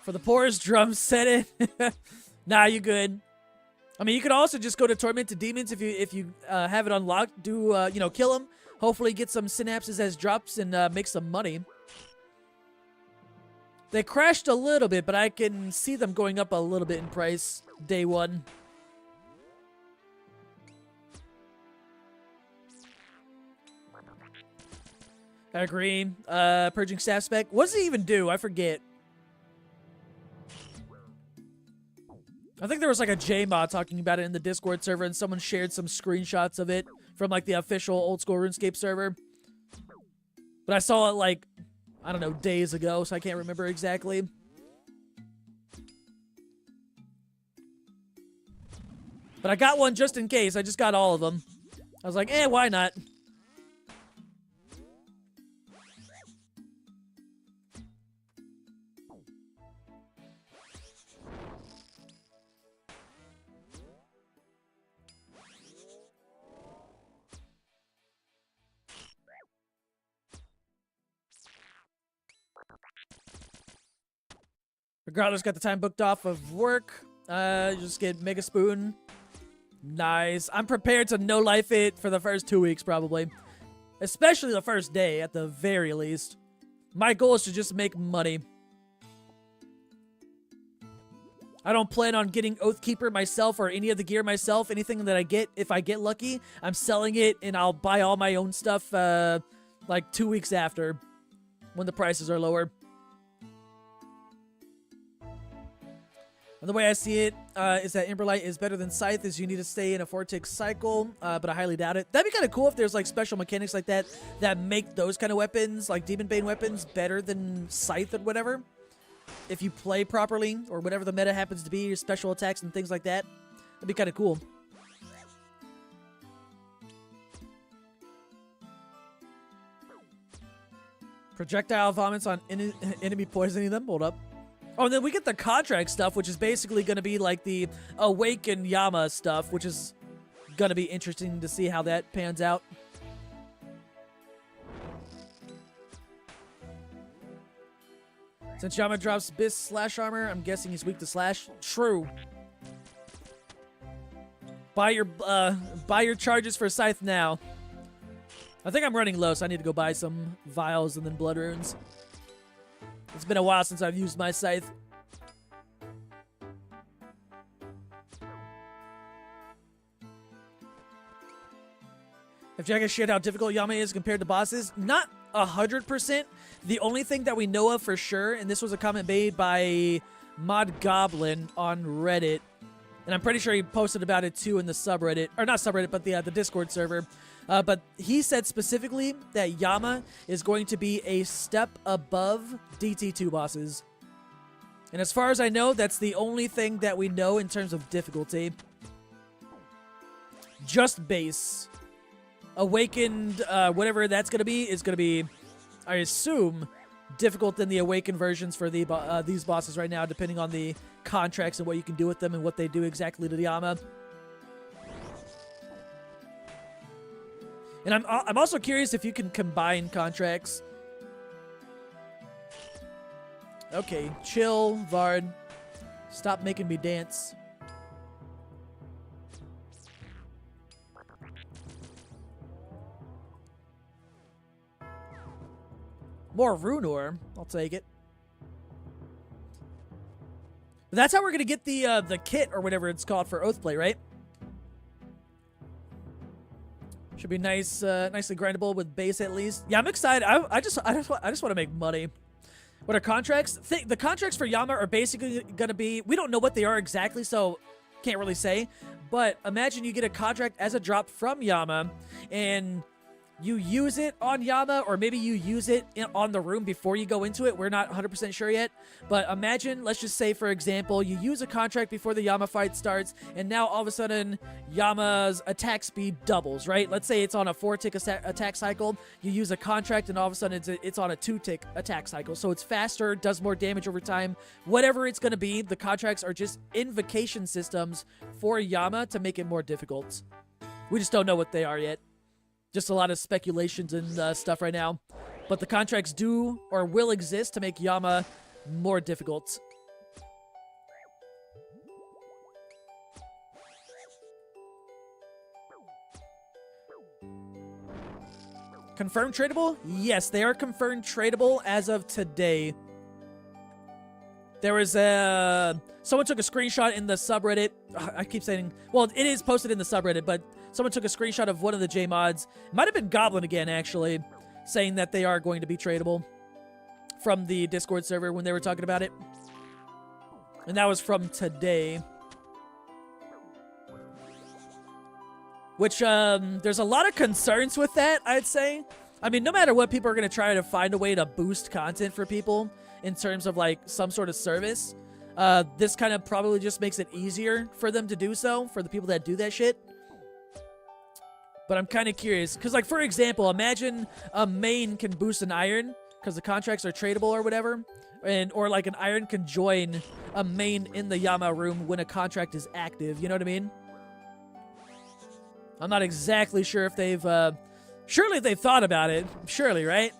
For the poorest, Drum said it. Nah, you good. I mean, you could also just go to Tormented Demons if you have it unlocked. Do you know, kill them. Hopefully, get some synapses as drops and make some money. They crashed a little bit, but I can see them going up a little bit in price day one. I agree. Purging Staff spec. What does it even do? I forget. I think there was like a J-mod talking about it in the Discord server, and someone shared some screenshots of it from like the official old school RuneScape server. But I saw it like, I don't know, days ago, so I can't remember exactly. But I got one just in case. I just got all of them. I was like, why not? Regardless, got the time booked off of work. Just get Mega Spoon. Nice. I'm prepared to no-life it for the first 2 weeks, probably. Especially the first day, at the very least. My goal is to just make money. I don't plan on getting Oathkeeper myself or any of the gear myself. Anything that I get, if I get lucky, I'm selling it and I'll buy all my own stuff like 2 weeks after when the prices are lower. And the way I see it is that Emberlight is better than Scythe, as you need to stay in a 4-tick cycle, but I highly doubt it. That'd be kind of cool if there's like special mechanics like that that make those kind of weapons, like Demon Bane weapons, better than Scythe or whatever. If you play properly, or whatever the meta happens to be, your special attacks and things like that. That'd be kind of cool. Projectile vomits on enemy poisoning them. Hold up. Oh, and then we get the contract stuff, which is basically going to be like the Awaken Yama stuff, which is going to be interesting to see how that pans out. Since Yama drops Biss slash armor, I'm guessing he's weak to slash. True. Buy your charges for Scythe now. I think I'm running low, so I need to go buy some vials and then blood runes. It's been a while since I've used my Scythe. If Jack has shared how difficult Yama is compared to bosses, not 100%. The only thing that we know of for sure, and this was a comment made by Mod Goblin on Reddit, and I'm pretty sure he posted about it too in the subreddit, or not subreddit, but the Discord server. But he said specifically that Yama is going to be a step above DT2 bosses. And as far as I know, that's the only thing that we know in terms of difficulty. Just base. Awakened, whatever that's going to be, is going to be, I assume, difficult than the Awakened versions for these bosses right now, depending on the contracts and what you can do with them and what they do exactly to the Yama. And I'm also curious if you can combine contracts. Okay, chill, Vard. Stop making me dance. More rune ore. I'll take it. But that's how we're gonna get the kit or whatever it's called for Oathplay, right? Should be nice, nicely grindable with base at least. Yeah, I'm excited. I just want to make money. What are contracts? The contracts for Yama are basically gonna be, we don't know what they are exactly, so can't really say. But imagine you get a contract as a drop from Yama, and you use it on Yama, or maybe you use it on the room before you go into it. We're not 100% sure yet. But imagine, let's just say, for example, you use a contract before the Yama fight starts, and now all of a sudden, Yama's attack speed doubles, right? Let's say it's on a 4-tick attack cycle. You use a contract, and all of a sudden, it's on a 2-tick attack cycle. So it's faster, does more damage over time. Whatever it's going to be, the contracts are just invocation systems for Yama to make it more difficult. We just don't know what they are yet. Just a lot of speculations and stuff right now. But the contracts do or will exist to make Yama more difficult. Confirmed tradable? Yes, they are confirmed tradable as of today. There was a... Someone took a screenshot in the subreddit. I keep saying... Well, it is posted in the subreddit, but someone took a screenshot of one of the JMods. It might have been Goblin again, actually, saying that they are going to be tradable from the Discord server when they were talking about it. And that was from today. Which, there's a lot of concerns with that, I'd say. I mean, no matter what, people are going to try to find a way to boost content for people in terms of, like, some sort of service. This kind of probably just makes it easier for them to do so, for the people that do that shit. But I'm kind of curious, because, like, for example, imagine a main can boost an iron, because the contracts are tradable or whatever, or, like, an iron can join a main in the Yama room when a contract is active, you know what I mean? I'm not exactly sure if they've, surely they've thought about it, surely, right?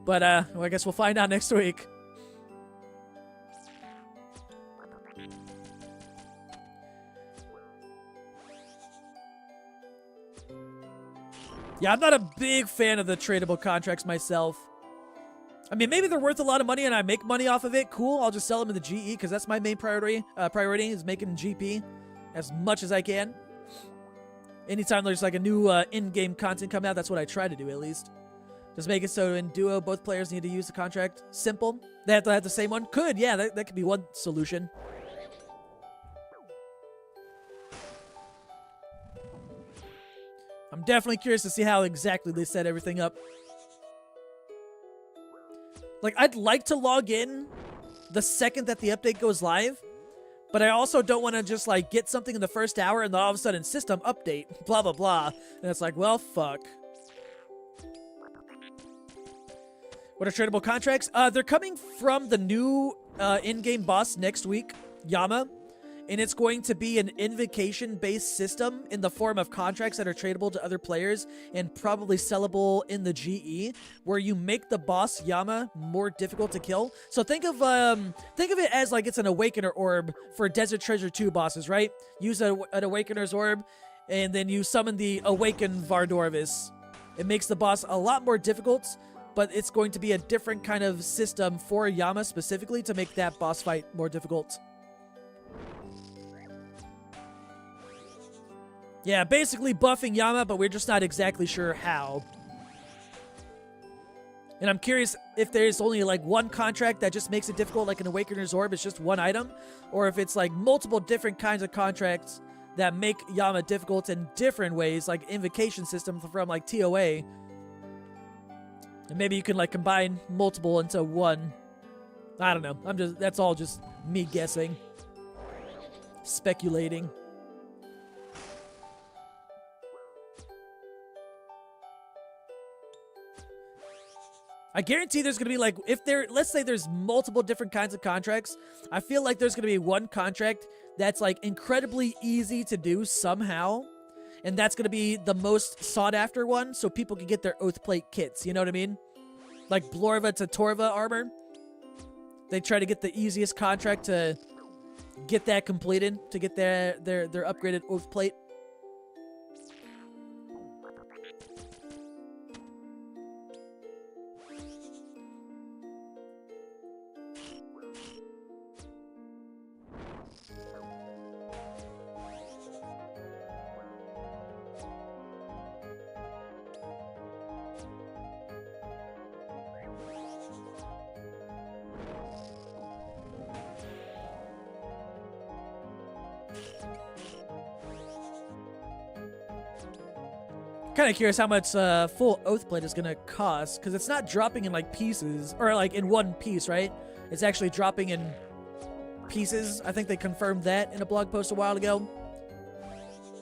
But, well, I guess we'll find out next week. Yeah, I'm not a big fan of the tradable contracts myself. I mean, maybe they're worth a lot of money and I make money off of it. Cool, I'll just sell them in the GE because that's my main priority. Priority is making GP as much as I can. Anytime there's like a new in-game content coming out, that's what I try to do at least. Just make it so in duo, both players need to use the contract. Simple. They have to have the same one. Could, yeah, that could be one solution. I'm definitely curious to see how exactly they set everything up. Like, I'd like to log in the second that the update goes live, but I also don't want to just, like, get something in the first hour and then all of a sudden system update, blah, blah, blah. And it's like, well, fuck. What are tradable contracts? They're coming from the new in-game boss next week, Yama. And it's going to be an invocation-based system in the form of contracts that are tradable to other players and probably sellable in the GE, where you make the boss Yama more difficult to kill. So think of it as like it's an Awakener orb for Desert Treasure 2 bosses, right? Use an Awakener's orb, and then you summon the Awakened Vardorvis. It makes the boss a lot more difficult, but it's going to be a different kind of system for Yama specifically to make that boss fight more difficult. Yeah, basically buffing Yama, but we're just not exactly sure how. And I'm curious if there's only like one contract that just makes it difficult, like an Awakener's Orb, it's just one item, or if it's like multiple different kinds of contracts that make Yama difficult in different ways, like invocation system from like TOA. And maybe you can like combine multiple into one. I don't know. That's all just me guessing. Speculating. I guarantee there's going to be like, let's say there's multiple different kinds of contracts. I feel like there's going to be one contract that's like incredibly easy to do somehow. And that's going to be the most sought after one, so people can get their Oath Plate kits. You know what I mean? Like Blorva to Torva armor. They try to get the easiest contract to get that completed, to get their upgraded Oath Plate. Kind of curious how much full Oath Plate is gonna cost, because it's not dropping in like pieces, or like in one piece, right? It's actually dropping in pieces. I think they confirmed that in a blog post a while ago.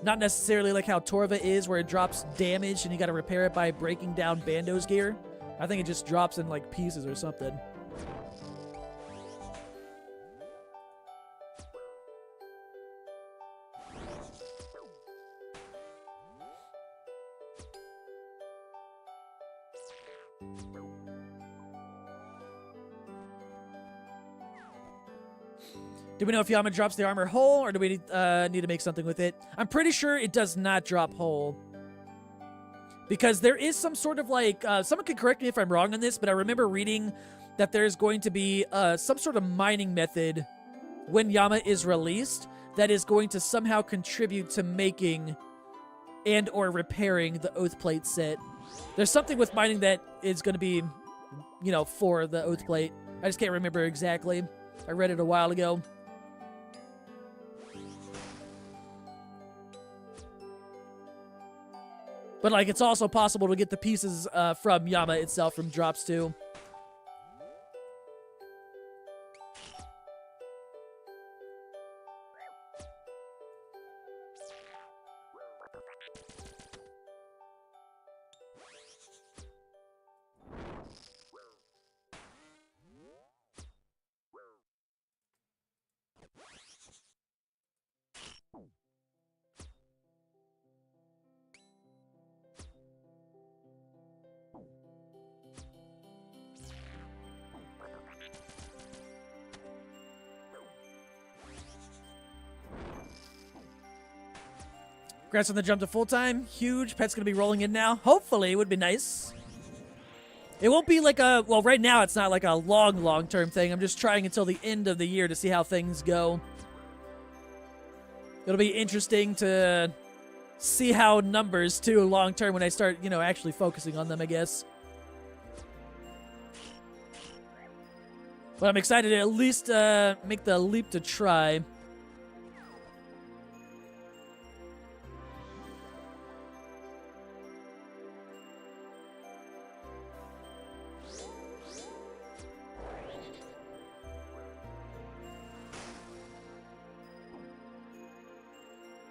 Not necessarily like how Torva is, where it drops damage and you gotta repair it by breaking down Bando's gear. I think it just drops in like pieces or something. Do we know if Yama drops the armor whole, or do we need to make something with it? I'm pretty sure it does not drop whole. Because there is some sort of like, someone can correct me if I'm wrong on this, but I remember reading that there's going to be some sort of mining method when Yama is released that is going to somehow contribute to making and or repairing the Oath Plate set. There's something with mining that is going to be, you know, for the Oath Plate. I just can't remember exactly. I read it a while ago. But, like, it's also possible to get the pieces from Yama itself from drops, too. Congrats on the jump to full-time. Huge. Pet's going to be rolling in now. Hopefully, it would be nice. It won't be like a... Well, right now, it's not like a long-term thing. I'm just trying until the end of the year to see how things go. It'll be interesting to see how numbers, too, long-term when I start, you know, actually focusing on them, I guess. But I'm excited to at least make the leap to try.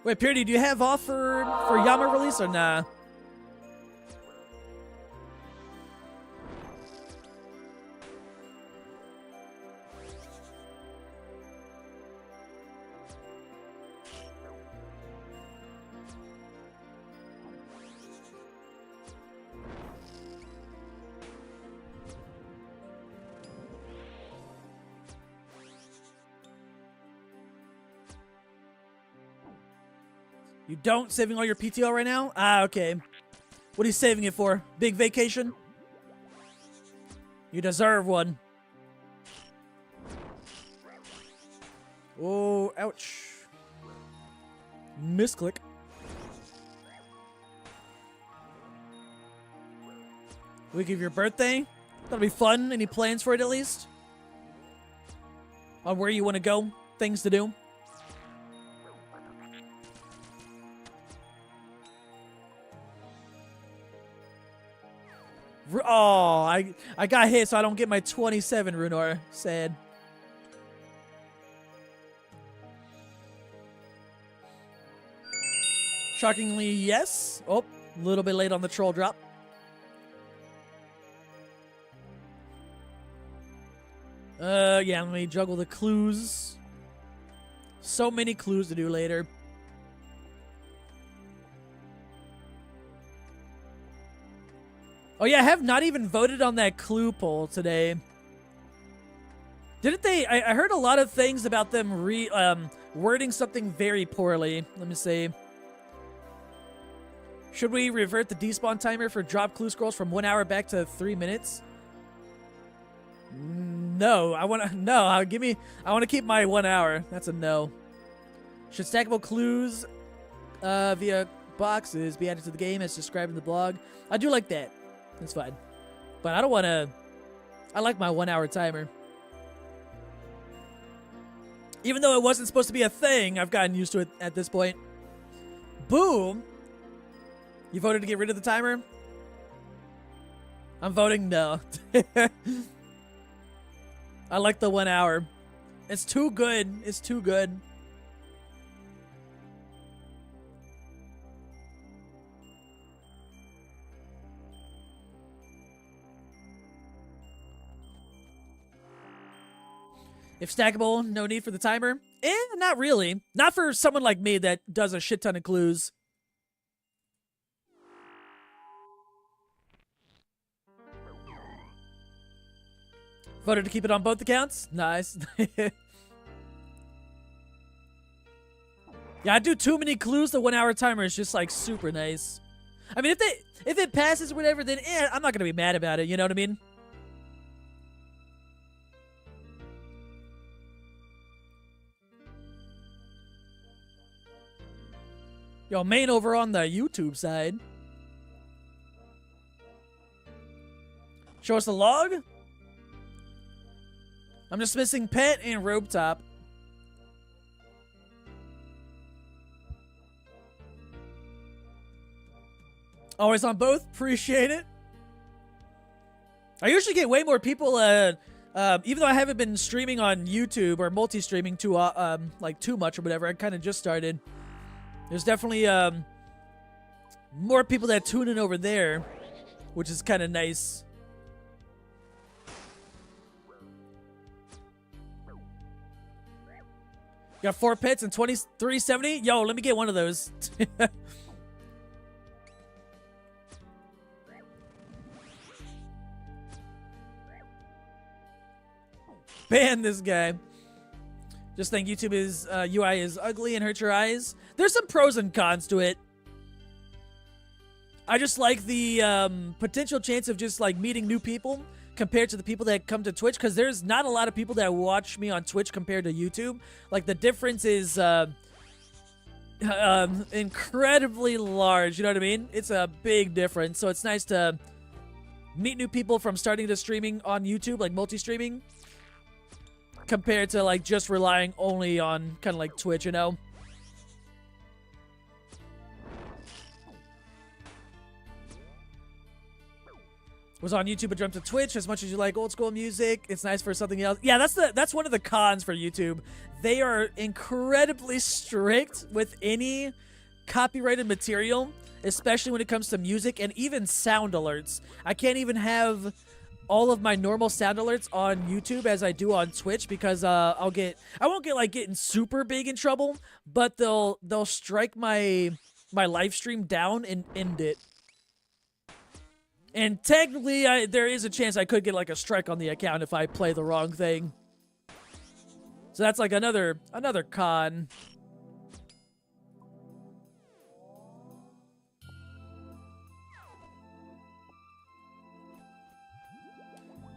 Wait, Purity, do you have off for Yama release or nah? You don't? Saving all your PTO right now? Ah, okay. What are you saving it for? Big vacation? You deserve one. Oh, ouch. Misclick. Week of your birthday? That'll be fun. Any plans for it at least? On where you want to go? Things to do? Oh, I got hit, so I don't get my 27 Runor. Sad. Shockingly, yes. Oh, a little bit late on the troll drop. Yeah, let me juggle the clues. So many clues to do later. Oh yeah, I have not even voted on that clue poll today. Didn't they? I heard a lot of things about them wording something very poorly. Let me see. Should we revert the despawn timer for drop clue scrolls from 1 hour back to 3 minutes? No, I want to keep my 1 hour. That's a no. Should stackable clues via boxes be added to the game as described in the blog? I do like that. That's fine. But I don't want to... I like my 1 hour timer. Even though it wasn't supposed to be a thing, I've gotten used to it at this point. Boom! You voted to get rid of the timer? I'm voting no. I like the 1 hour. It's too good. It's too good. If stackable, no need for the timer? Not really. Not for someone like me that does a shit ton of clues. Voted to keep it on both accounts? Nice. Yeah, I do too many clues. The 1 hour timer is just like super nice. I mean, if it passes or whatever, then I'm not gonna be mad about it. You know what I mean? Yo, main over on the YouTube side. Show us the log. I'm just missing pet and rope top. Always on both. Appreciate it. I usually get way more people, even though I haven't been streaming on YouTube or multi-streaming too much or whatever. I kind of just started. There's definitely more people that tune in over there, which is kind of nice. Got 4 pets and 2370. Yo, let me get one of those. Ban this guy. Just think YouTube is UI is ugly and hurts your eyes. There's some pros and cons to it. I just like the potential chance of just like meeting new people compared to the people that come to Twitch, because there's not a lot of people that watch me on Twitch compared to YouTube. Like, the difference is incredibly large, you know what I mean? It's a big difference, so it's nice to meet new people from starting to streaming on YouTube, like multi-streaming, compared to like just relying only on kind of like Twitch, you know? Was on YouTube but jumped to Twitch. As much as you like old school music, it's nice for something else. Yeah, that's one of the cons for YouTube. They are incredibly strict with any copyrighted material, especially when it comes to music and even sound alerts. I can't even have all of my normal sound alerts on YouTube as I do on Twitch, because I won't get like getting super big in trouble, but they'll strike my live stream down and end it. And technically, there is a chance I could get like a strike on the account if I play the wrong thing. So that's like another con.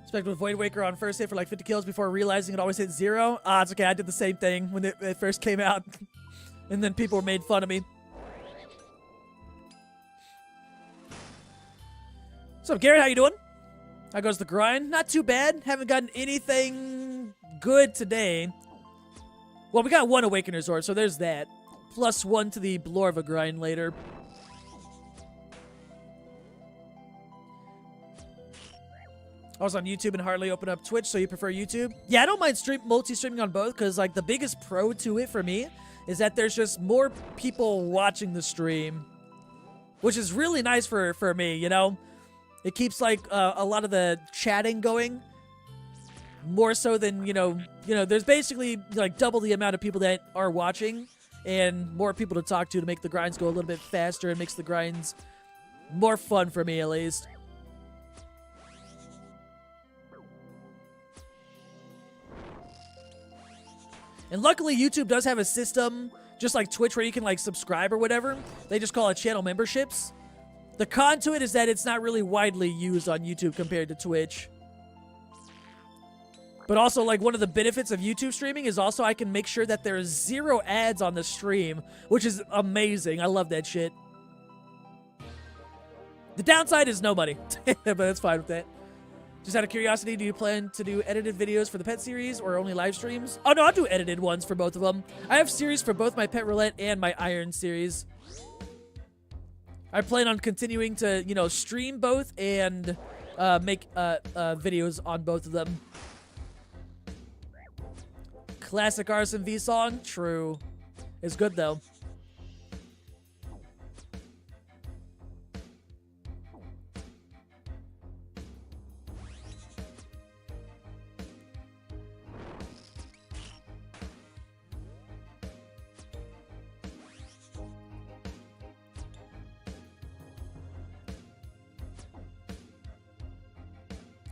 Expect with Void Waker on first hit for like 50 kills before realizing it always hit 0. Ah, it's okay. I did the same thing when it first came out. And then people made fun of me. What's up, Garrett? How you doing? How goes the grind? Not too bad. Haven't gotten anything good today. Well, we got one Awakener's Orb, so there's that. Plus 1 to the Blorva grind later. I was on YouTube and hardly open up Twitch, so you prefer YouTube? Yeah, I don't mind multi-streaming on both, because like the biggest pro to it for me is that there's just more people watching the stream, which is really nice for me, you know? It keeps like a lot of the chatting going, more so than, you know, there's basically like double the amount of people that are watching and more people to talk to make the grinds go a little bit faster and makes the grinds more fun for me, at least. And luckily, YouTube does have a system, just like Twitch, where you can like subscribe or whatever. They just call it channel memberships. The con to it is that it's not really widely used on YouTube compared to Twitch. But also, like, one of the benefits of YouTube streaming is also I can make sure that there's 0 ads on the stream, which is amazing. I love that shit. The downside is no money, but that's fine with that. Just out of curiosity, do you plan to do edited videos for the pet series or only live streams? Oh, no, I'll do edited ones for both of them. I have series for both my Pet Roulette and my Iron series. I plan on continuing to, you know, stream both and make videos on both of them. Classic Arson V song? True. It's good, though.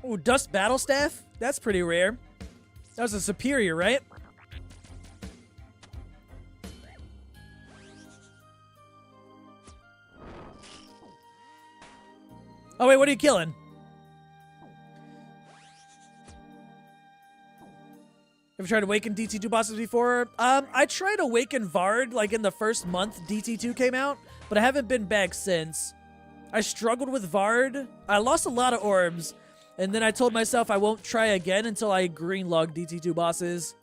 Ooh, Dust Battle Staff? That's pretty rare. That was a superior, right? Oh, wait, what are you killing? Have you tried Awaken DT2 bosses before? I tried Awaken Vard, like, in the first month DT2 came out, but I haven't been back since. I struggled with Vard. I lost a lot of orbs. And then I told myself I won't try again until I greenlog DT2 bosses.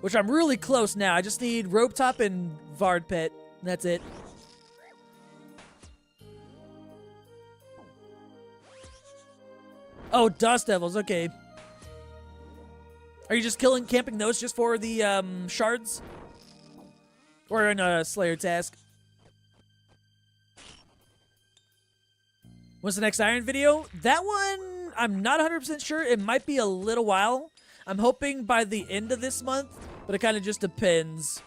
Which I'm really close now. I just need Rope Top and Vard Pet. And that's it. Oh, Dust Devils. Okay. Are you just camping those just for the shards? Or in a Slayer task? What's the next Iron video? That one, I'm not 100% sure. It might be a little while. I'm hoping by the end of this month, but it kind of just depends.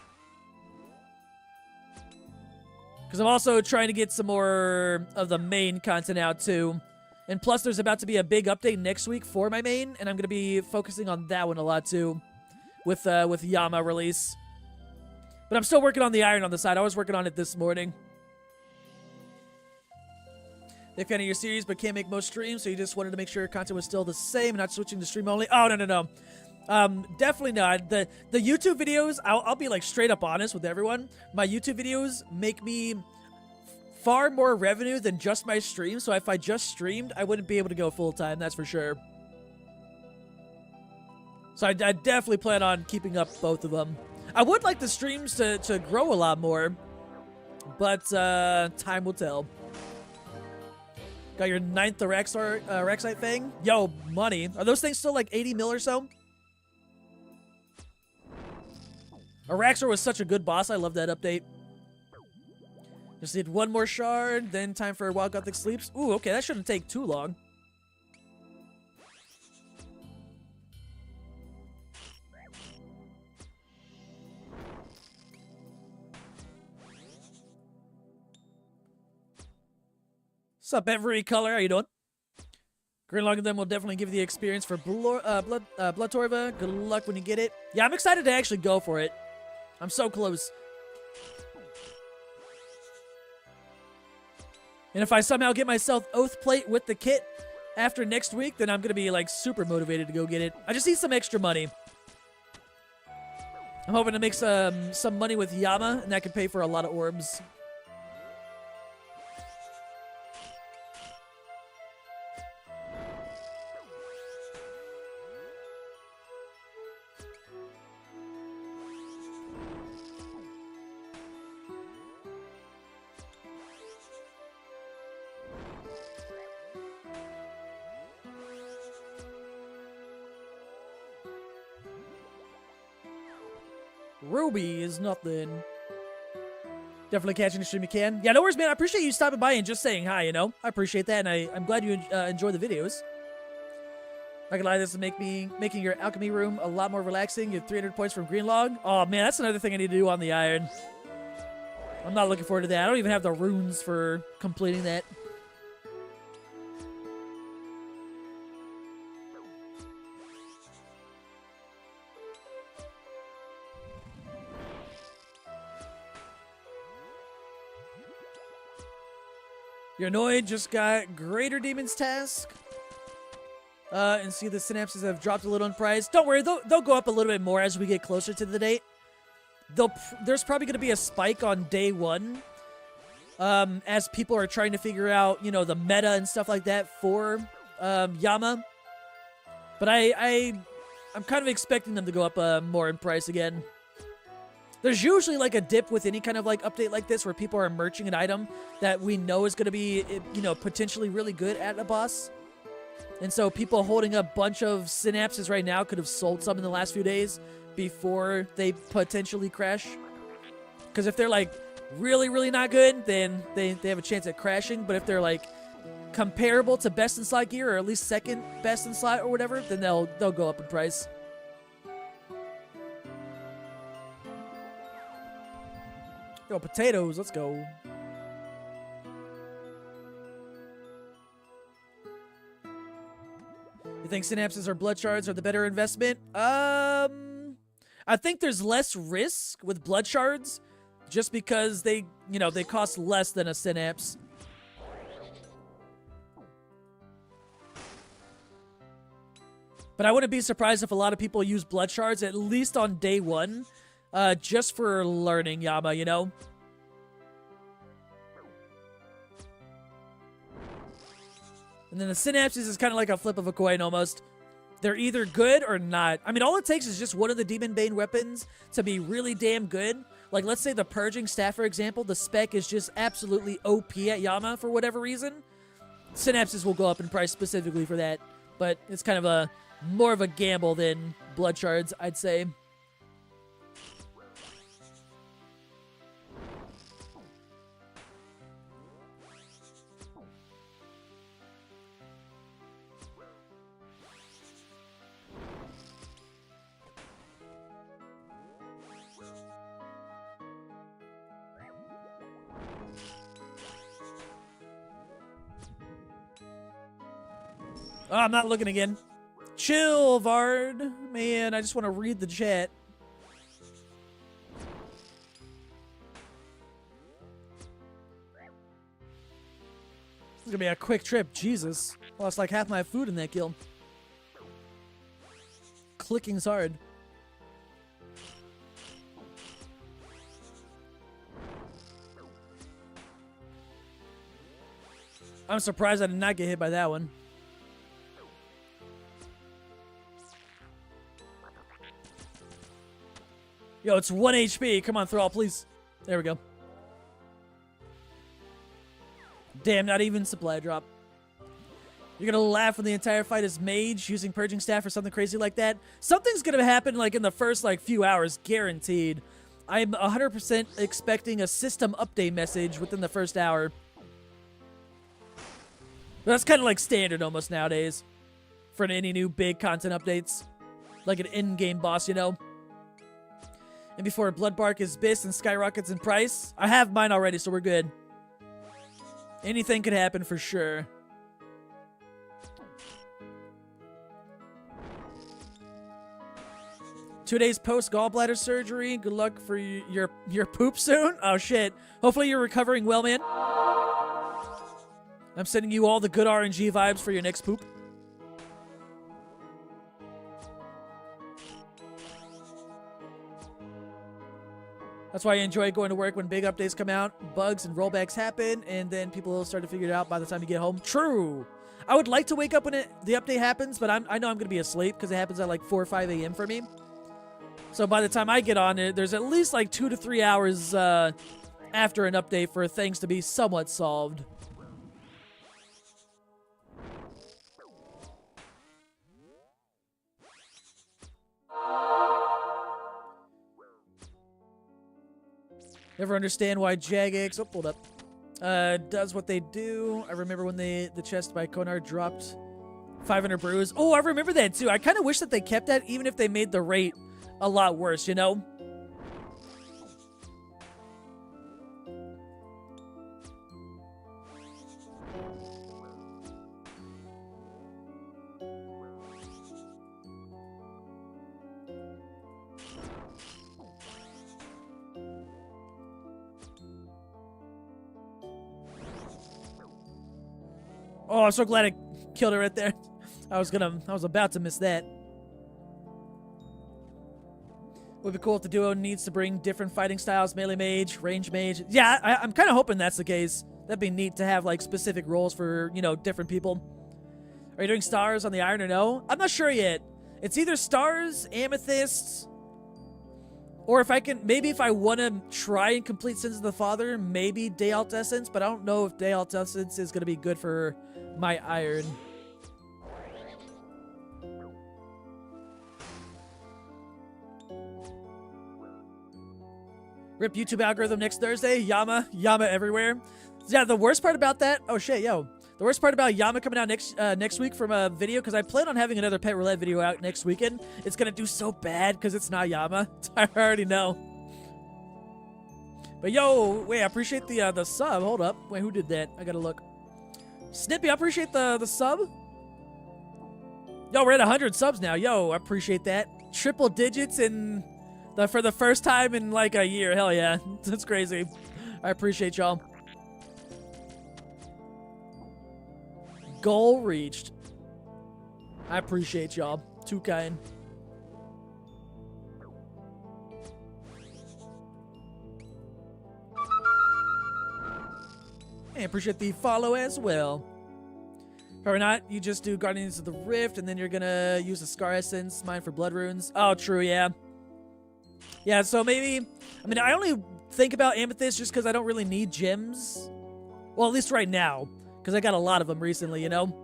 Because I'm also trying to get some more of the main content out, too. And plus, there's about to be a big update next week for my main, and I'm going to be focusing on that one a lot, too, with Yama release. But I'm still working on the Iron on the side. I was working on it this morning. Big fan of your series, but can't make most streams, so you just wanted to make sure content was still the same and not switching to stream only. Oh, no. Definitely not. The YouTube videos, I'll be like straight up honest with everyone. My YouTube videos make me far more revenue than just my stream, so if I just streamed, I wouldn't be able to go full time, that's for sure. So I definitely plan on keeping up both of them. I would like the streams to grow a lot more, but time will tell. Got your 9th Rexite thing? Yo, money. Are those things still like 80 mil or so? Araxor was such a good boss. I love that update. Just need one more shard, then time for Wild Gothic Sleeps. Ooh, okay, that shouldn't take too long. What's up, every color? How you doing? Greenlogging them will definitely give you the experience for Blood Torva. Good luck when you get it. Yeah, I'm excited to actually go for it. I'm so close. And if I somehow get myself Oath Plate with the kit after next week, then I'm going to be, like, super motivated to go get it. I just need some extra money. I'm hoping to make some money with Yama, and that can pay for a lot of orbs. Ruby is nothing. Definitely catching the stream you can. Yeah, no worries, man. I appreciate you stopping by and just saying hi, you know? I appreciate that, and I'm glad you enjoy the videos. Not gonna lie, this is making your alchemy room a lot more relaxing. You have 300 points from green log. Oh, man, that's another thing I need to do on the iron. I'm not looking forward to that. I don't even have the runes for completing that. You're annoyed, just got Greater Demon's Task. And see the synapses have dropped a little in price. Don't worry, they'll go up a little bit more as we get closer to the date. There's probably going to be a spike on day one. As people are trying to figure out, you know, the meta and stuff like that for Yama. But I'm kind of expecting them to go up more in price again. There's usually like a dip with any kind of like update like this where people are merching an item that we know is going to be, you know, potentially really good at a boss. And so people holding a bunch of synapses right now could have sold some in the last few days before they potentially crash. Because if they're like really, really not good, then they have a chance at crashing. But if they're like comparable to best in slot gear or at least second best in slot or whatever, then they'll go up in price. Yo, potatoes, let's go. You think synapses or blood shards are the better investment? I think there's less risk with blood shards just because they cost less than a synapse. But I wouldn't be surprised if a lot of people use blood shards at least on day one. Just for learning, Yama, you know? And then the synapses is kind of like a flip of a coin, almost. They're either good or not. I mean, all it takes is just one of the Demon Bane weapons to be really damn good. Like, let's say the Purging Staff, for example. The spec is just absolutely OP at Yama for whatever reason. Synapses will go up in price specifically for that. But it's kind of more of a gamble than blood shards, I'd say. Oh, I'm not looking again. Chill, Vard. Man, I just want to read the chat. It's gonna be a quick trip. Jesus. Lost like half my food in that kill. Clicking's hard. I'm surprised I did not get hit by that one. Yo, it's 1 HP. Come on, Thrall, please. There we go. Damn, not even supply drop. You're gonna laugh when the entire fight is mage using Purging Staff or something crazy like that. Something's gonna happen like in the first like few hours, guaranteed. I'm 100% expecting a system update message within the first hour. That's kind of like standard almost nowadays for any new big content updates. Like an in-game boss, you know? And before Bloodbark is bis and skyrockets in price. I have mine already, so we're good. Anything could happen for sure. Two days post gallbladder surgery. Good luck for your poop soon. Oh shit. Hopefully you're recovering well, man. I'm sending you all the good RNG vibes for your next poop. That's why I enjoy going to work when big updates come out, bugs and rollbacks happen, and then people will start to figure it out by the time you get home. True. I would like to wake up when the update happens, but I know I'm going to be asleep because it happens at like 4 or 5 a.m. for me. So by the time I get on it, there's at least like 2 to 3 hours after an update for things to be somewhat solved. Never understand why Jagex, oh, hold up, does what they do. I remember when the chest by Konar dropped 500 brews. Oh, I remember that too. I kind of wish that they kept that, even if they made the rate a lot worse, you know? Oh, I'm so glad I killed it right there. I was about to miss that. Would be cool if the duo needs to bring different fighting styles, melee mage, range mage. Yeah, I'm kind of hoping that's the case. That'd be neat to have, like, specific roles for, you know, different people. Are you doing stars on the iron or no? I'm not sure yet. It's either stars, amethysts, or if I can, maybe if I want to try and complete Sins of the Father, maybe Day Alt Essence, but I don't know if Day Alt Essence is going to be good for my iron. Rip YouTube algorithm next Thursday. Yama everywhere. Yeah, the worst part about that. Oh shit, yo. The worst part about Yama coming out next week from a video, because I plan on having another Pet Roulette video out next weekend. It's gonna do so bad because it's not Yama. I already know. But yo, wait, I appreciate the sub. Hold up, wait, who did that? I gotta look. Snippy, I appreciate the sub. Yo, we're at 100 subs now. Yo, I appreciate that. Triple digits in for the first time in like a year. Hell yeah, that's crazy. I appreciate y'all. Goal reached. I appreciate y'all. Too kind. I appreciate the follow as well. Probably not. You just do Guardians of the Rift, and then you're gonna use the Scar Essence, mine for Blood Runes. Oh, true, yeah. Yeah, so maybe... I mean, I only think about Amethyst just because I don't really need gems. Well, at least right now. Because I got a lot of them recently, you know?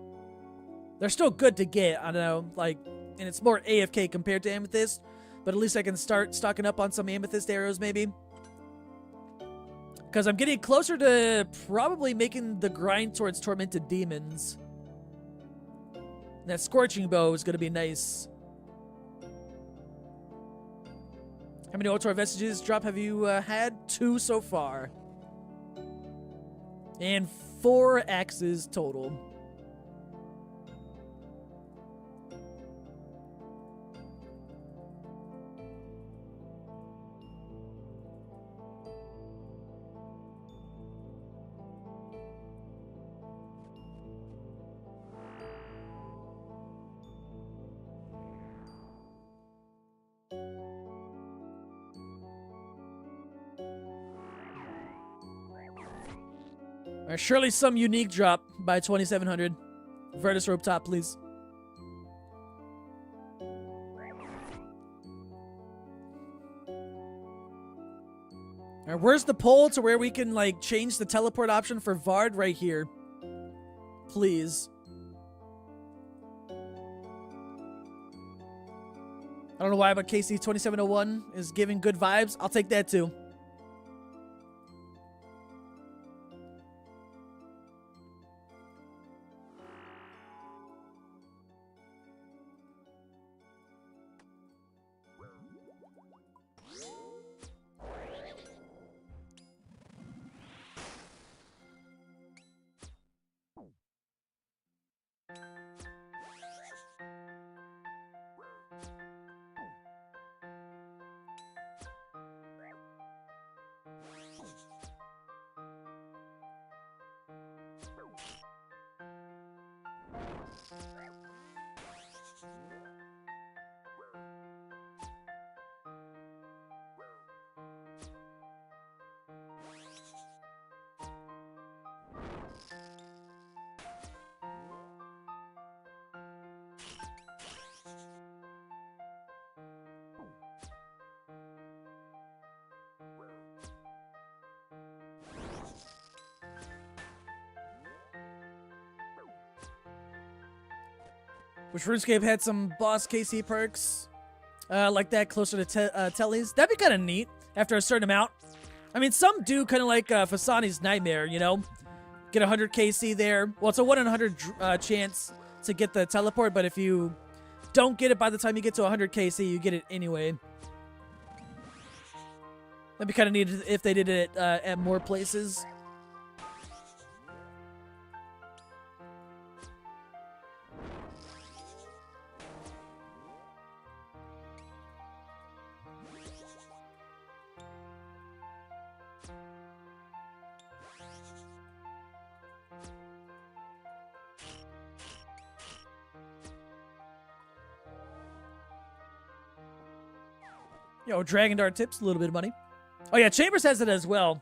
They're still good to get, I don't know, like... And it's more AFK compared to Amethyst. But at least I can start stocking up on some Amethyst arrows, maybe. Because I'm getting closer to probably making the grind towards Tormented Demons. And that Scorching Bow is going to be nice. How many Ultra Vestiges drop have you had? 2 so far. And 4 axes total. Surely some unique drop by 2700. Vertus Rope Top, please. Alright, where's the poll to where we can, like, change the teleport option for Vard? Right here. Please. I don't know why, but KC2701 is giving good vibes. I'll take that too. Which RuneScape had some boss KC perks like that closer to Telly's. That'd be kind of neat after a certain amount. I mean, some do kind of like Fasani's Nightmare, you know? Get 100 KC there. Well, it's a 1 in 100 chance to get the teleport, but if you don't get it by the time you get to 100 KC, you get it anyway. That'd be kind of neat if they did it at more places. Yo, Dragon Dart tips, a little bit of money. Oh yeah, Chambers has it as well.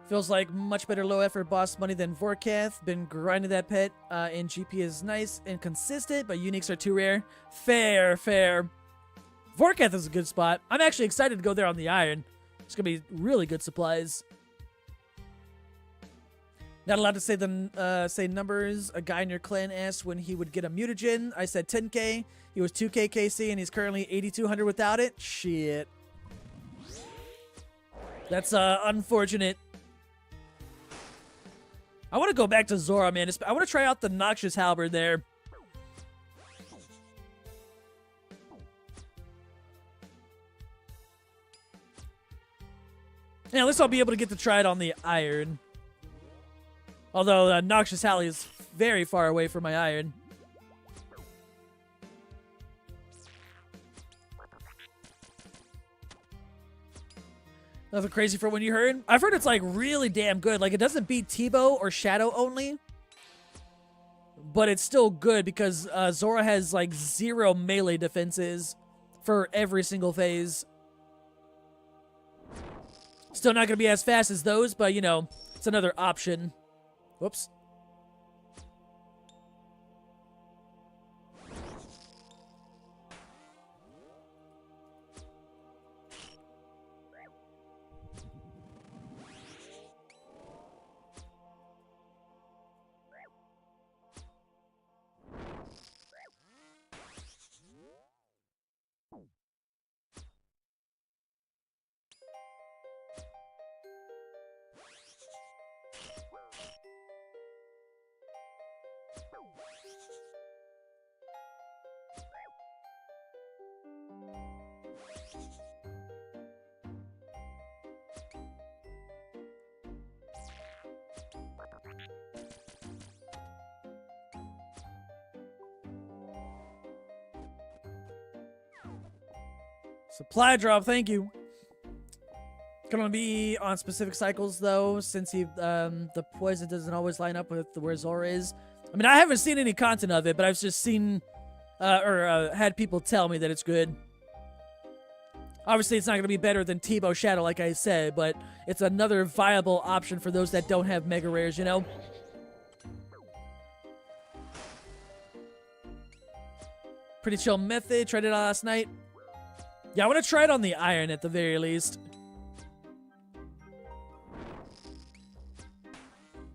Feels like much better low effort boss money than Vorkath. Been grinding that pet, and GP is nice and consistent, but uniques are too rare. Fair, fair. Vorkath is a good spot. I'm actually excited to go there on the Iron. It's gonna be really good supplies. Not allowed to say the say numbers. A guy in your clan asked when he would get a mutagen. I said 10k. He was 2k KC, and he's currently 8,200 without it. Shit. That's unfortunate. I want to go back to Zora, man. I want to try out the Noxious Halberd there. Yeah, at least I'll be able to get to try it on the Iron. Although Noxious Halley is very far away from my Iron. Nothing crazy for when you heard? I've heard it's like really damn good. Like it doesn't beat T-Bow or Shadow only. But it's still good because Zora has like 0 melee defenses for every single phase. Still not going to be as fast as those, but you know, it's another option. Whoops. Supply drop, thank you. Gonna be on specific cycles though, since the poison doesn't always line up with where Zora is. I mean, I haven't seen any content of it, but I've just seen had people tell me that it's good. Obviously, it's not gonna be better than T-Bow Shadow, like I said, but it's another viable option for those that don't have mega rares, you know. Pretty chill method. Tried it out last night. Yeah, I want to try it on the Iron at the very least.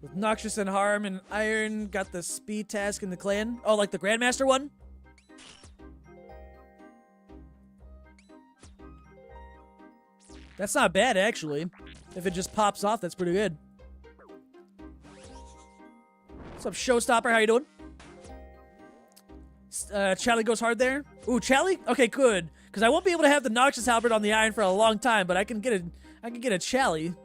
With Noxious and Harm and Iron, got the speed task in the clan. Oh, like the Grandmaster one? That's not bad, actually. If it just pops off, that's pretty good. What's up, Showstopper? How you doing? Charlie goes hard there. Ooh, Charlie? Okay, good. Because I won't be able to have the Noxious Halberd on the Iron for a long time, but I can get a Charlie.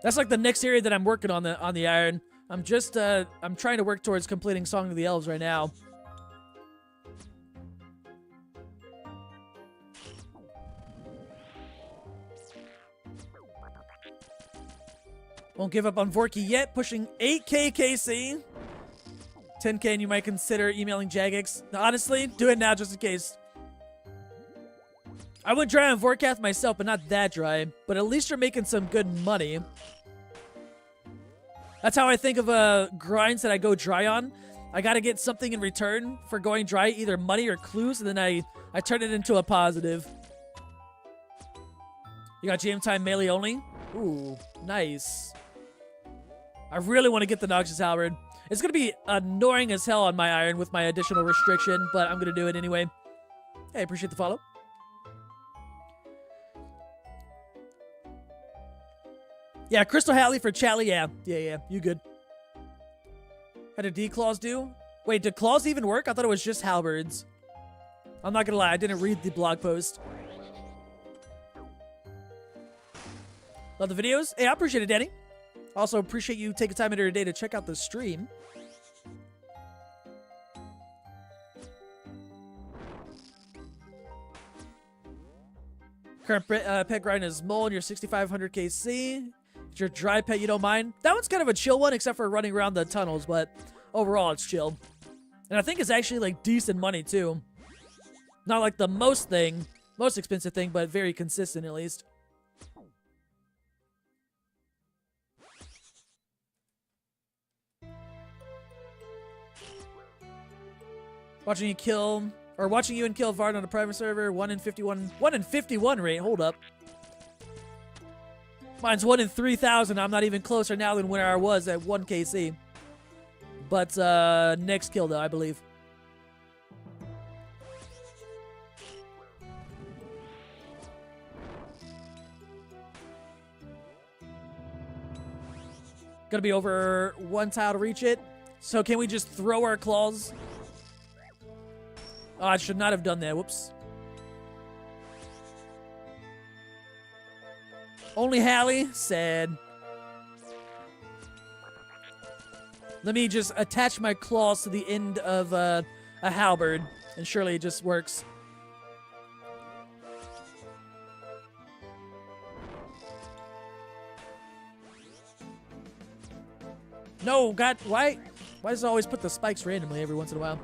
That's like the next area that I'm working on the Iron. I'm trying to work towards completing Song of the Elves right now. Won't give up on Vorky yet. Pushing 8k KC. 10k and you might consider emailing Jagex. Honestly, do it now just in case. I went dry on Vorkath myself, but not that dry. But at least you're making some good money. That's how I think of grinds that I go dry on. I gotta get something in return for going dry, either money or clues, and then I turn it into a positive. You got GM time melee only? Ooh, nice. I really want to get the Noxious Halberd. It's going to be annoying as hell on my iron with my additional restriction, but I'm going to do it anyway. Hey, appreciate the follow. Yeah, Crystal Halley for Chally. Yeah, you good. How did D-Claws do? Wait, did claws even work? I thought it was just halberds. I'm not gonna lie, I didn't read the blog post. Love the videos. Hey, I appreciate it, Danny. Also appreciate you taking time out of your day to check out the stream. Current pet grind is Mole, and you're 6,500 KC. It's your dry pet you don't mind. That one's kind of a chill one, except for running around the tunnels, but overall it's chill. And I think it's actually like decent money too. Not like the most expensive thing, but very consistent at least. Watching you and kill Vard on a private server, 1 in 51 rate. Hold up. Mine's 1 in 3,000. I'm not even closer now than where I was at 1 KC. But next kill though, I believe. Gonna be over 1 tile to reach it. So can we just throw our claws? Oh, I should not have done that. Whoops. Only Hallie? Sad. Let me just attach my claws to the end of a halberd, and surely it just works. No, God, why does it always put the spikes randomly every once in a while?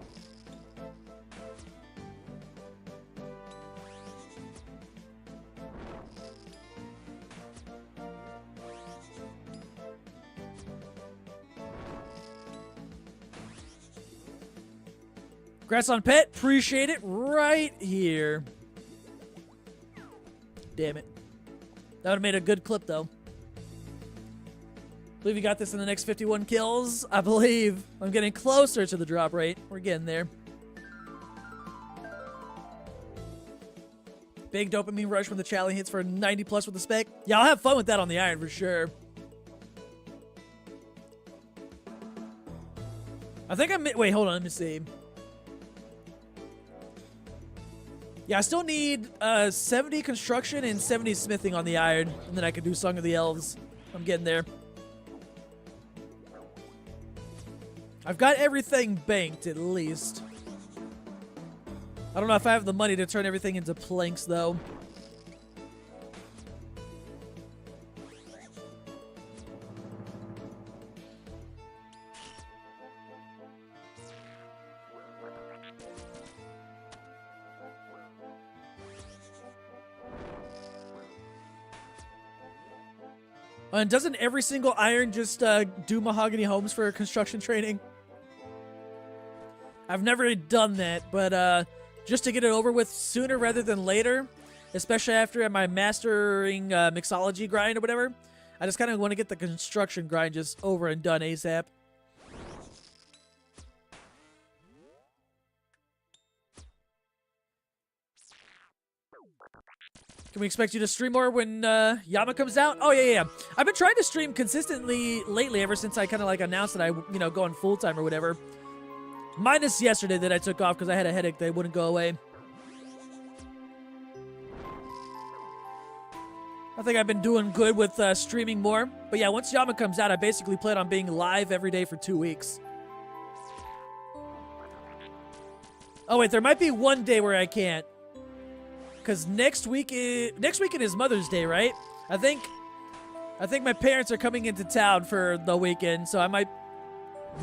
Congrats on pet. Appreciate it right here. Damn it. That would have made a good clip, though. Believe you got this in the next 51 kills. I believe. I'm getting closer to the drop rate. We're getting there. Big dopamine rush when the challenge hits for 90 plus with the spec. Yeah, I'll have fun with that on the iron for sure. I think I'm... Wait, hold on. Let me see. Yeah, I still need 70 construction and 70 smithing on the iron, and then I can do Song of the Elves. I'm getting there. I've got everything banked, at least. I don't know if I have the money to turn everything into planks, though. And doesn't every single iron just do mahogany homes for construction training? I've never done that, but just to get it over with sooner rather than later, especially after my mastering mixology grind or whatever, I just kind of want to get the construction grind just over and done ASAP. Can we expect you to stream more when Yama comes out? Oh, yeah. I've been trying to stream consistently lately ever since I kind of like announced that I, going full-time or whatever. Minus yesterday that I took off because I had a headache that wouldn't go away. I think I've been doing good with streaming more. But yeah, once Yama comes out, I basically plan on being live every day for 2 weeks. Oh, wait, there might be one day where I can't. Because next weekend is Mother's Day, right? I think my parents are coming into town for the weekend, so I might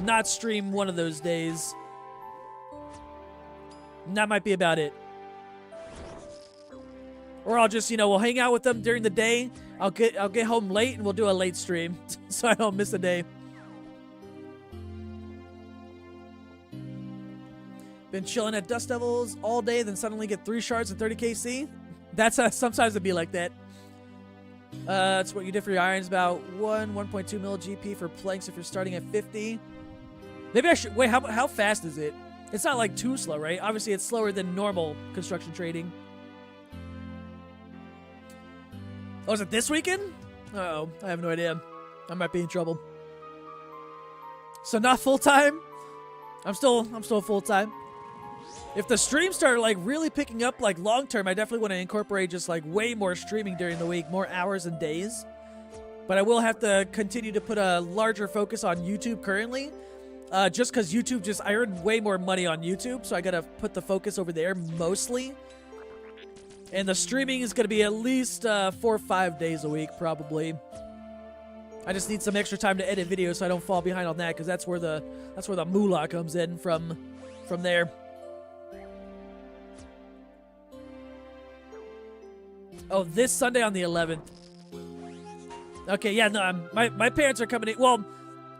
not stream one of those days. And that might be about it. Or I'll just, we'll hang out with them during the day. I'll get home late and we'll do a late stream so I don't miss a day. Been chilling at Dust Devils all day, then suddenly get 3 shards and 30 KC. That's sometimes it'd be like that. That's what you did for your irons. About 1.2 mil GP for planks if you're starting at 50. Maybe I should wait. How fast is it? It's not like too slow, right? Obviously, it's slower than normal construction trading. Oh, is it this weekend? Uh-oh, I have no idea. I might be in trouble. So not full time. I'm still full time. If the streams start like really picking up like long term, I definitely want to incorporate just like way more streaming during the week, more hours and days. But I will have to continue to put a larger focus on YouTube currently. Just because YouTube I earn way more money on YouTube, so I gotta put the focus over there mostly. And the streaming is gonna be at least 4 or 5 days a week, probably. I just need some extra time to edit videos so I don't fall behind on that, because that's where the moolah comes in from there. Oh, this Sunday on the 11th. Okay, yeah, no, my parents are coming in. Well,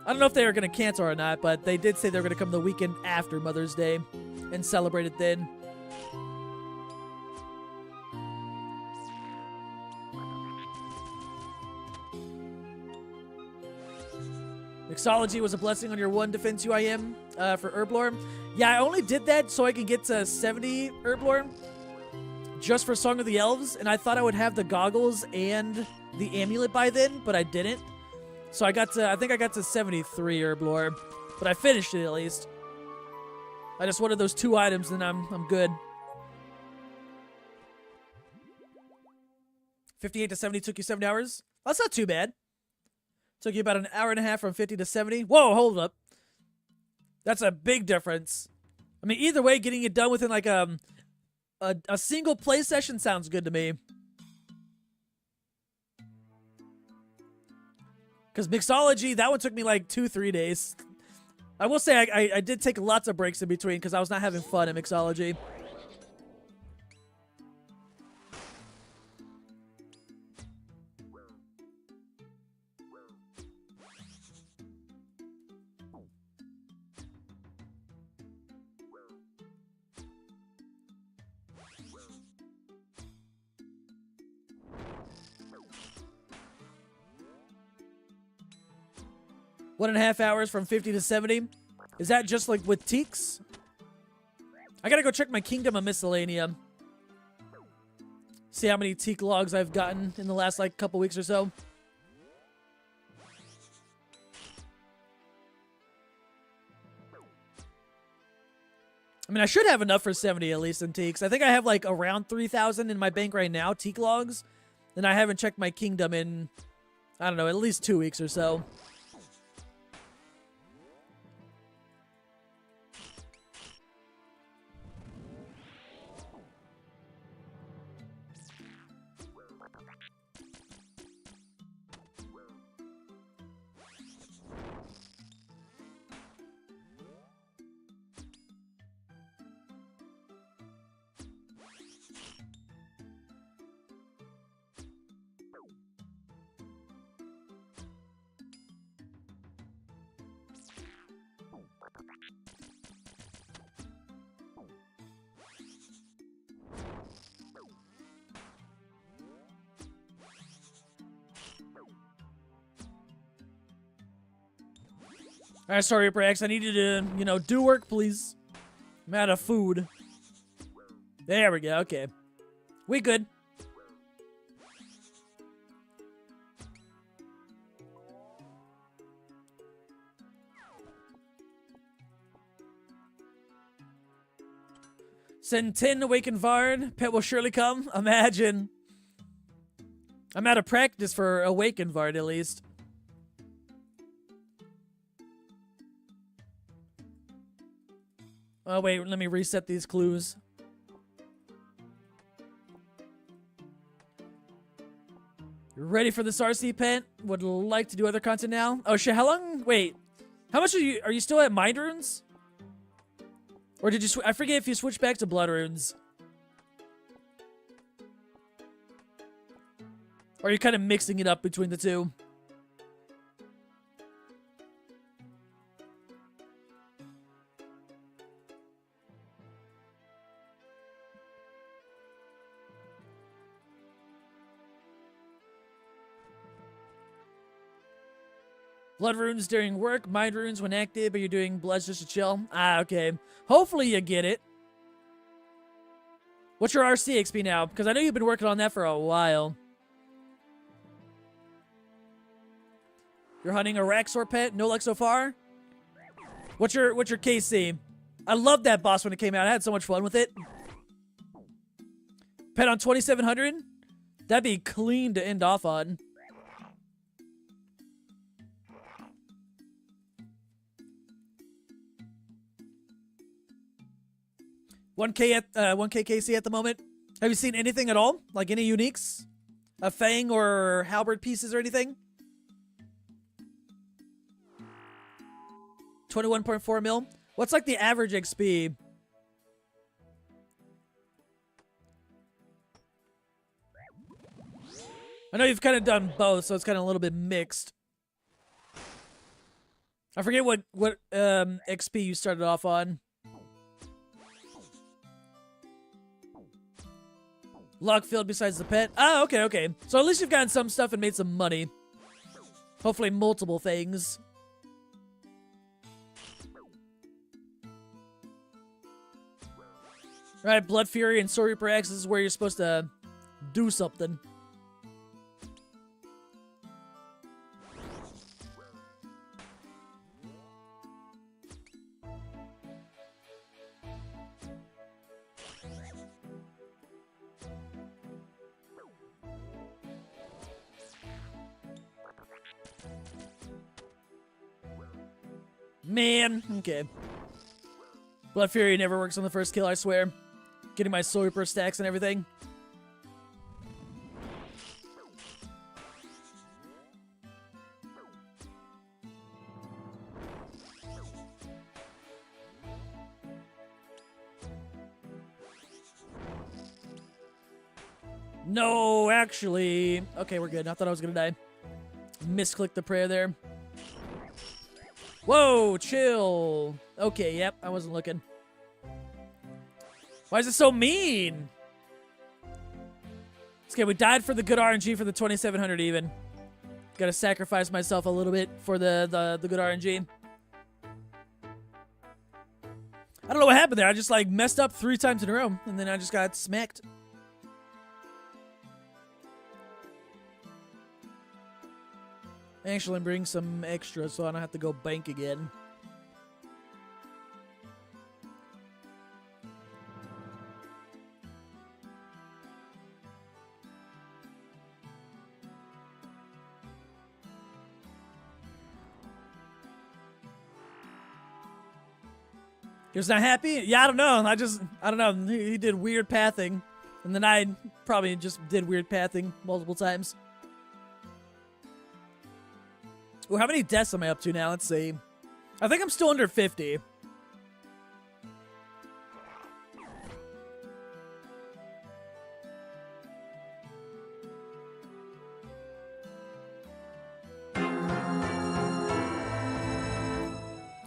I don't know if they were going to cancel or not, but they did say they were going to come the weekend after Mother's Day and celebrate it then. Mixology was a blessing on your 1 defense UIM for Herblore. Yeah, I only did that so I can get to 70 Herblore just for Song of the Elves, and I thought I would have the goggles and the amulet by then, but I didn't. So I think I got to 73 Herblore, but I finished it at least. I just wanted those 2 items and I'm good. 58 to 70 took you 7 hours? That's not too bad. Took you about an hour and a half from 50 to 70. Whoa, hold up. That's a big difference. I mean, either way, getting it done within like a single play session sounds good to me. Because Mixology, that one took me like 2-3 days. I will say I did take lots of breaks in between because I was not having fun in Mixology. One and a half hours from 50 to 70. Is that just like with Teaks? I gotta go check my Kingdom of Miscellanea. See how many Teak logs I've gotten in the last like couple weeks or so. I mean, I should have enough for 70 at least in Teaks. I think I have like around 3,000 in my bank right now, Teak logs. And I haven't checked my Kingdom in, I don't know, at least 2 weeks or so. Alright, sorry, Brax. I need you to, you know, do work, please. I'm out of food. There we go. Okay. We good. Send 10 Awaken Vard. Pet will surely come. Imagine. I'm out of practice for Awaken Vard, at least. Oh, wait, let me reset these clues. You're ready for this RC pet? Would like to do other content now? Oh, shit, how long? Wait. How much are you still at Mind Runes? Or did you I forget if you switched back to Blood Runes. Or are you kind of mixing it up between the two? Blood runes during work, mind runes when active, but you're doing bloods just to chill. Ah, okay. Hopefully you get it. What's your RC XP now? Because I know you've been working on that for a while. You're hunting a Raxor pet? No luck so far? What's your KC? I loved that boss when it came out. I had so much fun with it. Pet on 2700? That'd be clean to end off on. $1K KC at the moment. Have you seen anything at all? Like any uniques? A Fang or Halberd pieces or anything? 21.4 mil. What's like the average XP? I know you've kind of done both, so it's kind of a little bit mixed. I forget what XP you started off on. Log filled besides the pet. Ah, okay, okay. So at least you've gotten some stuff and made some money. Hopefully multiple things. Alright, Blood Fury and Soul Reaper X, this is where you're supposed to do something. Man, okay. Blood Fury never works on the first kill, I swear. Getting my Soul Reaper stacks and everything. No, actually. Okay, we're good. I thought I was gonna die. Misclicked the prayer there. Whoa, chill. Okay, yep, I wasn't looking. Why is it so mean? It's okay, we died for the good RNG for the 2700 even. Gotta sacrifice myself a little bit for the good RNG. I don't know what happened there. I just like messed up 3 times in a row and then I just got smacked. Actually, I'm bringing some extra so I don't have to go bank again. He was not happy? Yeah, I don't know. I don't know. He did weird pathing. And then I probably just did weird pathing multiple times. Ooh, how many deaths am I up to now? Let's see. I think I'm still under 50.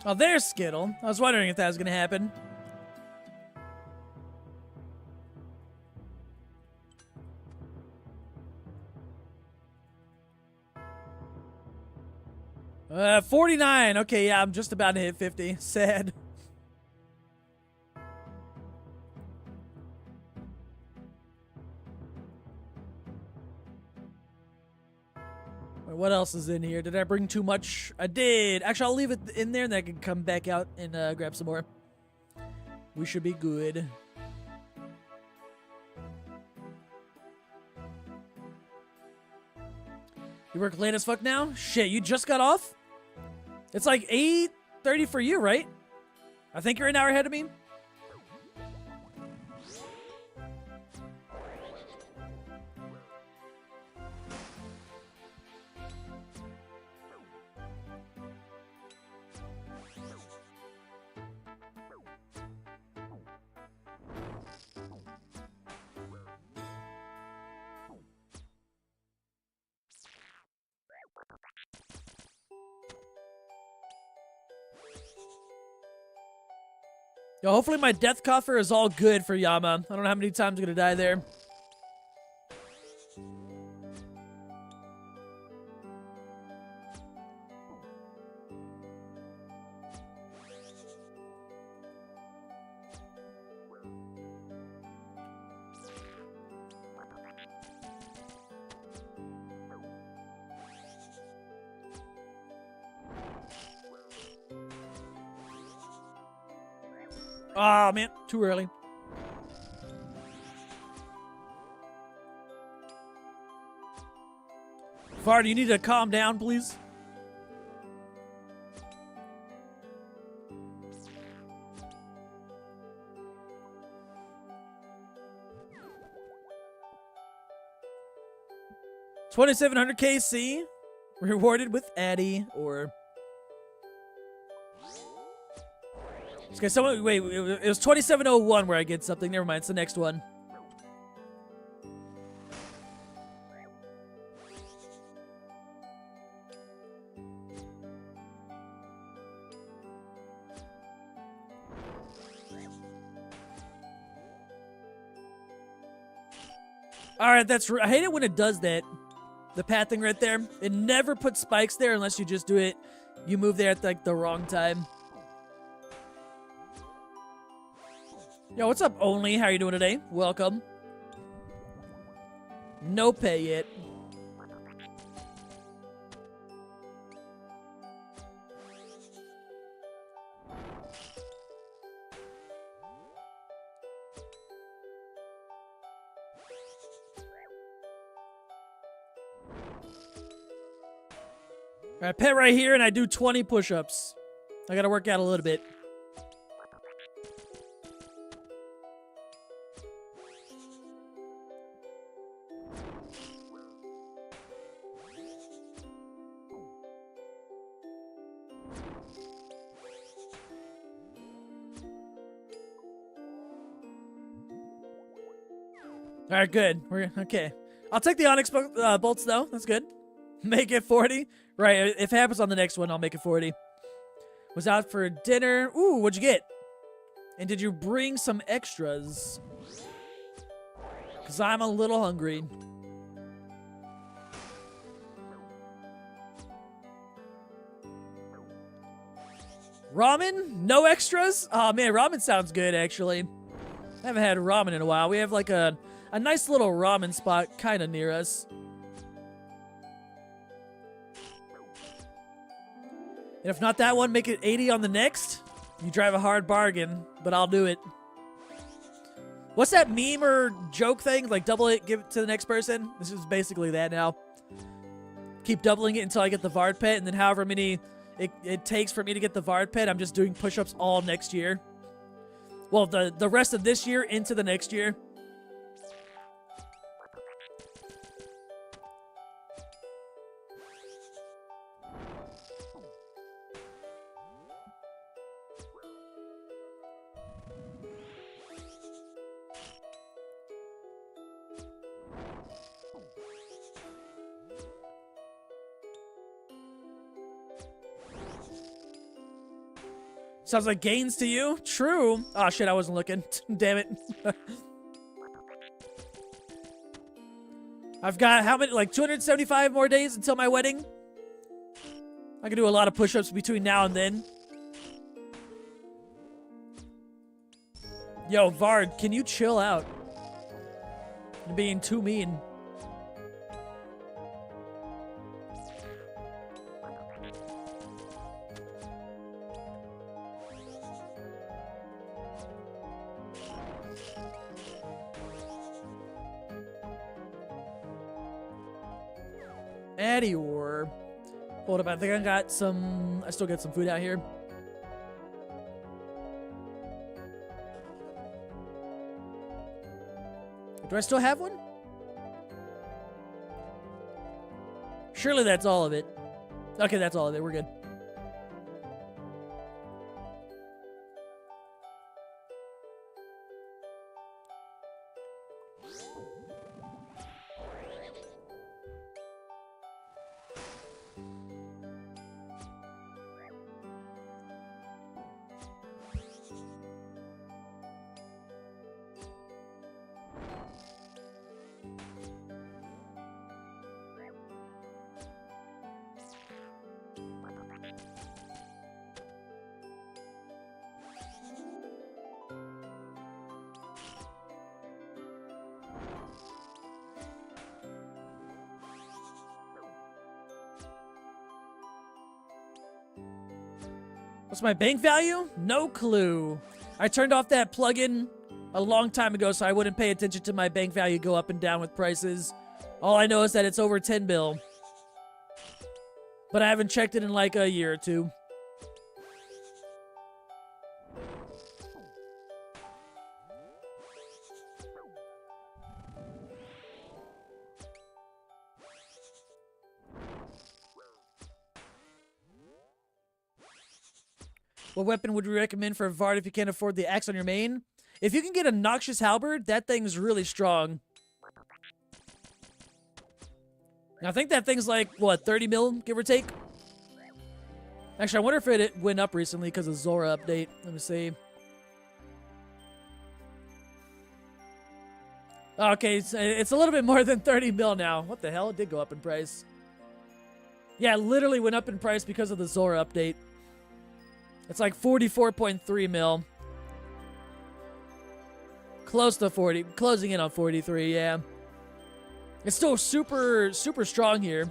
Oh, there's Skittle. I was wondering if that was going to happen. Uh, 49. Okay, yeah, I'm just about to hit 50. Sad. Wait, what else is in here? Did I bring too much? I did. Actually, I'll leave it in there and then I can come back out and grab some more. We should be good. You work late as fuck now? Shit, you just got off? It's like 8:30 for you, right? I think you're an hour ahead of me. Yo, hopefully my death coffer is all good for Yama. I don't know how many times I'm gonna die there. Ah, man, too early. Vard, you need to calm down, please. $2,700 KC rewarded with Addy or. Okay, someone wait. It was 2701 where I get something. Never mind. It's the next one. All right, I hate it when it does that. The path thing right there. It never puts spikes there unless you just do it. You move there at like the wrong time. Yo, what's up, Only? How you doing today? Welcome. No pay yet. All right, pet right here, and I do 20 push-ups. I gotta work out a little bit. All right, good. We're okay. I'll take the Onyx bolts though. That's good. Make it 40. Right. If it happens on the next one, I'll make it 40. Was out for dinner. Ooh, what'd you get? And did you bring some extras? Because I'm a little hungry. Ramen? No extras? Oh man, ramen sounds good actually. I haven't had ramen in a while. We have like a nice little ramen spot kind of near us. And if not that one, make it 80 on the next. You drive a hard bargain, but I'll do it. What's that meme or joke thing? Like double it, give it to the next person? This is basically that now. Keep doubling it until I get the Vard pet, and then however many it takes for me to get the Vard pet, I'm just doing push-ups all next year. Well, the rest of this year into the next year. Sounds like gains to you? True. Oh shit, I wasn't looking. Damn it. I've got how many? Like 275 more days until my wedding? I can do a lot of push-ups between now and then. Yo, Vard, can you chill out? You're being too mean. Addy or hold up, I think I got some. I still got some food out here. Do I still have one? Surely that's all of it. Okay, that's all of it. We're good. What's my bank value? No clue. I turned off that plugin a long time ago so I wouldn't pay attention to my bank value go up and down with prices. All I know is that it's over 10 bill. But I haven't checked it in like a year or two. What weapon would you recommend for Vard if you can't afford the axe on your main? If you can get a Noxious Halberd, that thing's really strong. I think that thing's like, what, 30 mil, give or take? Actually, I wonder if it went up recently because of Zora update. Let me see. Okay, it's a little bit more than 30 mil now. What the hell? It did go up in price. Yeah, it literally went up in price because of the Zora update. It's like 44.3 mil. Close to 40. Closing in on 43, yeah. It's still super, super strong here.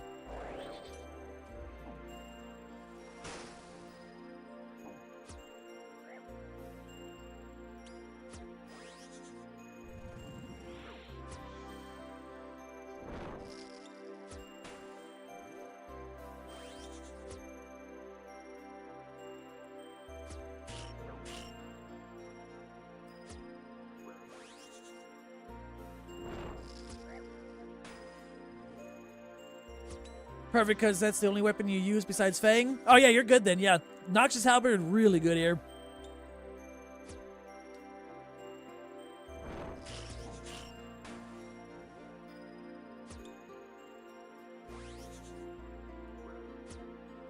Perfect, because that's the only weapon you use besides Fang. Oh, yeah, you're good then, yeah. Noxious Halberd, really good here.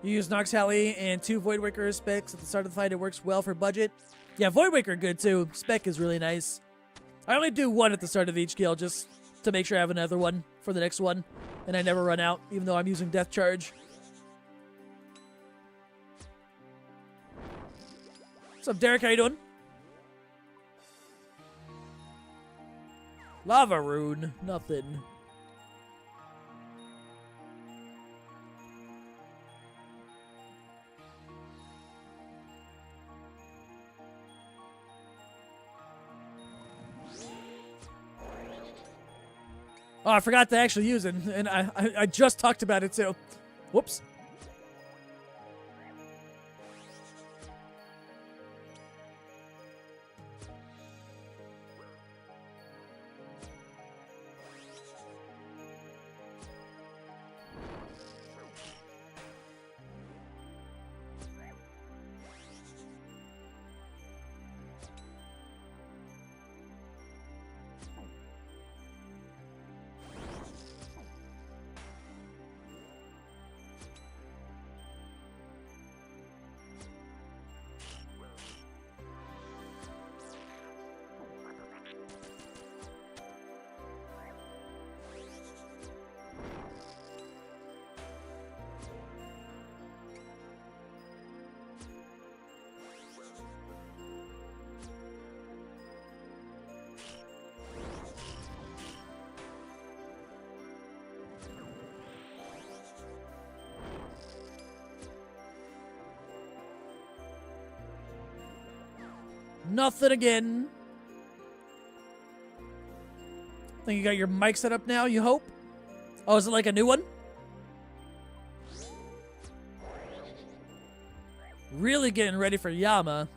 You use Nox Halley and 2 Voidwaker specs at the start of the fight. It works well for budget. Yeah, Voidwaker good too. Spec is really nice. I only do 1 at the start of each kill just to make sure I have another one for the next one. And I never run out, even though I'm using Death Charge. What's up, Derek? How you doing? Lava Rune. Nothing. Oh, I forgot to actually use it, and I just talked about it too. Whoops. Nothing again. Think you got your mic set up now, you hope? Oh, is it like a new one? Really getting ready for Yama.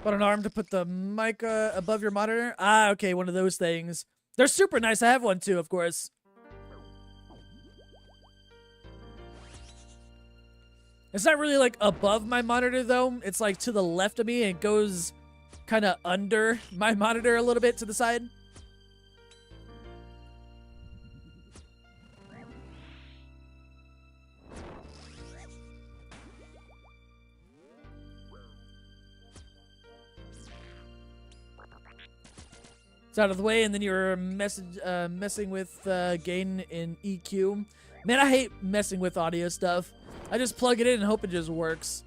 But an arm to put the mic above your monitor? Ah, okay, one of those things. They're super nice. I have one too, of course. It's not really like above my monitor though. It's like to the left of me and it goes kind of under my monitor a little bit to the side. It's out of the way, and then you're messing with gain in EQ. Man, I hate messing with audio stuff. I just plug it in and hope it just works.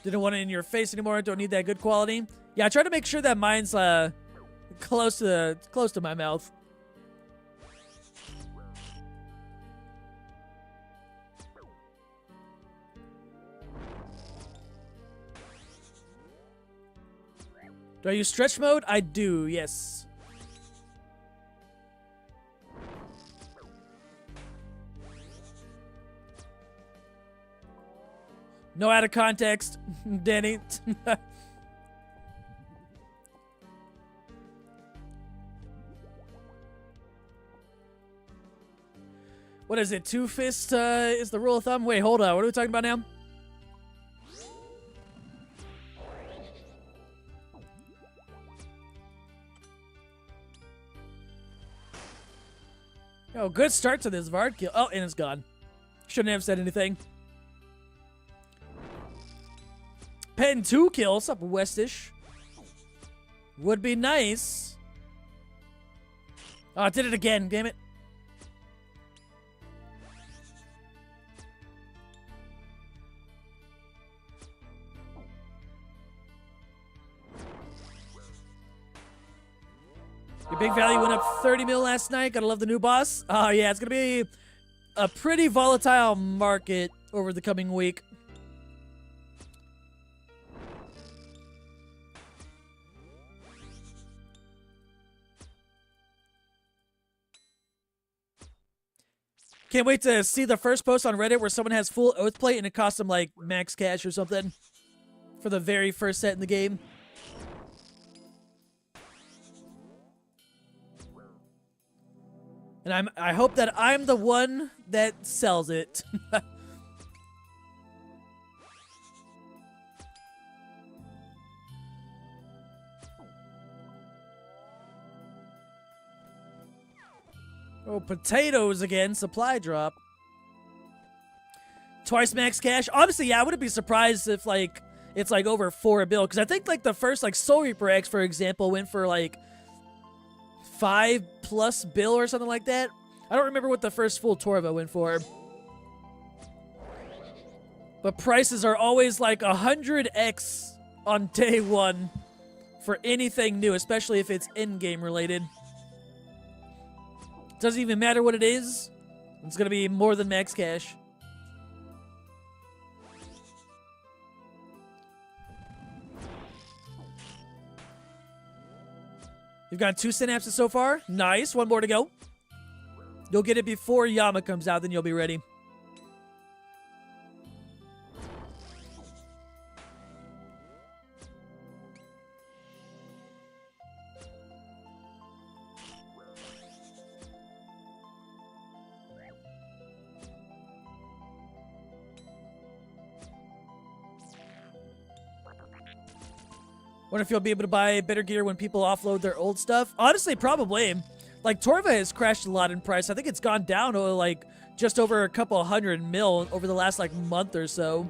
Didn't want it in your face anymore. Don't need that good quality. Yeah, I try to make sure that mine's close to my mouth. Do I use stretch mode? I do, yes. No out of context, Danny. What is it? 2 fist is the rule of thumb? Wait, hold on. What are we talking about now? Oh, good start to this Vard kill. Oh, and it's gone. Shouldn't have said anything. Pen 2 kills up Westish. Would be nice. Oh, I did it again. Damn it. Your big value went up 30 mil last night. Gotta love the new boss. Oh, yeah, it's gonna be a pretty volatile market over the coming week. Can't wait to see the first post on Reddit where someone has full oath plate and it costs them like max cash or something for the very first set in the game. And I hope that I'm the one that sells it. Oh, potatoes again. Supply drop. Twice max cash. Honestly, yeah, I wouldn't be surprised if, like, it's, like, over 4 bill. Because I think, like, the first, like, Soul Reaper X, for example, went for, like, 5+ bill or something like that. I don't remember what the first full Torva went for. But prices are always, like, 100x on day 1 for anything new, especially if it's in-game related. Doesn't even matter what it is. It's going to be more than max cash. You've got 2 synapses so far. Nice. 1 more to go. You'll get it before Yama comes out, then you'll be ready. Wonder if you'll be able to buy better gear when people offload their old stuff. Honestly, probably. Like, Torva has crashed a lot in price. I think it's gone down to, like, just over a couple 100 mil over the last, like, month or so.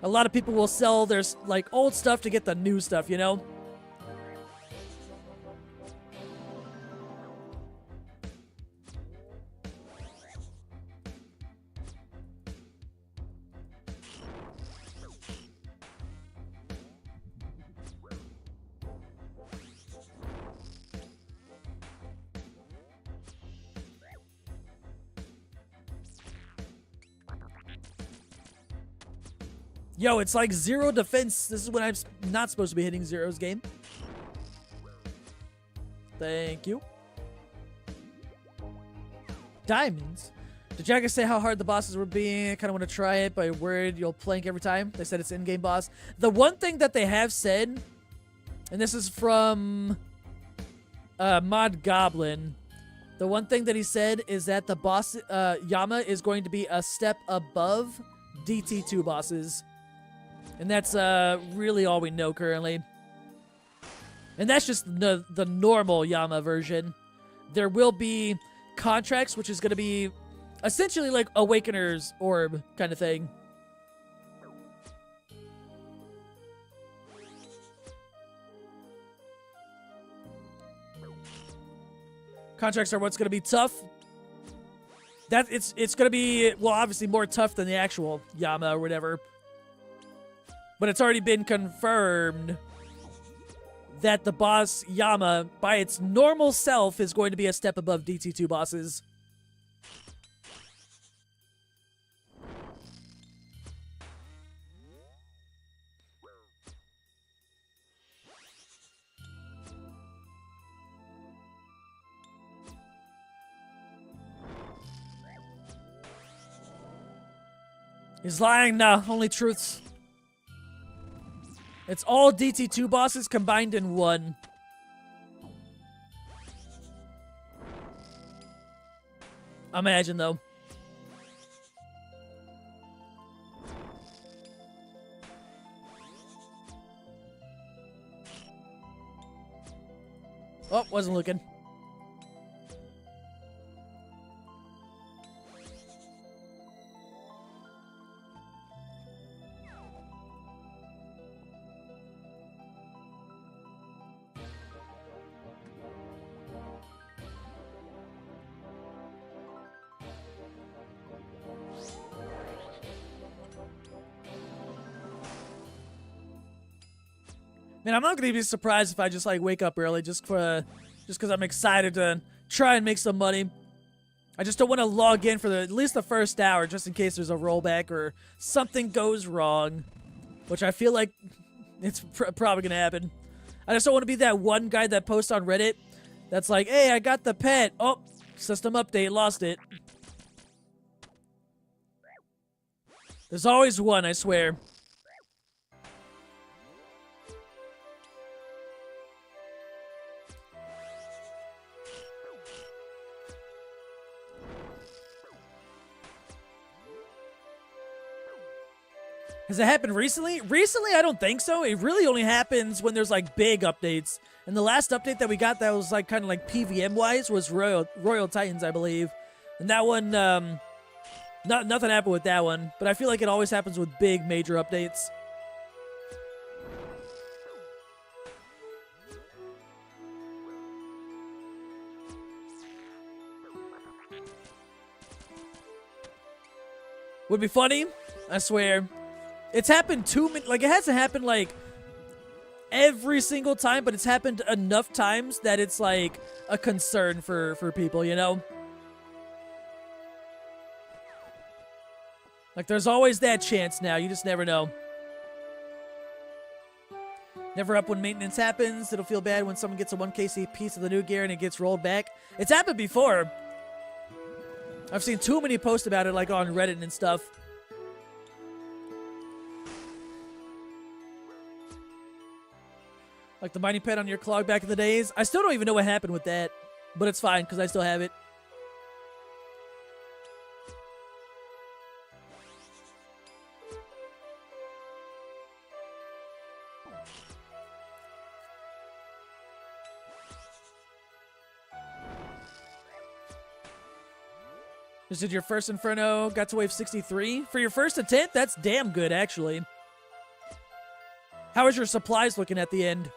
A lot of people will sell their, like, old stuff to get the new stuff, you know? Yo, it's like 0 defense. This is when I'm not supposed to be hitting zeros game. Thank you. Diamonds. Did Jagger say how hard the bosses were being? I kind of want to try it, but I'm worried you'll plank every time. They said it's in-game boss. The one thing that they have said, and this is from Mod Goblin, the one thing that he said is that the boss, Yama, is going to be a step above DT2 bosses. And that's really all we know currently. And that's just the normal Yama version. There will be contracts, which is going to be essentially like Awakener's Orb kind of thing. Contracts are what's going to be tough. It's going to be, well, obviously more tough than the actual Yama or whatever. But it's already been confirmed that the boss, Yama, by its normal self, is going to be a step above DT2 bosses. He's lying now. Only truths. It's all DT2 bosses combined in one. Imagine, though. Oh, wasn't looking. Man, I'm not gonna be surprised if I just like wake up early just because I'm excited to try and make some money. I just don't want to log in for at least the first hour just in case there's a rollback or something goes wrong, which I feel like it's probably gonna happen. I just don't want to be that one guy that posts on Reddit that's like, "Hey, I got the pet. Oh, system update, lost it." There's always one, I swear. Has it happened recently? Recently, I don't think so. It really only happens when there's like big updates. And the last update that we got that was like kind of like PVM-wise was Royal Titans, I believe. And that one, nothing happened with that one. But I feel like it always happens with big major updates. Would be funny, I swear. It's happened too many, like it hasn't happened like every single time, but it's happened enough times that it's like a concern for people, you know? Like there's always that chance now, you just never know. Never up when maintenance happens. It'll feel bad when someone gets a 1KC piece of the new gear and it gets rolled back. It's happened before. I've seen too many posts about it like on Reddit and stuff. Like the mining pet on your clog back in the days. I still don't even know what happened with that. But it's fine, because I still have it. Just did your first Inferno, got to wave 63. For your first attempt, that's damn good, actually. How is your supplies looking at the end?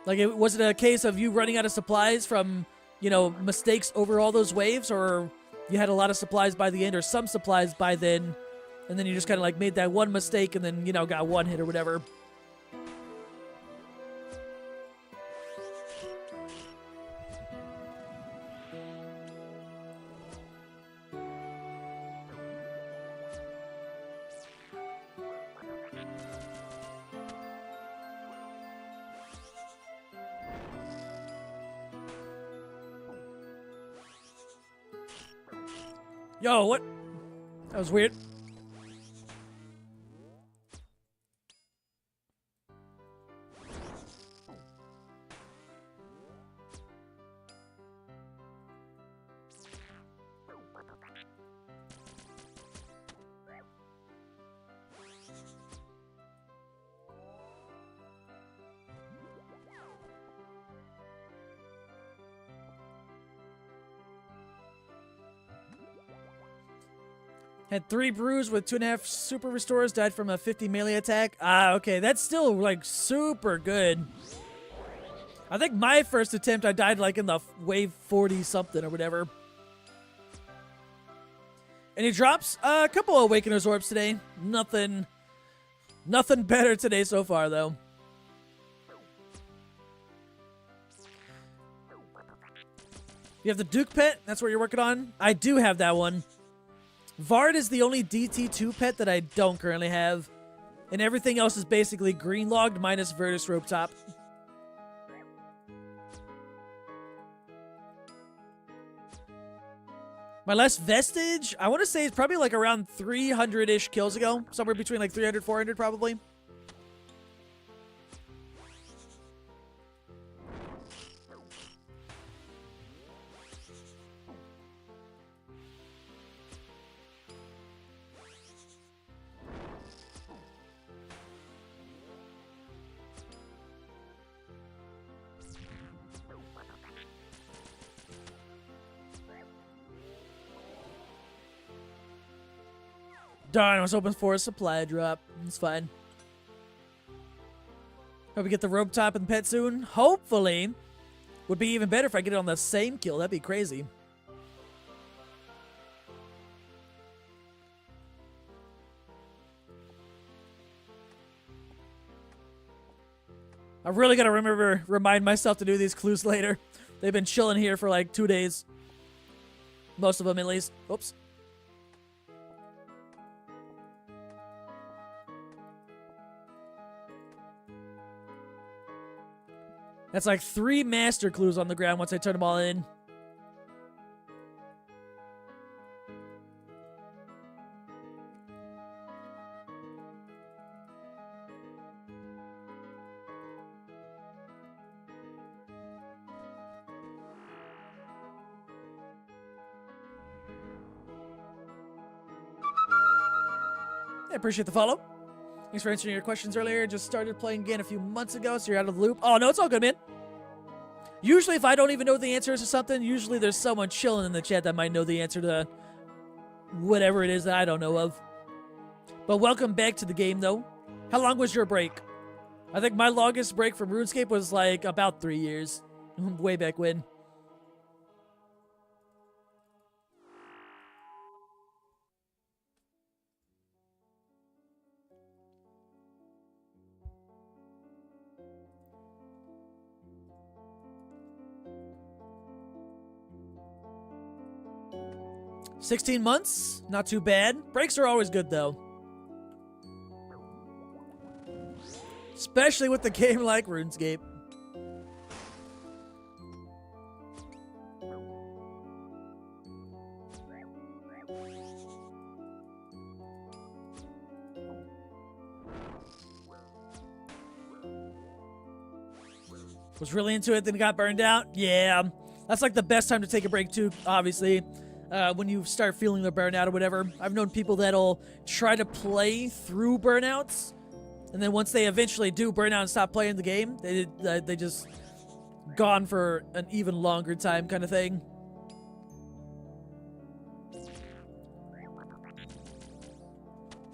Like, was it a case of you running out of supplies from, you know, mistakes over all those waves? Or you had a lot of supplies by the end, or some supplies by then, and then you just kind of, like, made that one mistake and then, you know, got one hit or whatever? Yo, what? That was weird. Had 3 brews with 2.5 super restores, died from a 50 melee attack. Ah, okay, that's still, like, super good. I think my first attempt, I died, like, in the wave 40-something or whatever. Any drops? A couple of Awakener's Orbs today. Nothing better today so far, though. You have the Duke pet? That's what you're working on? I do have that one. Vard is the only DT2 pet that I don't currently have. And everything else is basically green logged minus Virtus Rope Top. My last Vestige, I want to say it's probably like around 300-ish kills ago. Somewhere between like 300, 400 probably. Darn, I was hoping for a supply drop. It's fine. Hope we get the rope top and pet soon. Hopefully. Would be even better if I get it on the same kill. That'd be crazy. I really gotta remind myself to do these clues later. They've been chilling here for like 2 days. Most of them, at least. Oops. That's like 3 master clues on the ground once I turn them all in. I appreciate the follow. Thanks for answering your questions earlier. Just started playing again a few months ago, so you're out of the loop. Oh, no, it's all good, man. Usually, if I don't even know the answers to something, usually there's someone chilling in the chat that might know the answer to whatever it is that I don't know of. But welcome back to the game, though. How long was your break? I think my longest break from RuneScape was like about 3 years. Way back when. $16 months? Not too bad. Breaks are always good, though. Especially with a game like RuneScape. Was really into it, then got burned out? Yeah. That's like the best time to take a break, too, obviously. When you start feeling the burnout or whatever. I've known people that'll try to play through burnouts, and then once they eventually do burn out and stop playing the game, they just gone for an even longer time kind of thing.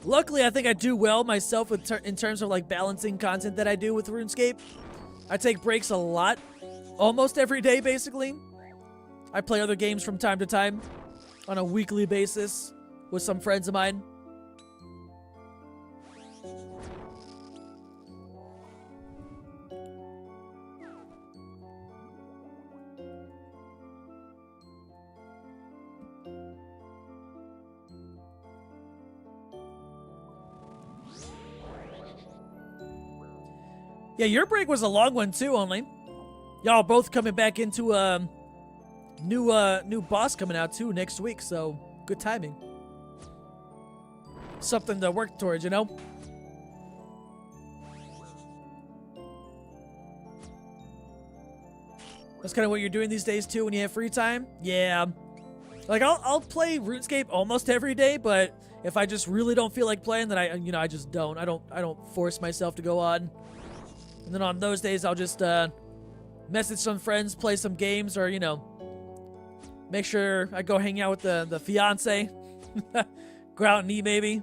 Luckily, I think I do well myself with in terms of like balancing content that I do with RuneScape. I take breaks a lot, almost every day basically. I play other games from time to time on a weekly basis with some friends of mine. Yeah, your break was a long one too, only. Y'all both coming back into new boss coming out too next week, so good timing. Something to work towards, you know? That's kind of what you're doing these days too when you have free time? Yeah. Like I'll play RuneScape almost every day, but if I just really don't feel like playing, then I just don't. I don't force myself to go on. And then on those days I'll just message some friends, play some games, or make sure I go hang out with the fiance. Go out and eat, maybe.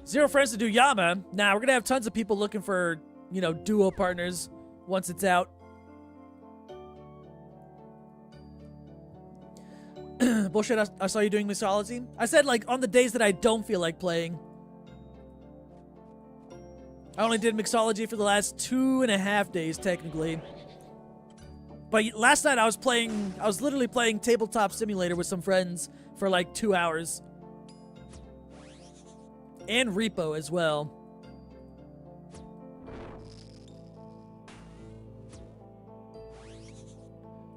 0 friends to do Yama. Nah, we're gonna have tons of people looking for, you know, duo partners once it's out. Bullshit, I saw you doing mixology. I said, like, on the days that I don't feel like playing. I only did mixology for the last 2.5 days, technically. But last night I was literally playing Tabletop Simulator with some friends for like 2 hours. And Repo as well.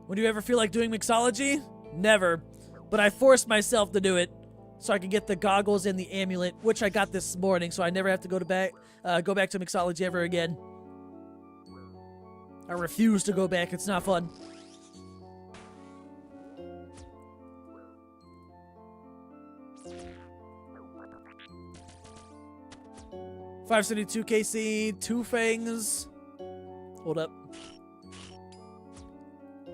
Would you ever feel like doing mixology? Never. But I forced myself to do it so I could get the goggles and the amulet, which I got this morning, so I never have to go back to mixology ever again. I refuse to go back. It's not fun. $572 KC, 2 fangs. Hold up.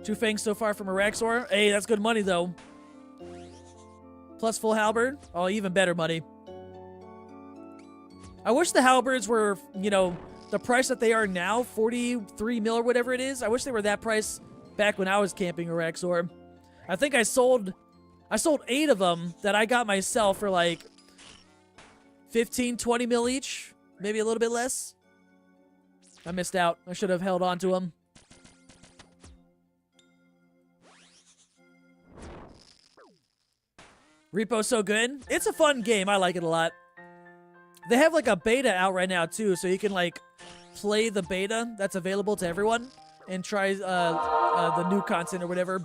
2 fangs so far from Araxor. Hey, that's good money though. Plus full halberd. Oh, even better money. I wish the halberds were, you know, the price that they are now, 43 mil or whatever it is. I wish they were that price back when I was camping Araxor. I think I sold 8 of them that I got myself for like 15, 20 mil each. Maybe a little bit less. I missed out. I should have held on to them. Repo's so good. It's a fun game. I like it a lot. They have like a beta out right now too, so you can like play the beta that's available to everyone and try the new content or whatever.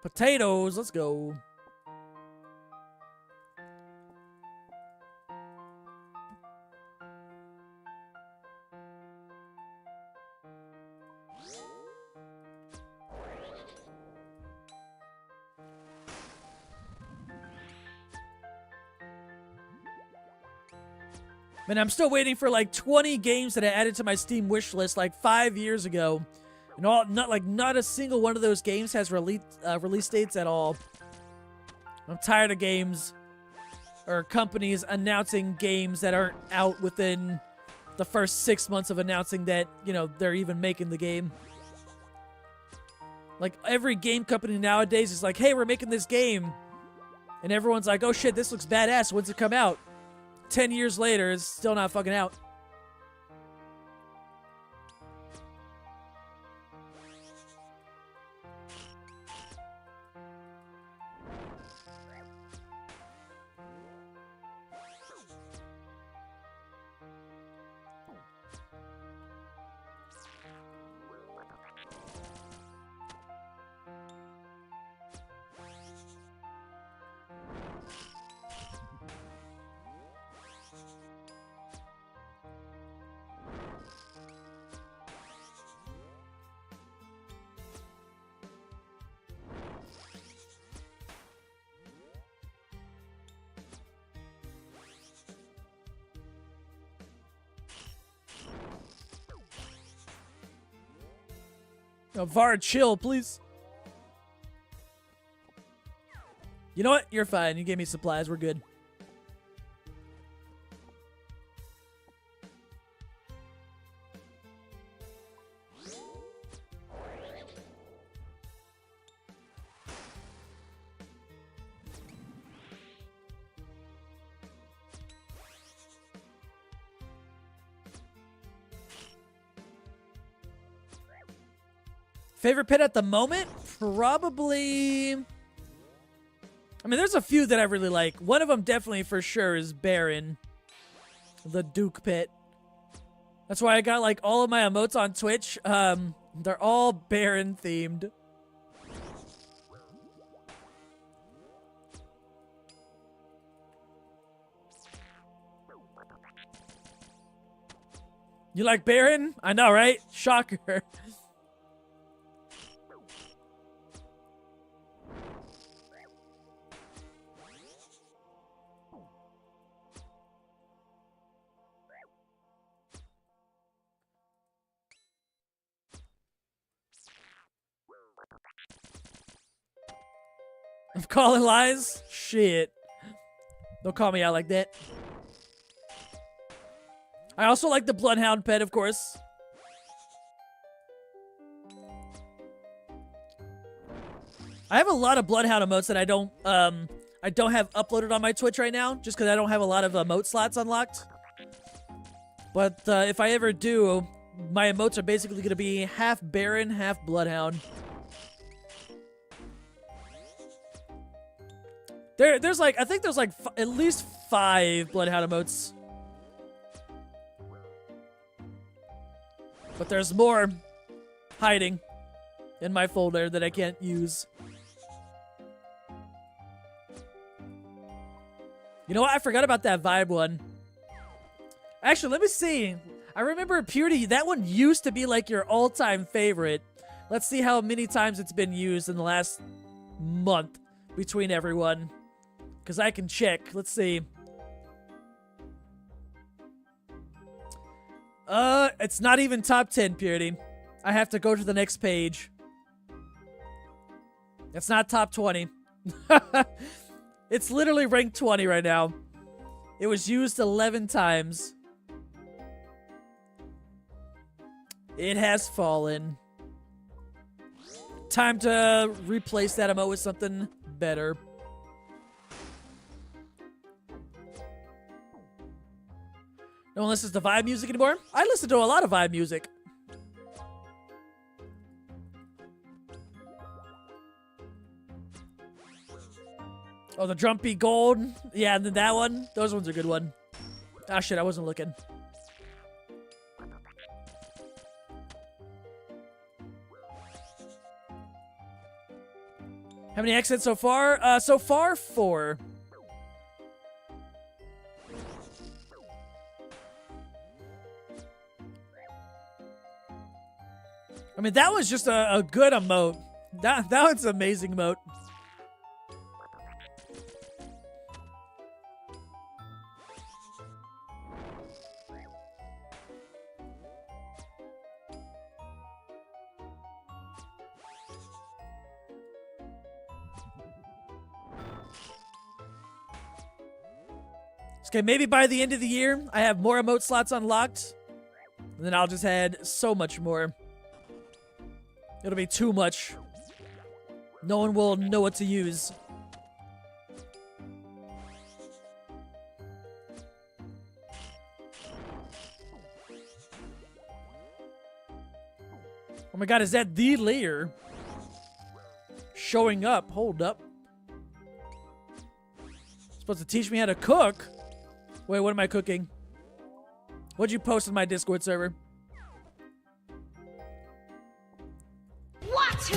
Potatoes, let's go. Man, I'm still waiting for like 20 games that I added to my Steam wish list like 5 years ago. And not a single one of those games has release dates at all. I'm tired of games or companies announcing games that aren't out within the first 6 months of announcing that, you know, they're even making the game. Like every game company nowadays is like, hey, we're making this game. And everyone's like, oh shit, this looks badass. When's it come out? 10 years later, it's still not fucking out. Oh, Vard, chill, please. You know what? You're fine. You gave me supplies. We're good. Favorite pet at the moment? Probably... I mean, there's a few that I really like. One of them definitely for sure is Baron. The Duke pet. That's why I got like all of my emotes on Twitch. They're all Baron themed. You like Baron? I know, right? Shocker. I'm calling lies? Shit. Don't call me out like that. I also like the Bloodhound pet, of course. I have a lot of Bloodhound emotes that I don't have uploaded on my Twitch right now, just because I don't have a lot of emote slots unlocked. But if I ever do, my emotes are basically going to be half Baron, half Bloodhound. There's like, I think there's like at least 5 Bloodhound emotes. But there's more hiding in my folder that I can't use. You know what? I forgot about that vibe one. Actually, let me see. I remember Purity, that one used to be like your all-time favorite. Let's see how many times it's been used in the last month between everyone. Because I can check. Let's see. It's not even top 10, Purity. I have to go to the next page. It's not top 20. It's literally ranked 20 right now. It was used 11 times. It has fallen. Time to replace that emote with something better. No one listens to vibe music anymore? I listen to a lot of vibe music. Oh, the Drumpy Gold. Yeah, and then that one. Those ones are a good one. Ah, shit, I wasn't looking. How many exits so far? So far, 4. I mean, that was just a good emote. That was an amazing emote. Okay, maybe by the end of the year, I have more emote slots unlocked. And then I'll just add so much more. It'll be too much. No one will know what to use. Oh my god, is that the layer? Showing up. Hold up. Supposed to teach me how to cook? Wait, what am I cooking? What'd you post in my Discord server? What?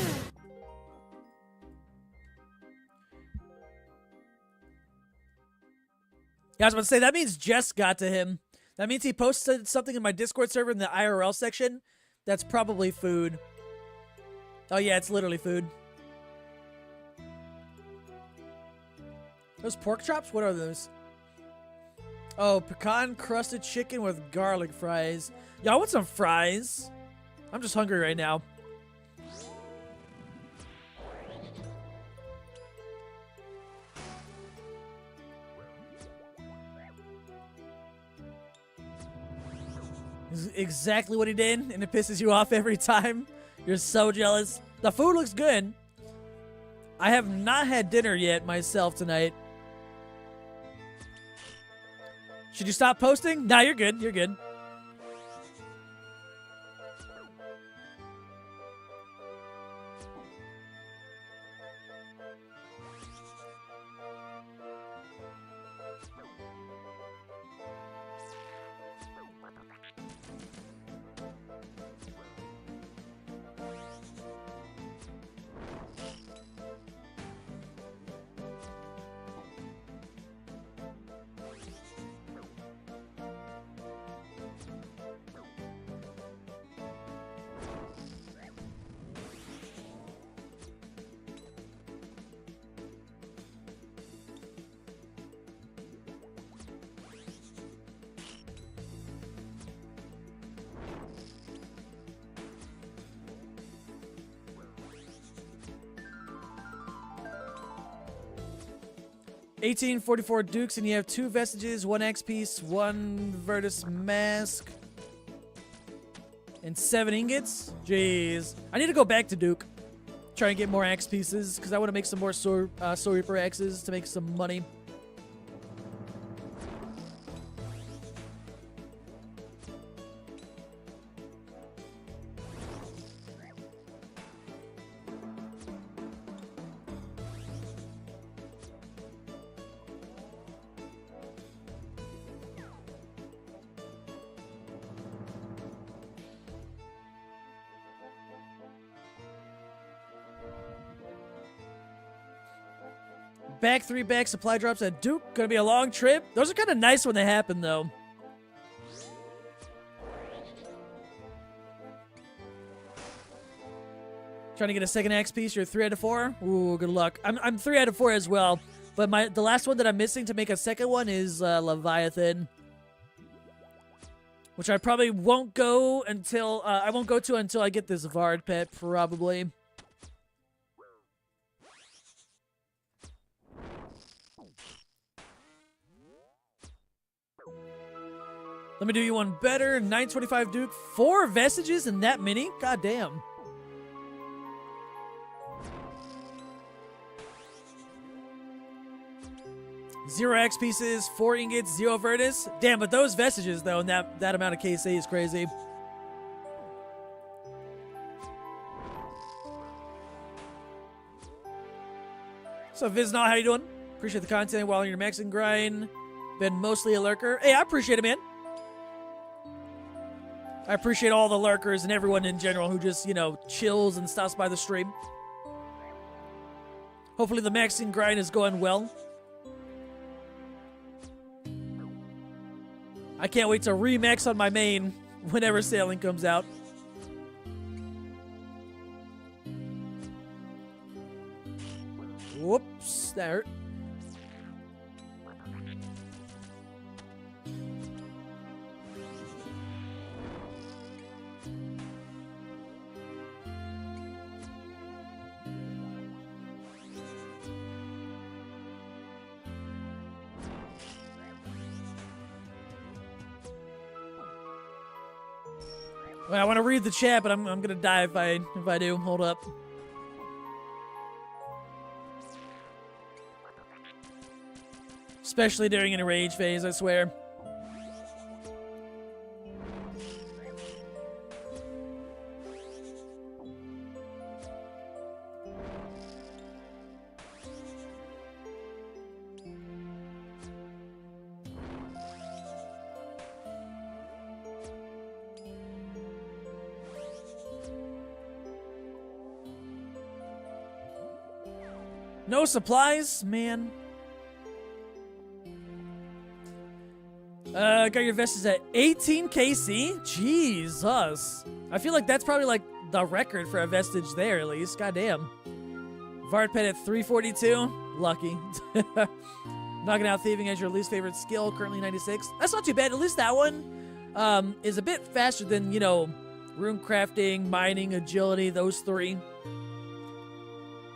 Yeah, I was about to say, that means Jess got to him. That means he posted something in my Discord server in the IRL section. That's probably food. Oh yeah, it's literally food. Those pork chops? What are those? Oh, pecan crusted chicken with garlic fries. Y'all want some fries? I'm just hungry right now. This is exactly what he did, and it pisses you off every time. You're so jealous. The food looks good. I have not had dinner yet myself tonight. Should you stop posting? Nah, you're good. You're good. 1844 Dukes, and you have 2 Vestiges, 1 X piece, 1 Virtus Mask, and 7 ingots. Jeez. I need to go back to Duke. Try and get more X pieces, because I want to make some more Soul Reaper X's to make some money. Back 3 back supply drops at Duke. Gonna be a long trip. Those are kind of nice when they happen, though. Trying to get a second X piece. You're 3 out of 4. Ooh, good luck. I'm 3 out of 4 as well. But the last one that I'm missing to make a second one is Leviathan, which I probably won't go until I won't go to until I get this Vard pet, probably. Let me do you one better. 925 Duke. 4 Vestiges and that many? God damn. Zero X pieces, 4 ingots, 0 Virtus. Damn, but those Vestiges, though, and that amount of KC is crazy. So, Viznal, how you doing? Appreciate the content while you're maxing grind. Been mostly a lurker. Hey, I appreciate it, man. I appreciate all the lurkers and everyone in general who just, you know, chills and stops by the stream. Hopefully the maxing grind is going well. I can't wait to remax on my main whenever sailing comes out. Whoops, that hurt. Well, I want to read the chat, but I'm gonna die if I do. Hold up. Especially during a rage phase, I swear. No supplies, man. Got your Vestas at 18 KC? Jesus. I feel like that's probably like the record for a vestige there, at least. Goddamn. Vard pet at 342. Lucky. Knocking out thieving as your least favorite skill, currently 96. That's not too bad. At least that one is a bit faster than, you know, rune crafting, mining, agility, those 3.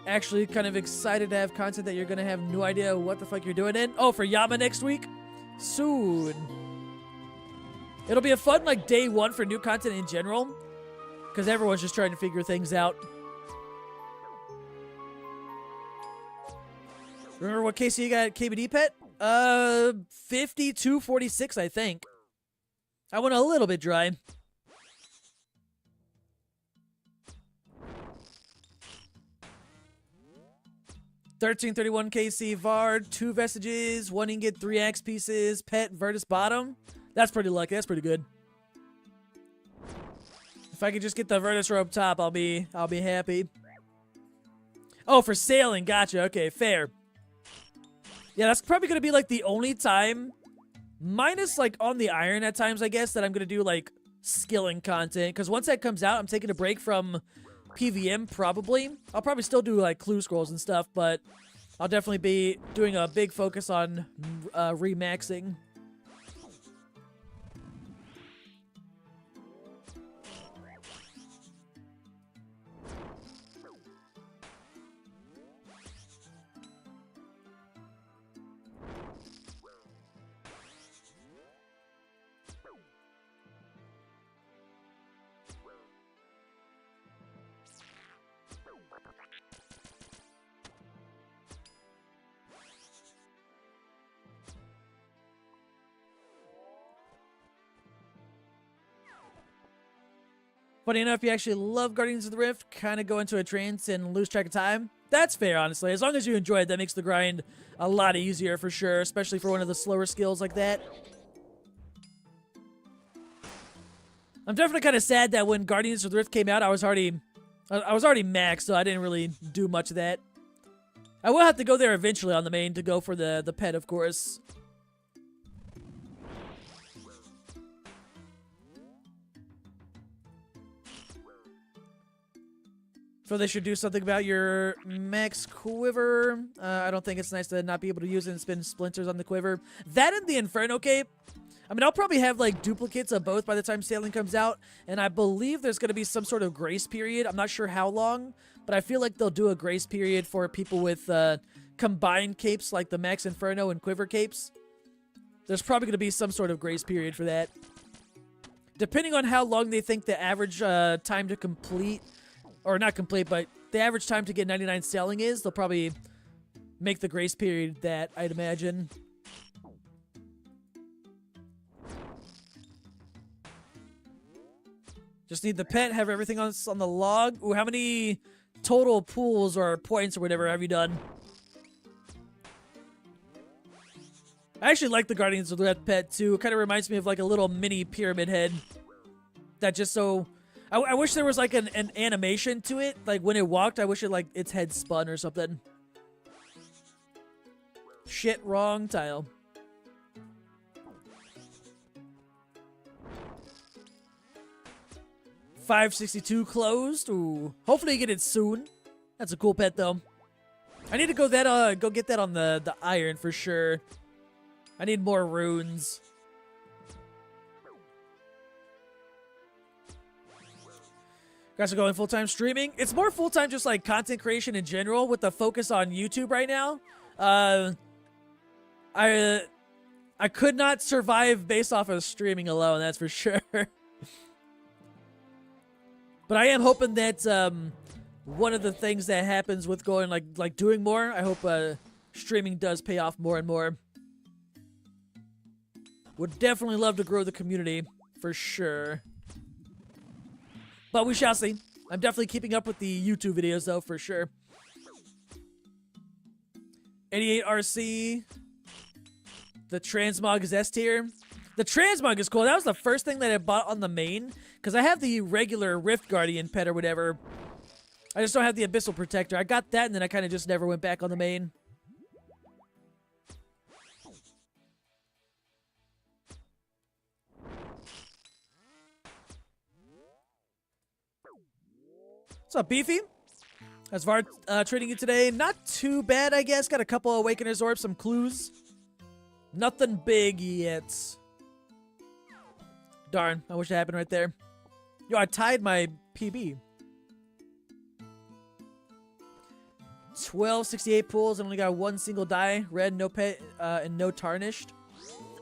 Actually kind of excited to have content that you're going to have no idea what the fuck you're doing in. Oh, for Yama next week? Soon. It'll be a fun, like, day 1 for new content in general. Because everyone's just trying to figure things out. Remember what KC you got at KBD pet? 5246, I think. I went a little bit dry. $13.31 KC Vard, 2 Vestiges, 1 ingot, 3 Axe pieces, pet, Virtus bottom. That's pretty lucky. That's pretty good. If I could just get the Virtus robe top, I'll be happy. Oh, for sailing. Gotcha. Okay, fair. Yeah, that's probably going to be like the only time, minus like on the iron at times, I guess, that I'm going to do like skilling content. Because once that comes out, I'm taking a break from PVM, probably. I'll probably still do like clue scrolls and stuff, but I'll definitely be doing a big focus on remaxing. Funny enough, you actually love Guardians of the Rift, kind of go into a trance and lose track of time. That's fair, honestly. As long as you enjoy it, that makes the grind a lot easier for sure, especially for one of the slower skills like that. I'm definitely kind of sad that when Guardians of the Rift came out, I was already maxed, so I didn't really do much of that. I will have to go there eventually on the main to go for the pet, of course. So they should do something about your max quiver. I don't think it's nice to not be able to use it and spin splinters on the quiver. That and the Inferno Cape. I mean, I'll probably have, like, duplicates of both by the time Sailing comes out. And I believe there's going to be some sort of grace period. I'm not sure how long. But I feel like they'll do a grace period for people with combined capes, like the Max Inferno and Quiver capes. There's probably going to be some sort of grace period for that. Depending on how long they think the average time to complete... Or not complete, but the average time to get 99 Sailing is, they'll probably make the grace period that, I'd imagine. Just need the pet, have everything on the log. Ooh, how many total pools or points or whatever have you done? I actually like the Guardians of the Rift pet too. It kind of reminds me of like a little mini pyramid head. That just so... I wish there was like an animation to it. Like when it walked, I wish it like its head spun or something. Shit, wrong tile. $562 closed. Ooh. Hopefully you get it soon. That's a cool pet though. I need to go get that on the iron for sure. I need more runes. Guys are going full-time streaming. It's more full-time just like content creation in general with the focus on YouTube right now. I could not survive based off of streaming alone, that's for sure. But I am hoping that one of the things that happens with going like doing more, I hope streaming does pay off more and more. Would definitely love to grow the community for sure. But we shall see. I'm definitely keeping up with the YouTube videos, though, for sure. 88 RC. The Transmog is S tier. The Transmog is cool. That was the first thing that I bought on the main. Because I have the regular Rift Guardian pet or whatever. I just don't have the Abyssal Protector. I got that, and then I kind of just never went back on the main. What's up, Beefy? How's Vard treating you today? Not too bad, I guess. Got a couple of Awakener's Orbs, some clues. Nothing big yet. Darn, I wish it happened right there. Yo, I tied my PB. 1268 pulls and only got one single die. Red, no pet, and no tarnished.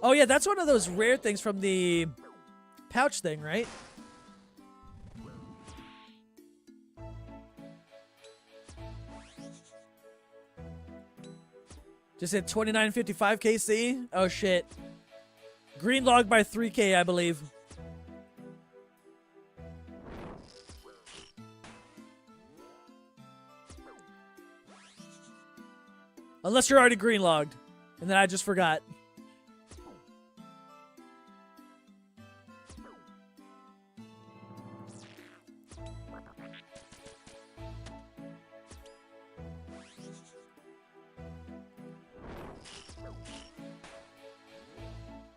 Oh yeah, that's one of those rare things from the pouch thing, right? Just hit 2955 KC. Oh shit. Green log by 3K, I believe. Unless you're already green logged. And then I just forgot.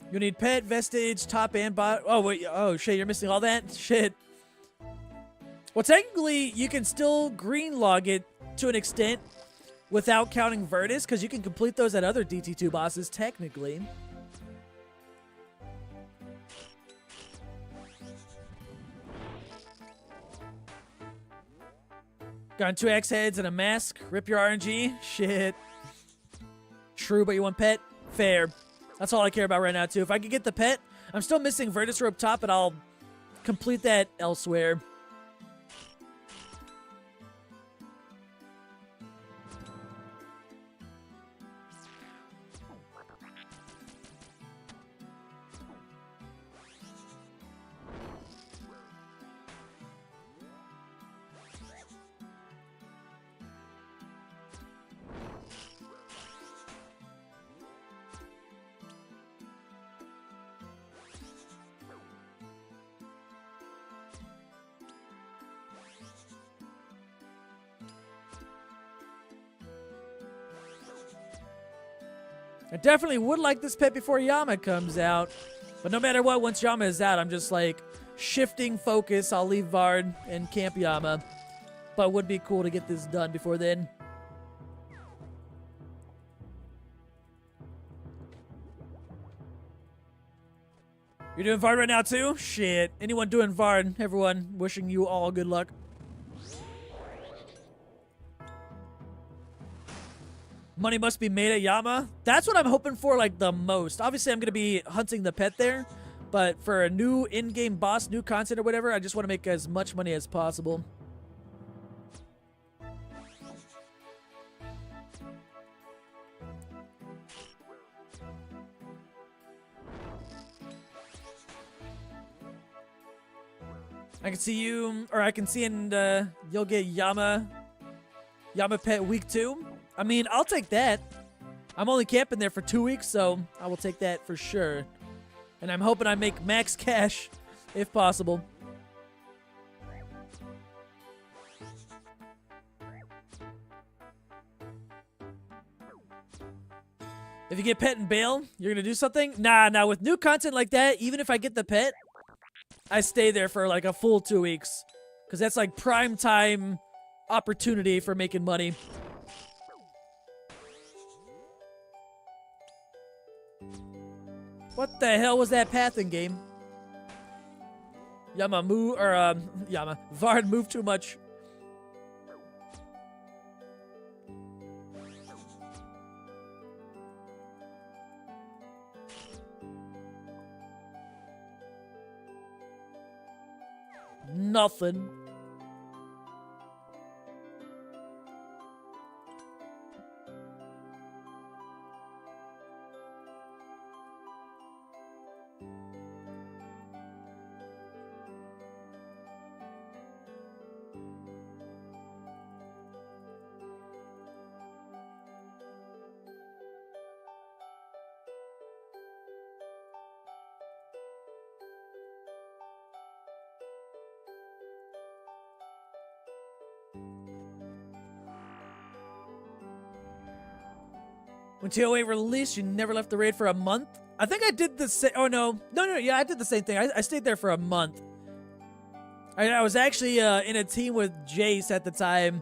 You need pet, vestige, top, and bot. Oh, wait. Oh, shit. You're missing all that? Shit. Well, technically, you can still green log it to an extent without counting Virtus, because you can complete those at other DT2 bosses, technically. Got 2 axe heads and a mask. Rip your RNG. Shit. True, but you want pet? Fair. That's all I care about right now, too. If I could get the pet, I'm still missing Virtus Rope top, but I'll complete that elsewhere. I definitely would like this pet before Yama comes out. But no matter what, once Yama is out, I'm just like shifting focus. I'll leave Vard and camp Yama. But it would be cool to get this done before then. You're doing Vard right now too? Shit. Anyone doing Vard, everyone, wishing you all good luck. Money must be made at Yama. That's what I'm hoping for, like, the most. Obviously, I'm going to be hunting the pet there. But for a new in-game boss, new content or whatever, I just want to make as much money as possible. I can see you, or I can see and you'll get Yama pet week 2. I mean, I'll take that. I'm only camping there for 2 weeks, so I will take that for sure. And I'm hoping I make max cash, if possible. If you get pet and bail, you're gonna do something? Nah, with new content like that, even if I get the pet, I stay there for like a full 2 weeks. Because that's like prime time opportunity for making money. What the hell was that path in game? Vard moved too much. Nothing. When TOA released, you never left the raid for a month? I think I did the same. Oh, no. No, yeah, I did the same thing. I stayed there for a month. I was actually in a team with Jace at the time.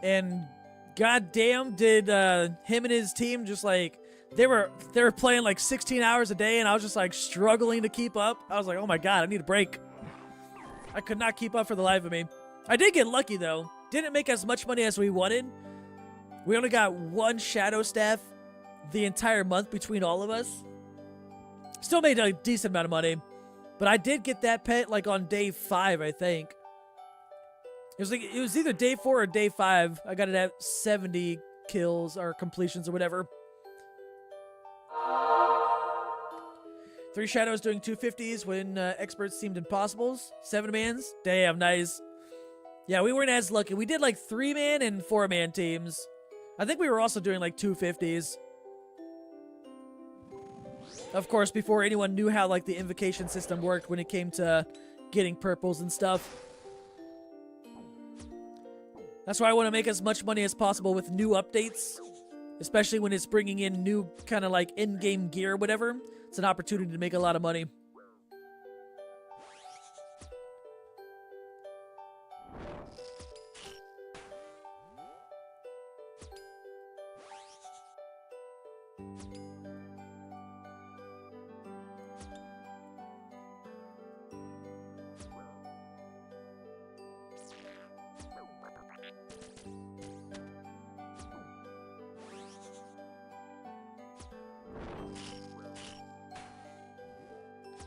And goddamn did him and his team just like, they were playing like 16 hours a day, and I was just like struggling to keep up. I was like, oh my god, I need a break. I could not keep up for the life of me. I did get lucky though. Didn't make as much money as we wanted. We only got 1 shadow staff the entire month between all of us. Still made a decent amount of money. But I did get that pet like on day 5, I think. It was either day 4 or day 5. I got it at 70 kills or completions or whatever. 3 shadows doing 250s when experts seemed impossibles. 7 mans. Damn, nice. Yeah, we weren't as lucky. We did like 3-man and 4-man teams. I think we were also doing like 250s. Of course, before anyone knew how like the invocation system worked when it came to getting purples and stuff. That's why I want to make as much money as possible with new updates. Especially when it's bringing in new kind of like in-game gear or whatever. It's an opportunity to make a lot of money.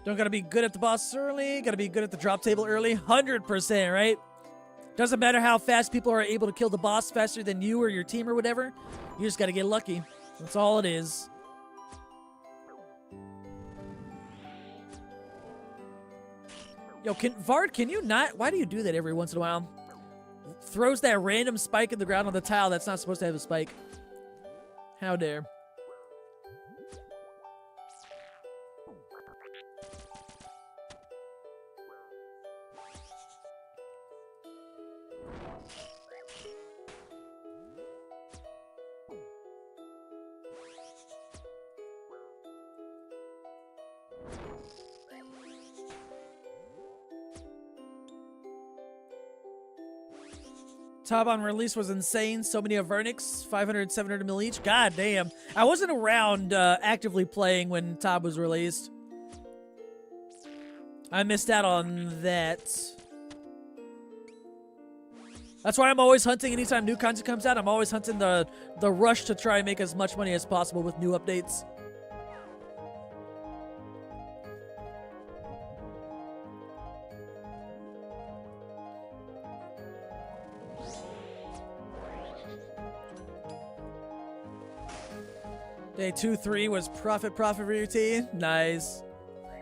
Don't gotta be good at the boss early, gotta be good at the drop table early. 100%, right? Doesn't matter how fast people are able to kill the boss faster than you or your team or whatever. You just gotta get lucky. That's all it is. Yo, Vard, can you not? Why do you do that every once in a while? Throws that random spike in the ground on the tile that's not supposed to have a spike. How dare. Top on release was insane. So many Avernix, 500, 700 mil each. God damn. I wasn't around actively playing when Top was released. I missed out on that. That's why I'm always hunting anytime new content comes out. I'm always hunting the rush to try and make as much money as possible with new updates. Day 2, 3 was profit routine. Nice.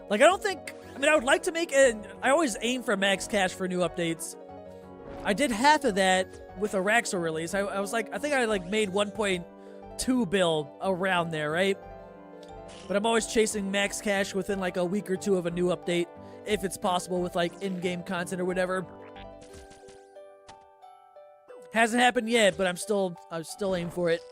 Like, I don't think... I mean, I would like to make it... I always aim for max cash for new updates. I did half of that with a Raxor release. I was like... I think I, like, made 1.2 bill around there, right? But I'm always chasing max cash within, like, a week or two of a new update. If it's possible with, like, in-game content or whatever. Hasn't happened yet, but I'm still aiming for it.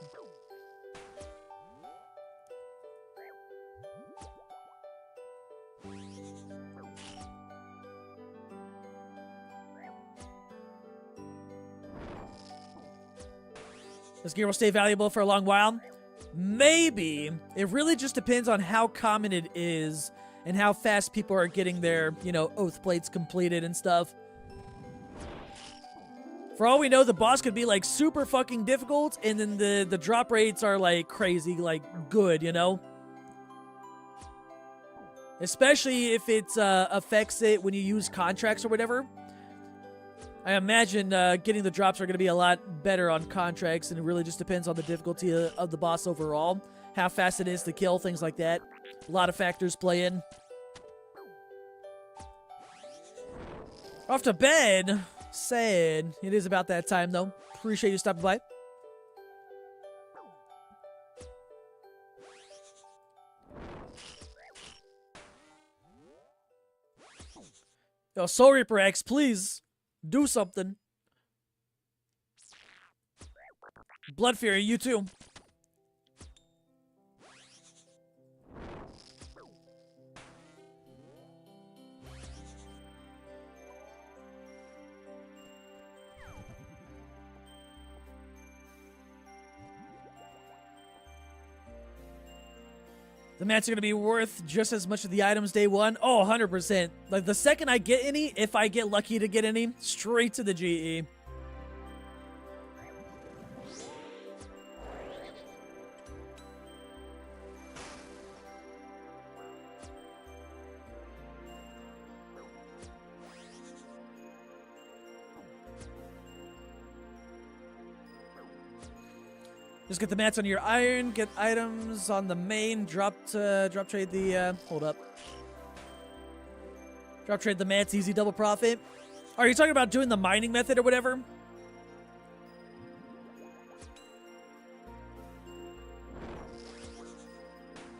This gear will stay valuable for a long while. Maybe. It really just depends on how common it is and how fast people are getting their, you know, oath plates completed and stuff. For all we know, the boss could be, like, super fucking difficult, and then the drop rates are, like, crazy, like, good, you know? Especially if it affects it when you use contracts or whatever. I imagine getting the drops are going to be a lot better on contracts, and it really just depends on the difficulty of the boss overall. How fast it is to kill, things like that. A lot of factors play in. Off to bed. Sad. It is about that time, though. Appreciate you stopping by. Yo, Soul Reaper X, please. Do something. Blood Fury, you too. The mats are going to be worth just as much of the items day one. Oh, 100%. Like, the second I get any, if I get lucky to get any, straight to the GE. Just get the mats on your iron, get items on the main, drop trade the, hold up. Drop trade the mats, easy double profit. Are you talking about doing the mining method or whatever?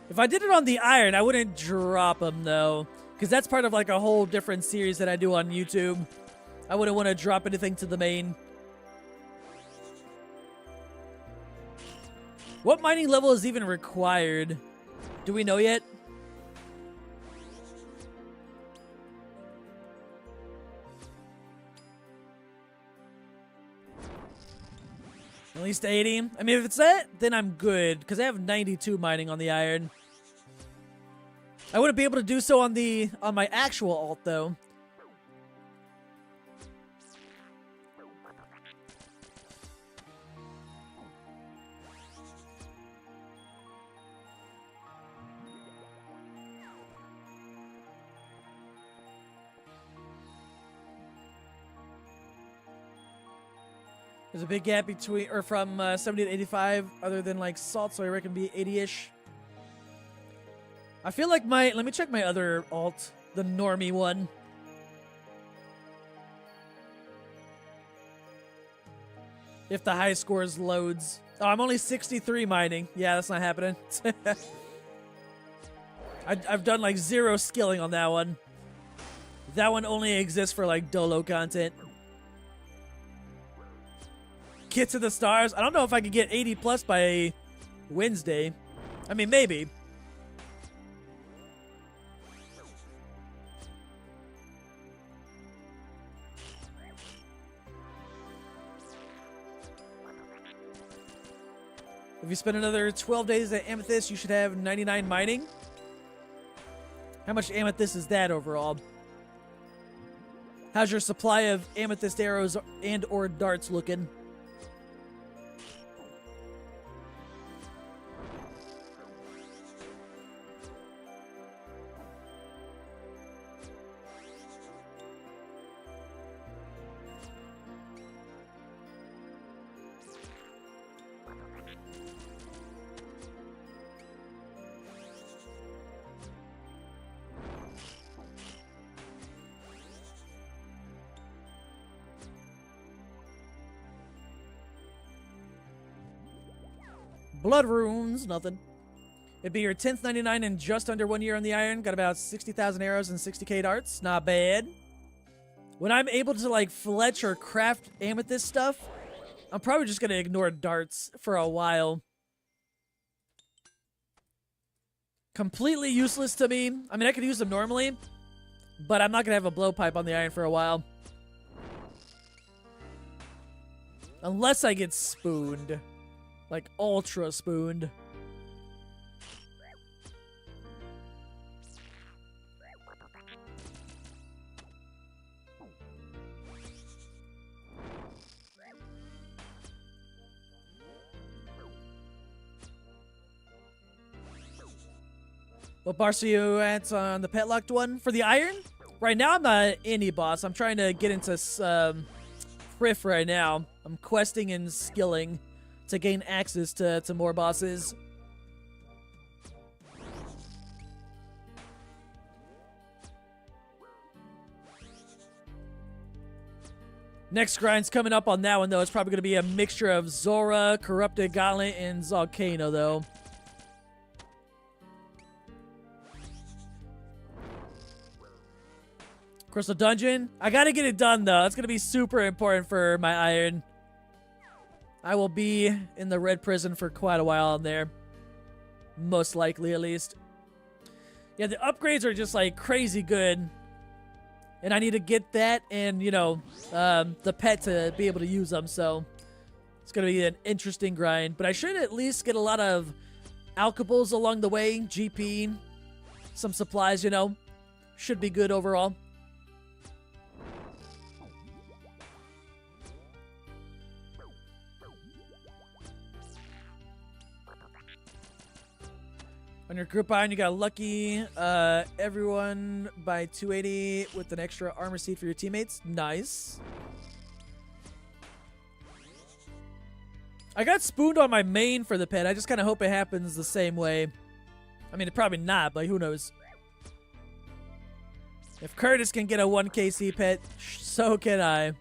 If I did it on the iron, I wouldn't drop them though. Because that's part of like a whole different series that I do on YouTube. I wouldn't want to drop anything to the main. What mining level is even required? Do we know yet? At least 80. I mean, if it's that, then I'm good. Because I have 92 mining on the iron. I wouldn't be able to do so on my actual alt, though. There's a big gap between, or from 70 to 85, other than like salt, so I reckon be 80-ish. I feel like let me check my other alt, the normie one. If the high scores loads. Oh, I'm only 63 mining. Yeah, that's not happening. I've done like 0 skilling on that one. That one only exists for like dolo content. Get to the stars. I don't know if I could get 80 plus by Wednesday. I mean, maybe. If you spend another 12 days at Amethyst, you should have 99 mining. How much Amethyst is that overall? How's your supply of Amethyst arrows and or darts looking? Blood runes, nothing. It'd be your 10th 99 in just under 1 year on the iron. Got about 60,000 arrows and 60k darts. Not bad. When I'm able to like fletch or craft amethyst stuff, I'm probably just gonna ignore darts for a while. Completely useless to me. I mean, I could use them normally, but I'm not gonna have a blowpipe on the iron for a while. Unless I get spooned. Like, ultra spooned. What boss are you at on the pet locked one? For the iron? Right now, I'm not any boss. I'm trying to get into Friff right now. I'm questing and skilling to gain access to more bosses. Next grind's coming up on that one, though. It's probably going to be a mixture of Zora, Corrupted Gauntlet, and Volcano, though. Crystal Dungeon. I got to get it done, though. That's going to be super important for my iron. I will be in the red prison for quite a while in there. Most likely, at least. Yeah, the upgrades are just, like, crazy good. And I need to get that and, you know, the pet to be able to use them. So, it's going to be an interesting grind. But I should at least get a lot of alchables along the way. GP. Some supplies, you know. Should be good overall. On your group iron, you got lucky everyone by 280 with an extra armor seat for your teammates. Nice. I got spooned on my main for the pet. I just kind of hope it happens the same way. I mean, it probably not, but who knows. If Curtis can get a 1KC pet, so can I.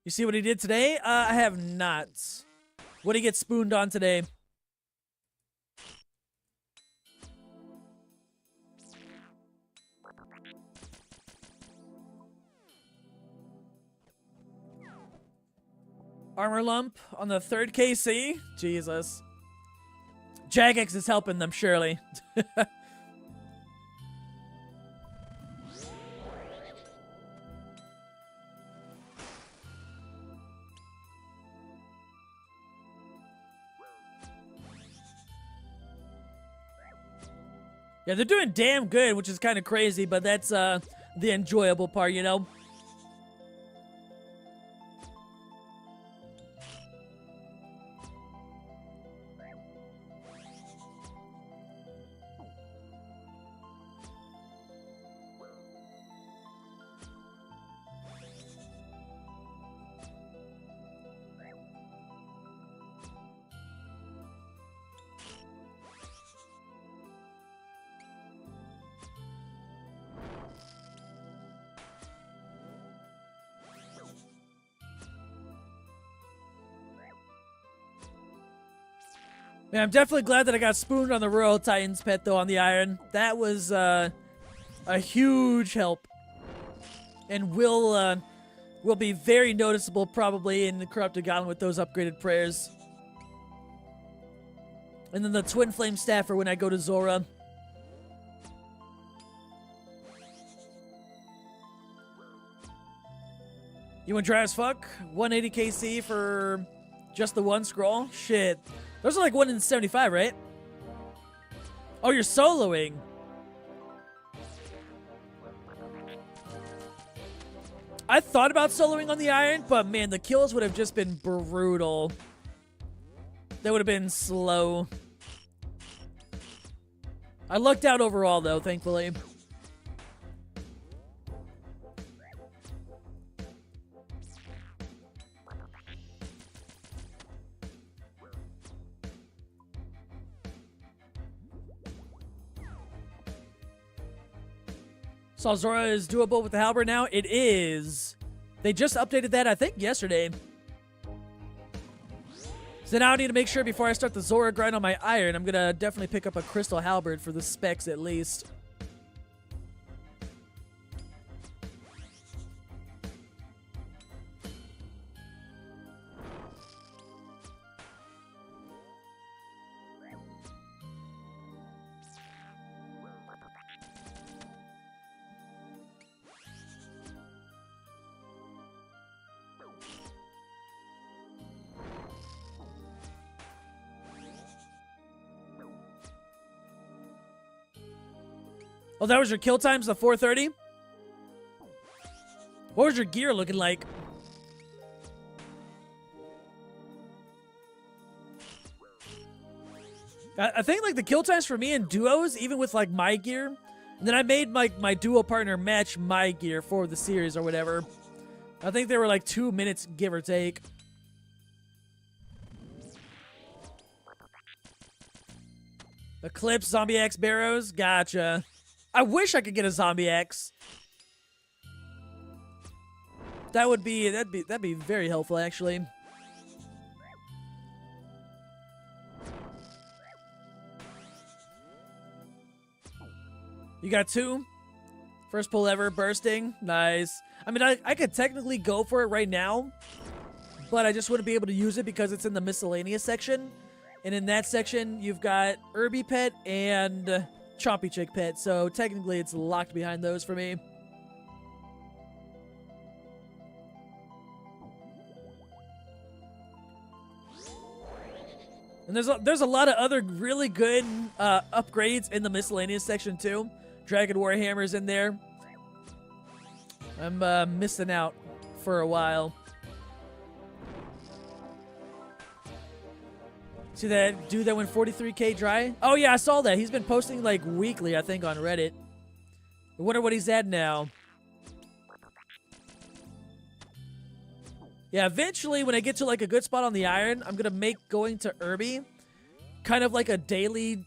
You see what he did today? I have not. What did he get spooned on today? Armor lump on the 3rd KC? Jesus. Jagex is helping them, surely. Yeah, they're doing damn good, which is kind of crazy, but that's the enjoyable part, you know? Man, I'm definitely glad that I got spooned on the Royal Titans pet, though, on the iron. That was a huge help. And will will be very noticeable probably in the Corrupted Goblin with those upgraded prayers. And then the Twin Flame Staff for when I go to Zora. You want dry as fuck? 180 KC for just the one scroll? Shit. Those are like 1 in 75, right? Oh, you're soloing. I thought about soloing on the Iron, but man, the kills would have just been brutal. They would have been slow. I lucked out overall, though, thankfully. So Zora is doable with the halberd now? It is. They just updated that, I think, yesterday. So now I need to make sure before I start the Zora grind on my Iron, I'm going to definitely pick up a Crystal Halberd for the specs at least. Oh, that was your kill times, the 430? What was your gear looking like? I think like the kill times for me in duos, even with like my gear, and then I made my duo partner match my gear for the series or whatever. I think they were like 2 minutes, give or take. Eclipse, Zombie X Barrows, gotcha. I wish I could get a Zombie X. That'd be very helpful actually. You got 2? First pull ever, bursting. Nice. I mean, I could technically go for it right now, but I just wouldn't be able to use it because it's in the miscellaneous section. And in that section, you've got Irby Pet and Chompy Chick Pet, so technically it's locked behind those for me. And there's a lot of other really good upgrades in the miscellaneous section too. Dragon Warhammer's in there. I'm missing out for a while. See that dude that went 43k dry? Oh yeah, I saw that. He's been posting like weekly, I think, on Reddit. I wonder what he's at now. Yeah, eventually when I get to like a good spot on the Iron, I'm gonna make going to Irby kind of like a daily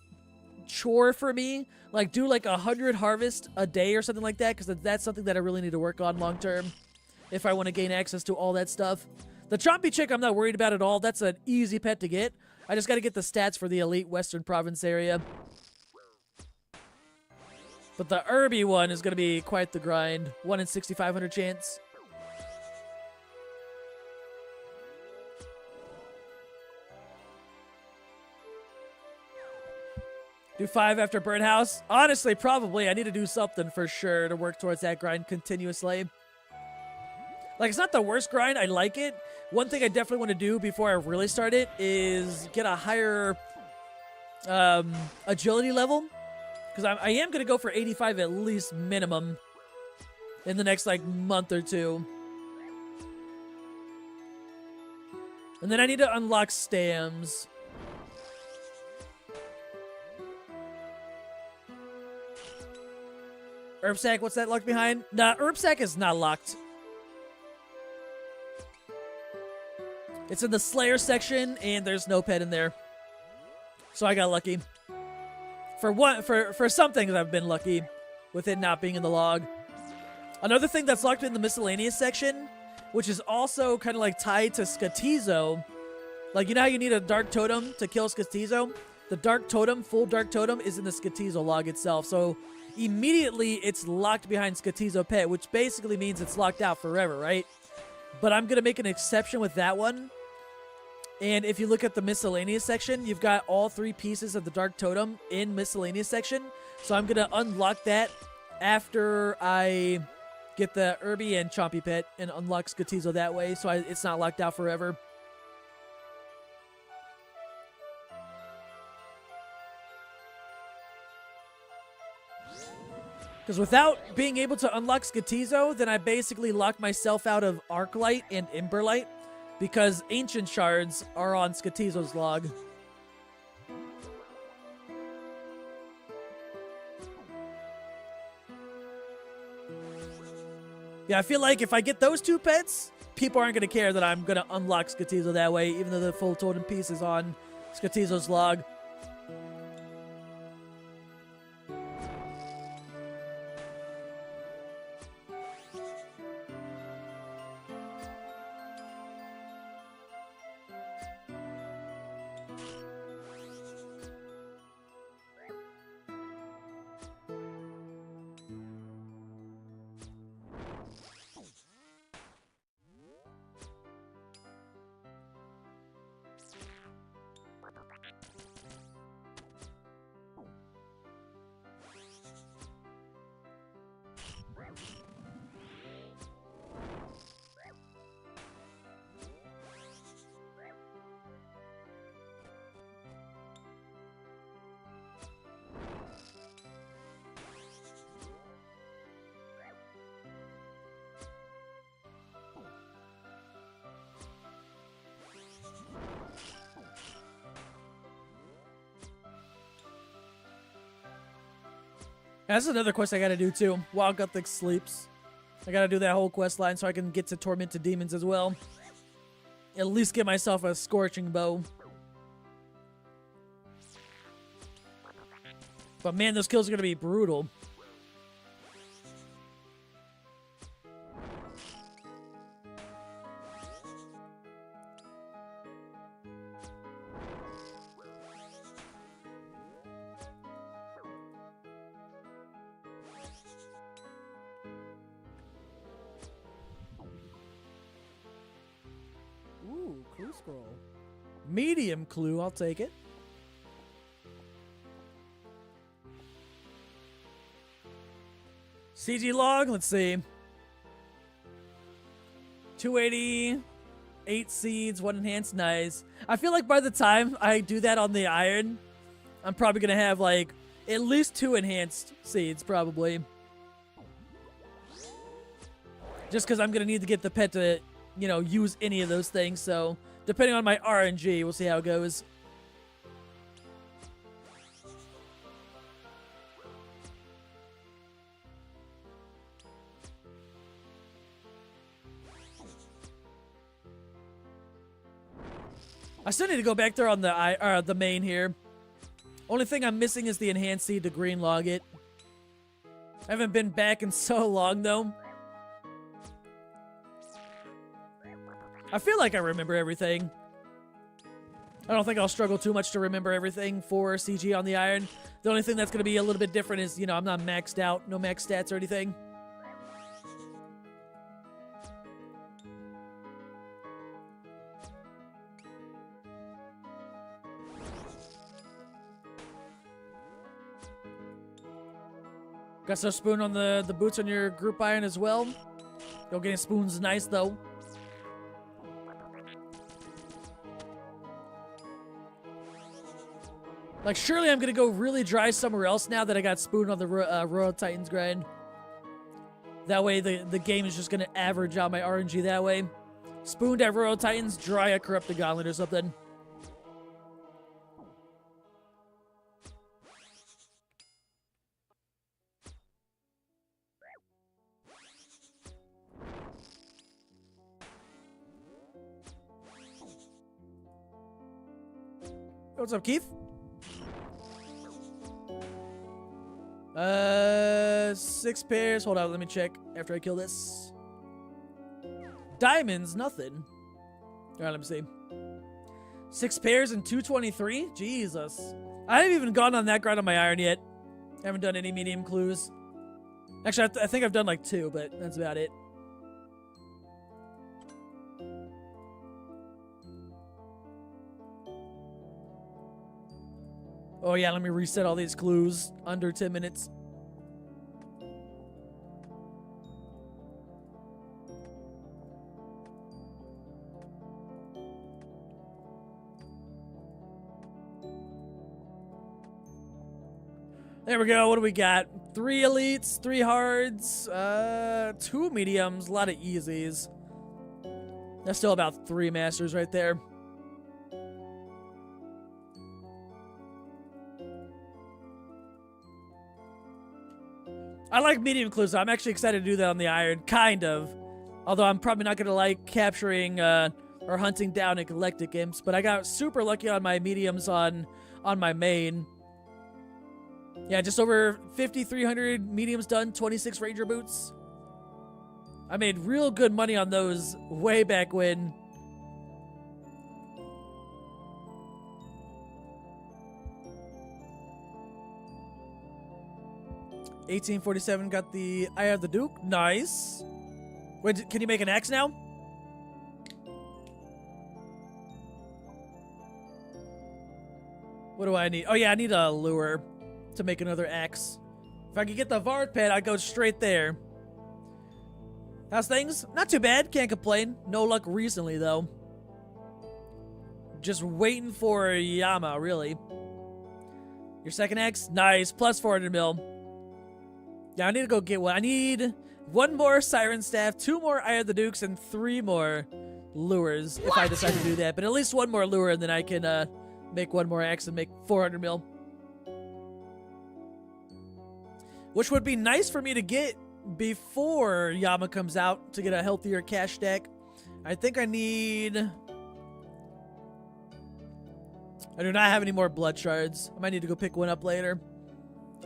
chore for me. Like do like 100 harvest a day or something like that, because that's something that I really need to work on long term if I want to gain access to all that stuff. The Chompy Chick I'm not worried about at all. That's an easy pet to get. I just got to get the stats for the elite Western Province area. But the Irby one is going to be quite the grind. 1 in 6,500 chance. Do 5 after Birdhouse? Honestly, probably. I need to do something for sure to work towards that grind continuously. Like, it's not the worst grind. I like it. One thing I definitely want to do before I really start it is get a higher agility level. Because I am going to go for 85 at least minimum in the next, like, month or two. And then I need to unlock Stams. Herb Sack, what's that locked behind? Nah, Herb Sack is not locked. It's in the Slayer section, and there's no pet in there. So I got lucky. For some things, I've been lucky with it not being in the log. Another thing that's locked in the miscellaneous section, which is also kind of like tied to Skatizo. Like, you know how you need a Dark Totem to kill Skatizo? The Dark Totem, full Dark Totem, is in the Skatizo log itself. So immediately, it's locked behind Skatizo pet, which basically means it's locked out forever, right? but I'm going to make an exception with that one. And if you look at the miscellaneous section, you've got all 3 pieces of the Dark Totem in miscellaneous section. So I'm going to unlock that after I get the Irby and Chompy Pet and unlock Skotizo that way, so it's not locked out forever. Because without being able to unlock Skotizo, then I basically lock myself out of Arclight and Emberlight, because Ancient Shards are on Skotizo's log. Yeah, I feel like if I get those 2 pets, people aren't going to care that I'm going to unlock Skotizo that way, even though the full totem piece is on Skotizo's log. That's another quest I gotta do too, while Guthix sleeps. I gotta do that whole quest line so I can get to Tormented Demons as well. At least get myself a Scorching Bow. But man, those kills are gonna be brutal. Ooh, clue scroll. Medium clue, I'll take it. CG log, let's see. 280, 8 seeds, 1 enhanced, nice. I feel like by the time I do that on the iron, I'm probably going to have like at least 2 enhanced seeds, probably. Just because I'm going to need to get the pet to, you know, use any of those things. So, depending on my RNG, we'll see how it goes. I still need to go back there on the main here. Only thing I'm missing is the enhanced seed to green log it. I haven't been back in so long, though. I feel like I remember everything. I don't think I'll struggle too much to remember everything for CG on the iron. The only thing that's going to be a little bit different is, you know, I'm not maxed out. No max stats or anything. Got some spoon on the boots on your group iron as well. Go getting spoons nice, though. Like, surely I'm going to go really dry somewhere else now that I got spoon on the Royal Titans grind. That way, the game is just going to average out my RNG that way. Spooned at Royal Titans, dry at Corrupted Gauntlet or something. What's up, Keith? 6 pairs. Hold on, let me check after I kill this. Diamonds, nothing. Alright, let me see. 6 pairs and 223? Jesus. I haven't even gone on that grind on my iron yet. I haven't done any medium clues. Actually, I think I've done like 2, but that's about it. Oh yeah, let me reset all these clues. Under 10 minutes. There we go. What do we got? 3 elites, 3 hards, 2 mediums, a lot of easies. That's still about 3 masters right there. I like medium clues, so I'm actually excited to do that on the iron, kind of. Although I'm probably not going to like capturing or hunting down eclectic imps, but I got super lucky on my mediums on my main. Yeah, just over 5,300 mediums done, 26 ranger boots. I made real good money on those way back when. $18.47 got the Eye of the Duke. Nice. Wait, can you make an axe now? What do I need? Oh yeah, I need a lure to make another axe. If I could get the Vard pet, I'd go straight there. How's things? Not too bad. Can't complain. No luck recently, though. Just waiting for Yama, really. Your second axe? Nice. Plus 400 mil. Yeah, I need to go get one. I need 1 more Siren Staff, 2 more Eye of the Dukes, and 3 more lures if I decide to do that. But at least 1 more lure, and then I can make 1 more axe and make 400 mil. Which would be nice for me to get before Yama comes out to get a healthier cash stack. I think I need... I do not have any more blood shards. I might need to go pick one up later.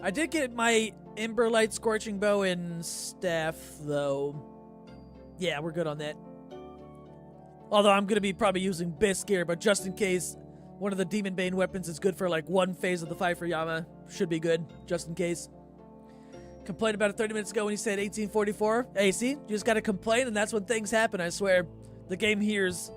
I did get my Ember Light Scorching Bow and Staff, though. Yeah, we're good on that. Although I'm going to be probably using Bisque here, but just in case one of the Demon Bane weapons is good for like 1 phase of the fight for Yama. Should be good, just in case. Complained about it 30 minutes ago when he said 1844. Hey, see? You just gotta complain, and that's when things happen, I swear. The game hears.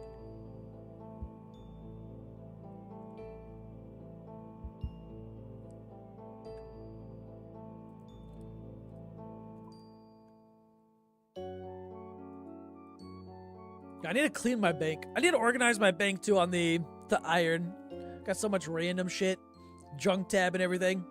I need to clean my bank. I need to organize my bank, too, on the iron. Got so much random shit. Junk tab and everything.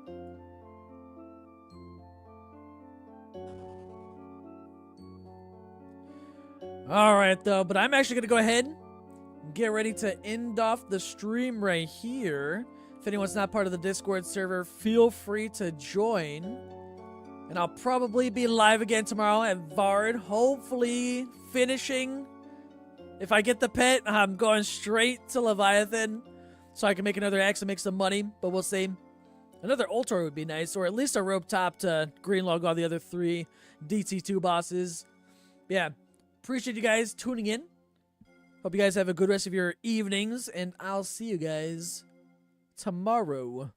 Alright, though, but I'm actually going to go ahead and get ready to end off the stream right here. If anyone's not part of the Discord server, feel free to join. And I'll probably be live again tomorrow at Vard, hopefully finishing. If I get the pet, I'm going straight to Leviathan so I can make another axe and make some money, but we'll see. Another Ultor would be nice, or at least a rope top to greenlog all the other 3 DT2 bosses. Yeah. Appreciate you guys tuning in. Hope you guys have a good rest of your evenings, and I'll see you guys tomorrow.